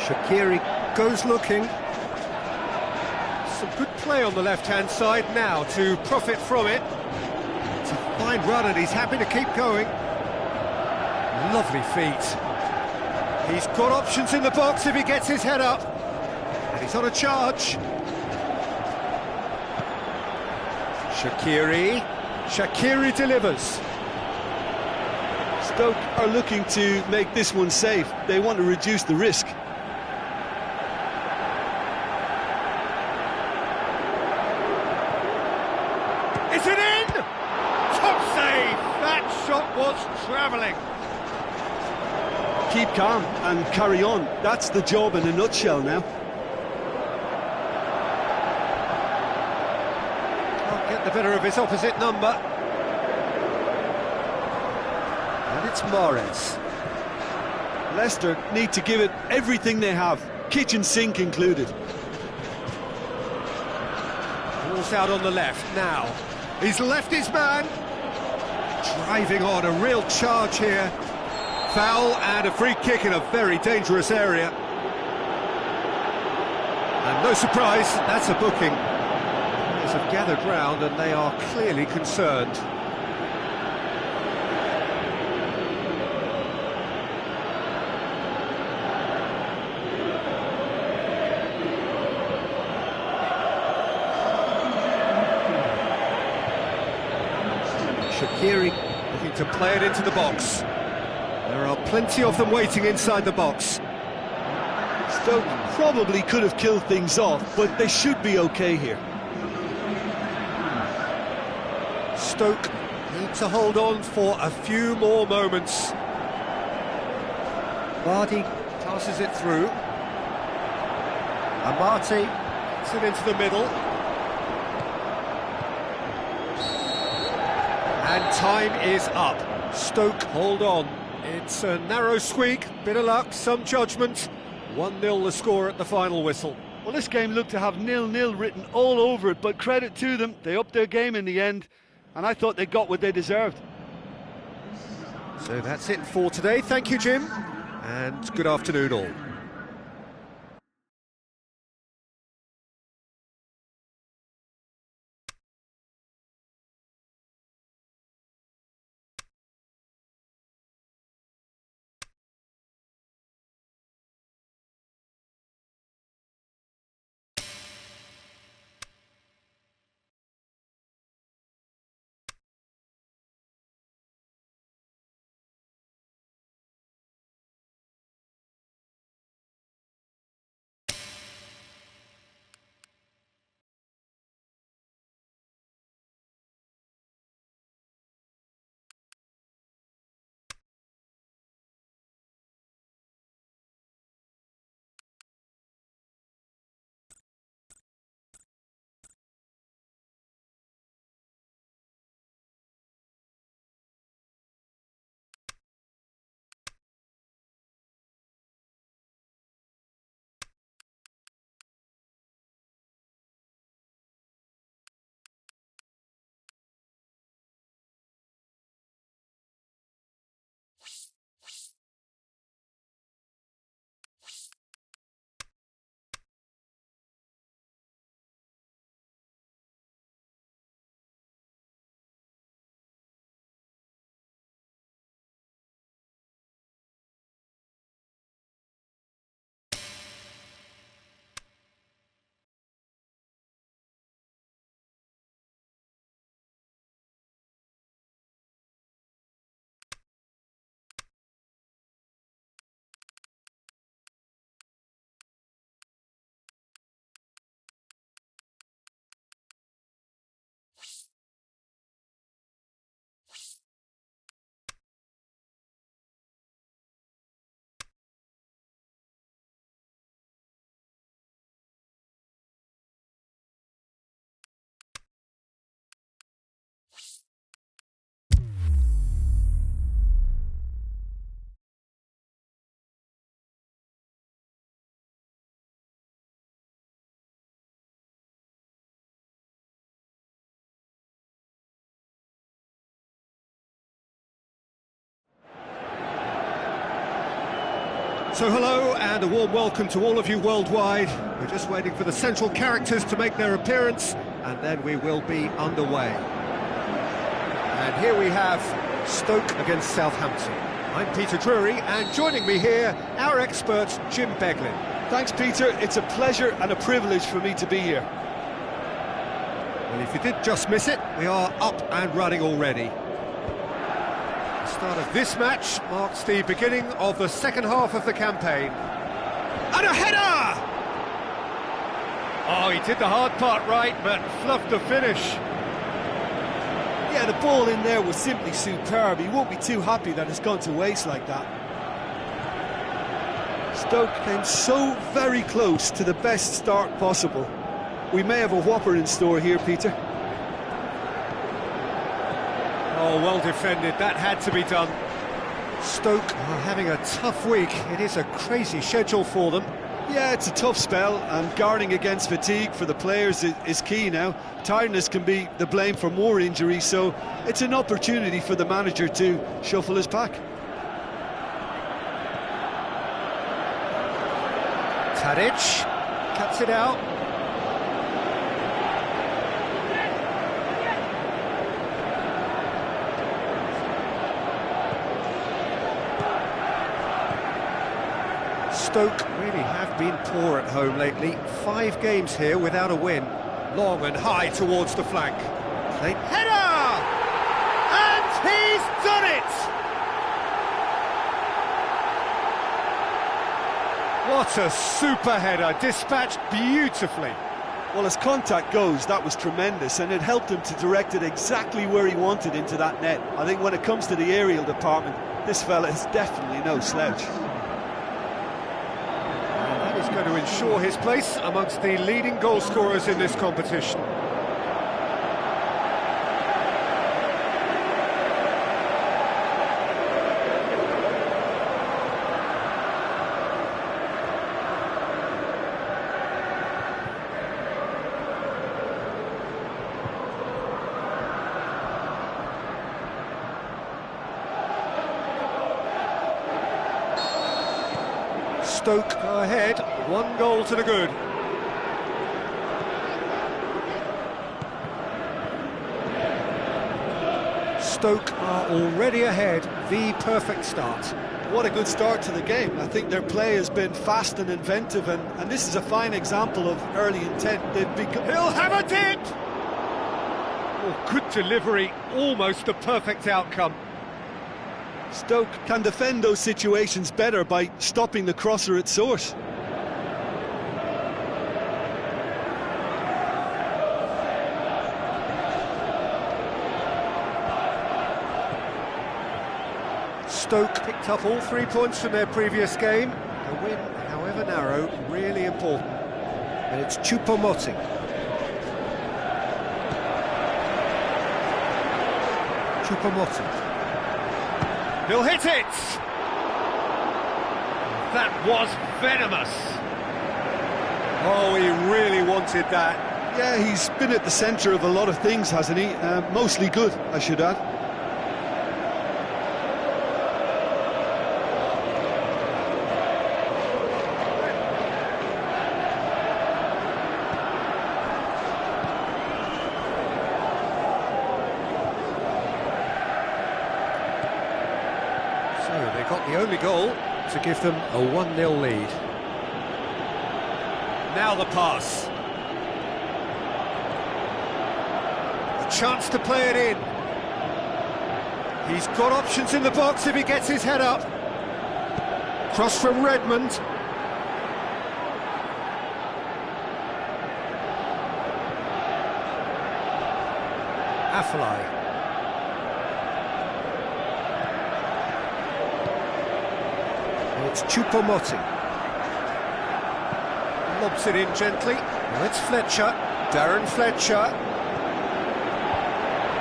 Shaqiri goes looking. Some good play on the left-hand side now to profit from it. It's a fine run and he's happy to keep going. Lovely feet. He's got options in the box if he gets his head up. And he's on a charge. Shaqiri delivers. Stoke are looking to make this one safe. They want to reduce the risk. Is it in? Top save! That shot was travelling. Keep calm and carry on. That's the job in a nutshell now. Can't get the better of his opposite number. And it's Mahrez. Leicester need to give it everything they have, kitchen sink included. Ball's out on the left now. He's left his man. Driving on, a real charge here. Foul and a free kick in a very dangerous area. And no surprise, that's a booking. Players have gathered round and they are clearly concerned. Shaqiri looking to play it into the box. There are plenty of them waiting inside the box. Stoke probably could have killed things off, but they should be okay here. Stoke need to hold on for a few more moments. Vardy passes it through. Amati gets it into the middle. And time is up. Stoke hold on. It's a narrow squeak, bit of luck, some judgment. 1-0 the score at the final whistle. Well, this game looked to have 0-0 written all over it, but credit to them, they upped their game in the end, and I thought they got what they deserved. So that's it for today. Thank you, Jim, and good afternoon all. So hello and a warm welcome to all of you worldwide. We're just waiting for the central characters to make their appearance and then we will be underway. And here we have Stoke against Southampton. I'm Peter Drury and joining me here, our expert Jim Beglin. Thanks, Peter. It's a pleasure and a privilege for me to be here. Well, if you did just miss it, we are up and running already. The start of this match marks the beginning of the second half of the campaign. And a header! Oh, he did the hard part right, but fluffed the finish. Yeah, the ball in there was simply superb. He won't be too happy that it's gone to waste like that. Stoke came so very close to the best start possible. We may have a whopper in store here, Peter. Oh, well defended, that had to be done. Stoke are having a tough week. It is a crazy schedule for them. Yeah, it's a tough spell, and guarding against fatigue for the players is key now. Tiredness can be the blame for more injuries, so it's an opportunity for the manager to shuffle his pack. Tadic cuts it out. Stoke really have been poor at home lately. 5 games here without a win. Long and high towards the flank. Header! And he's done it! What a super header, dispatched beautifully. Well, as contact goes, that was tremendous, and it helped him to direct it exactly where he wanted into that net. I think when it comes to the aerial department, this fella is definitely no slouch. He's going to ensure his place amongst the leading goal scorers in this competition. Stoke go ahead, 1 goal to the good. Stoke are already ahead, the perfect start. What a good start to the game. I think their play has been fast and inventive, and this is a fine example of early intent. They've become... He'll have a dip! Oh, good delivery, almost the perfect outcome. Stoke can defend those situations better by stopping the crosser at source. Stoke picked up all 3 points from their previous game. A win, however narrow, really important. And it's Choupo-Moting. Choupo-Moting. He'll hit it! That was venomous. Oh, he really wanted that. Yeah, he's been at the centre of a lot of things, hasn't he? Mostly good, I should add. So they got the only goal to give them a 1-0 lead. Now the pass. A chance to play it in. He's got options in the box if he gets his head up. Cross from Redmond. Afellay. It's Choupo-Moting. Lobs it in gently. Now it's Fletcher. Darren Fletcher.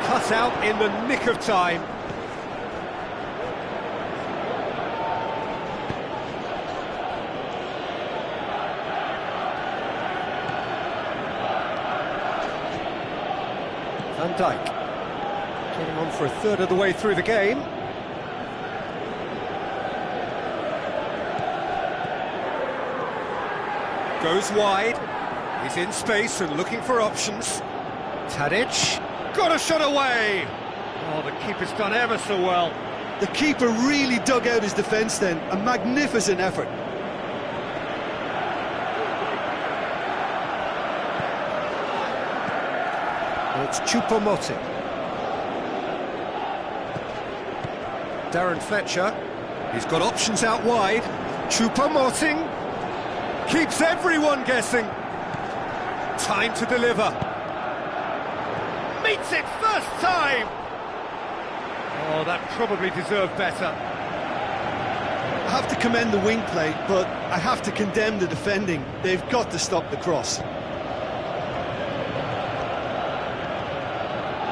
Cut out in the nick of time. Van Dijk. Getting on for a third of the way through the game. Goes wide. He's in space and looking for options. Tadic. Got a shot away! Oh, the keeper's done ever so well. The keeper really dug out his defence then. A magnificent effort. It's Choupo-Moting. Darren Fletcher. He's got options out wide. Choupo-Moting keeps everyone guessing. Time to deliver. Meets it first time. Oh, that probably deserved better. I have to commend the wing play, but I have to condemn the defending. They've got to stop the cross.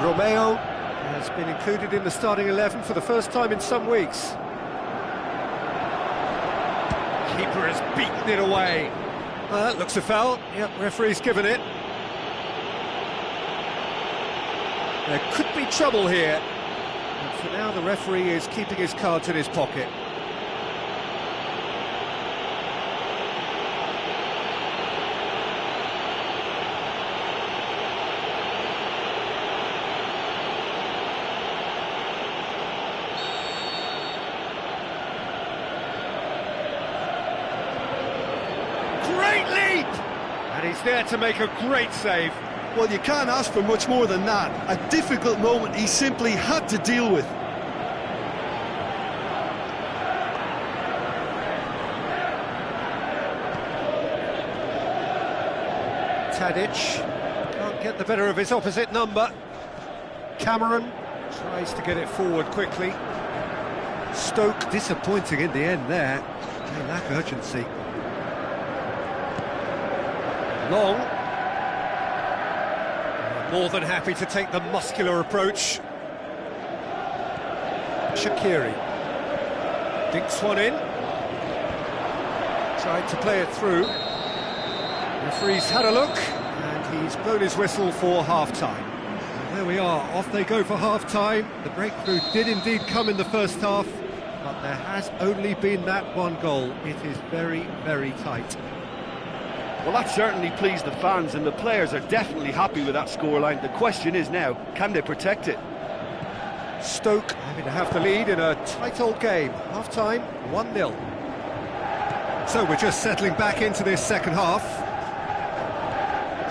Romeo has been included in the starting 11 for the first time in some weeks. Keeper has beaten it away. Well, that looks a foul. Yep, referee's given it. There could be trouble here. But for now, the referee is keeping his cards in his pocket. Great leap! And he's there to make a great save. Well, you can't ask for much more than that. A difficult moment he simply had to deal with. Tadic can't get the better of his opposite number. Cameron tries to get it forward quickly. Stoke disappointing in the end there. They lack urgency. Long. More than happy to take the muscular approach. Shaqiri dinks one in. Tried to play it through. Referee's had a look, and he's blown his whistle for half-time. And there we are, off they go for half-time. The breakthrough did indeed come in the first half, but there has only been that one goal. It is very, very tight. Well, that certainly pleased the fans, and the players are definitely happy with that scoreline. The question is now, can they protect it? Stoke having to have the lead in a tight old game. Half-time, 1-0. So we're just settling back into this second half.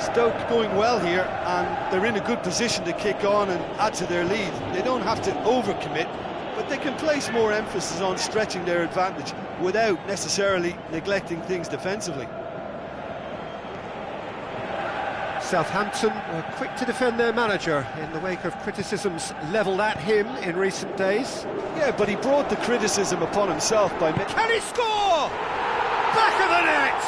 Stoke going well here, and they're in a good position to kick on and add to their lead. They don't have to overcommit, but they can place more emphasis on stretching their advantage without necessarily neglecting things defensively. Southampton were quick to defend their manager in the wake of criticisms levelled at him in recent days. Yeah, but he brought the criticism upon himself by... Can he score? Back of the net!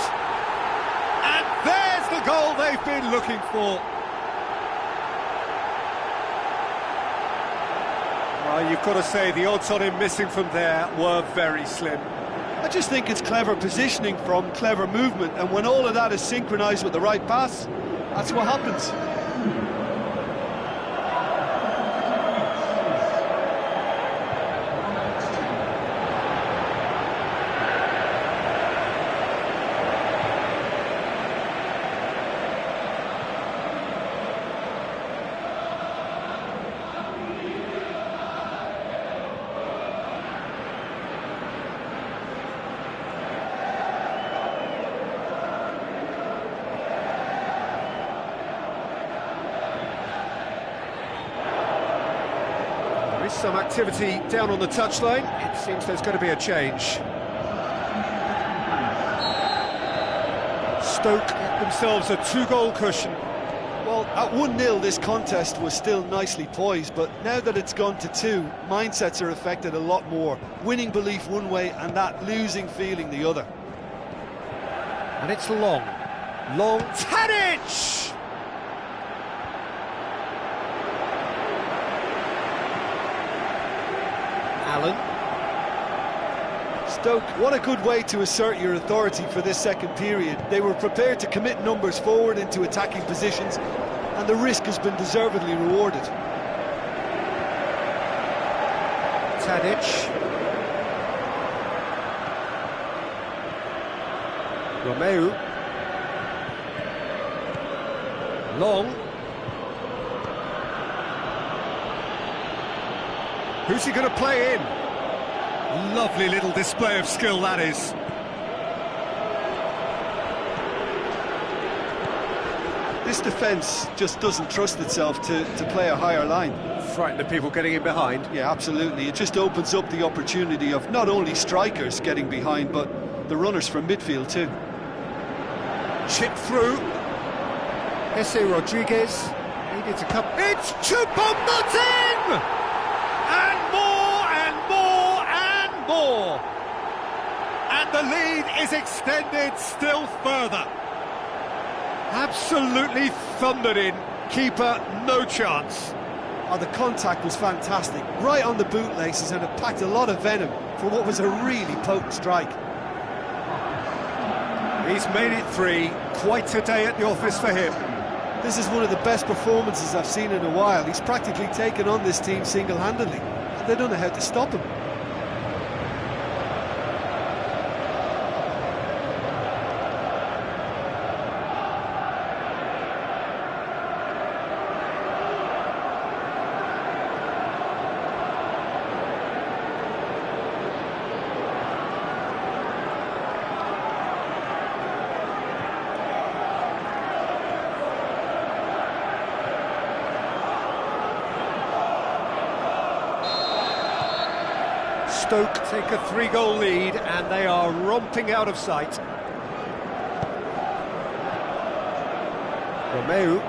And there's the goal they've been looking for. Well, you've got to say the odds on him missing from there were very slim. I just think it's clever positioning from clever movement, and when all of that is synchronised with the right pass, that's what happens. There is some activity down on the touchline. It seems there's going to be a change. Stoke get themselves a 2-goal cushion. Well, at 1-0 this contest was still nicely poised, but now that it's gone to 2, mindsets are affected a lot more. Winning belief one way and that losing feeling the other. And it's Long. Long. Tadic! Allen. Stoke, what a good way to assert your authority for this second period. They were prepared to commit numbers forward into attacking positions, and the risk has been deservedly rewarded. Tadic. Romeo. Long. Who's he going to play in? Lovely little display of skill, that is. This defence just doesn't trust itself to play a higher line. Frightened of people getting in behind. Yeah, absolutely. It just opens up the opportunity of not only strikers getting behind, but the runners from midfield too. Chip through. Jesse Rodriguez needed to come. It's Choupo-Moting! And more and more and more. And the lead is extended still further. Absolutely thundered in. Keeper, no chance. Oh, the contact was fantastic. Right on the bootlaces, and it packed a lot of venom for what was a really potent strike. He's made it 3. Quite a day at the office for him. This is one of the best performances I've seen in a while. He's practically taken on this team single-handedly, and they don't know how to stop him. Stoke take a 3-goal lead and they are romping out of sight. Romeu.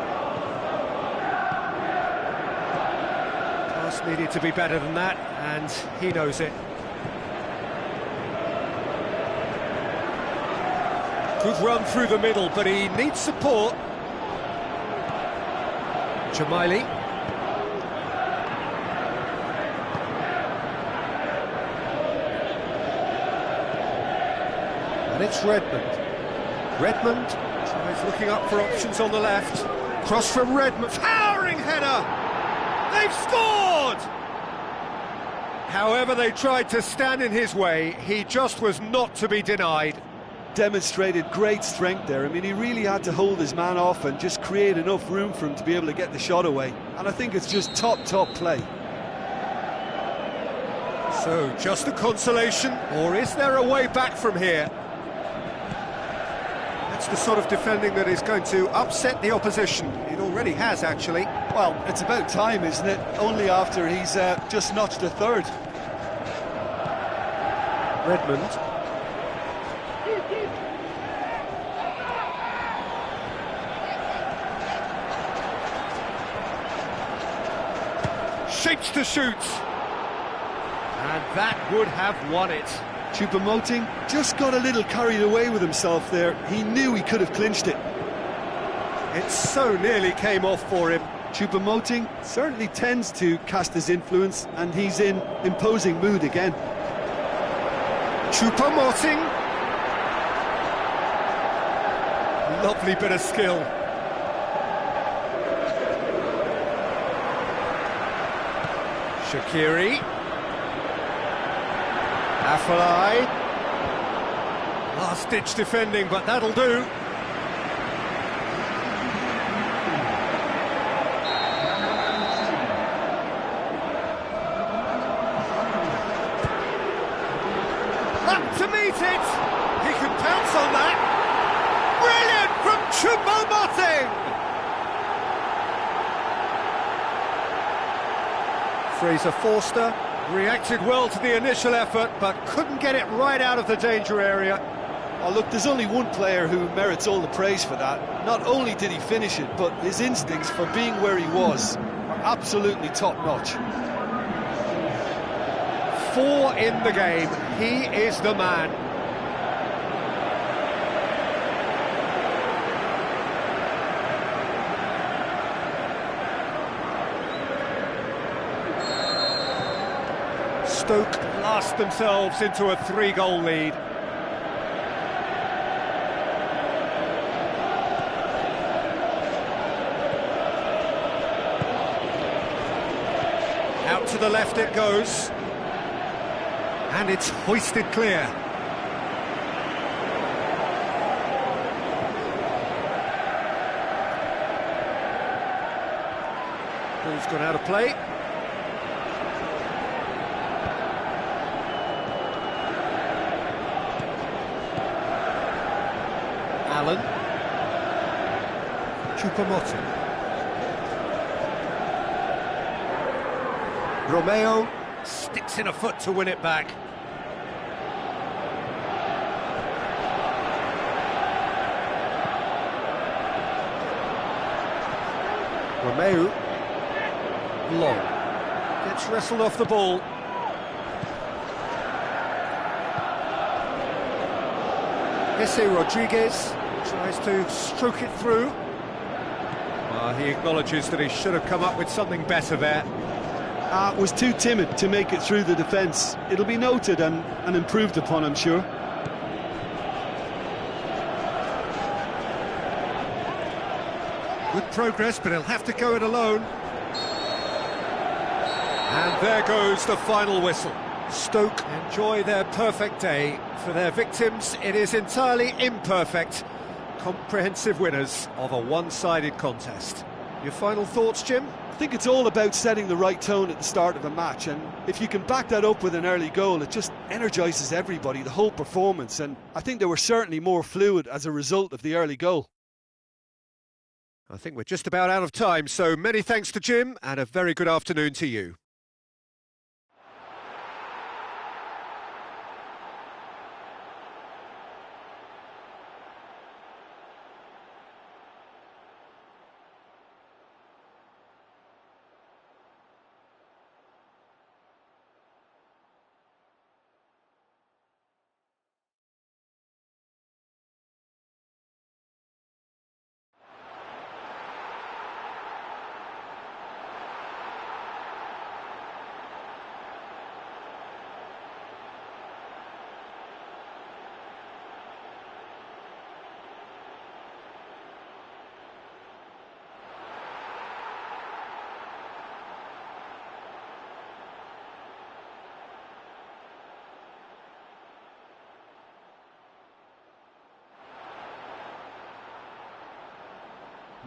Pass needed to be better than that, and he knows it. Good run through the middle, but he needs support. Jamaili. And it's Redmond. Redmond tries looking up for options on the left. Cross from Redmond. Towering header! They've scored! However they tried to stand in his way, he just was not to be denied. Demonstrated great strength there. I mean, he really had to hold his man off and just create enough room for him to be able to get the shot away. And I think it's just top play. So, just a consolation, or is there a way back from here? That's the sort of defending that is going to upset the opposition. It already has, actually. Well, it's about time, isn't it? Only after he's just notched a third. Redmond. Shapes to shoot. And that would have won it. Choupo-Moting just got a little carried away with himself there. He knew he could have clinched it. It so nearly came off for him. Choupo-Moting certainly tends to cast his influence, and he's in imposing mood again. Choupo-Moting. Lovely bit of skill. Shaqiri. Afellay. Last-ditch defending, but that'll do. Up to meet it! He can pounce on that! Brilliant from Choupo-Moting! Fraser Forster reacted well to the initial effort, but couldn't get it right out of the danger area. Oh, look, there's only one player who merits all the praise for that. Not only did he finish it, but his instincts for being where he was are absolutely top-notch. 4 in the game. He is the man. Stoke blast themselves into a 3-goal lead. Out to the left it goes. And it's hoisted clear. Ball's gone out of play. Allen. Choupo-Moting. Romeo sticks in a foot to win it back. Romeo, long, gets wrestled off the ball. Jesse Rodriguez tries to stroke it through. He acknowledges that he should have come up with something better there. Was too timid to make it through the defence. It'll be noted and improved upon, I'm sure. Good progress, but he'll have to go it alone. And there goes the final whistle. Stoke enjoy their perfect day. For their victims, it is entirely imperfect. Comprehensive winners of a one-sided contest. Your final thoughts, Jim? I think it's all about setting the right tone at the start of a match, and if you can back that up with an early goal, it just energises everybody, the whole performance, and I think they were certainly more fluid as a result of the early goal. I think we're just about out of time, so many thanks to Jim, and a very good afternoon to you.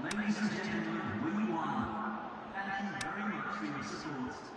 Ladies and gentlemen, we won. Thank you very much for your support.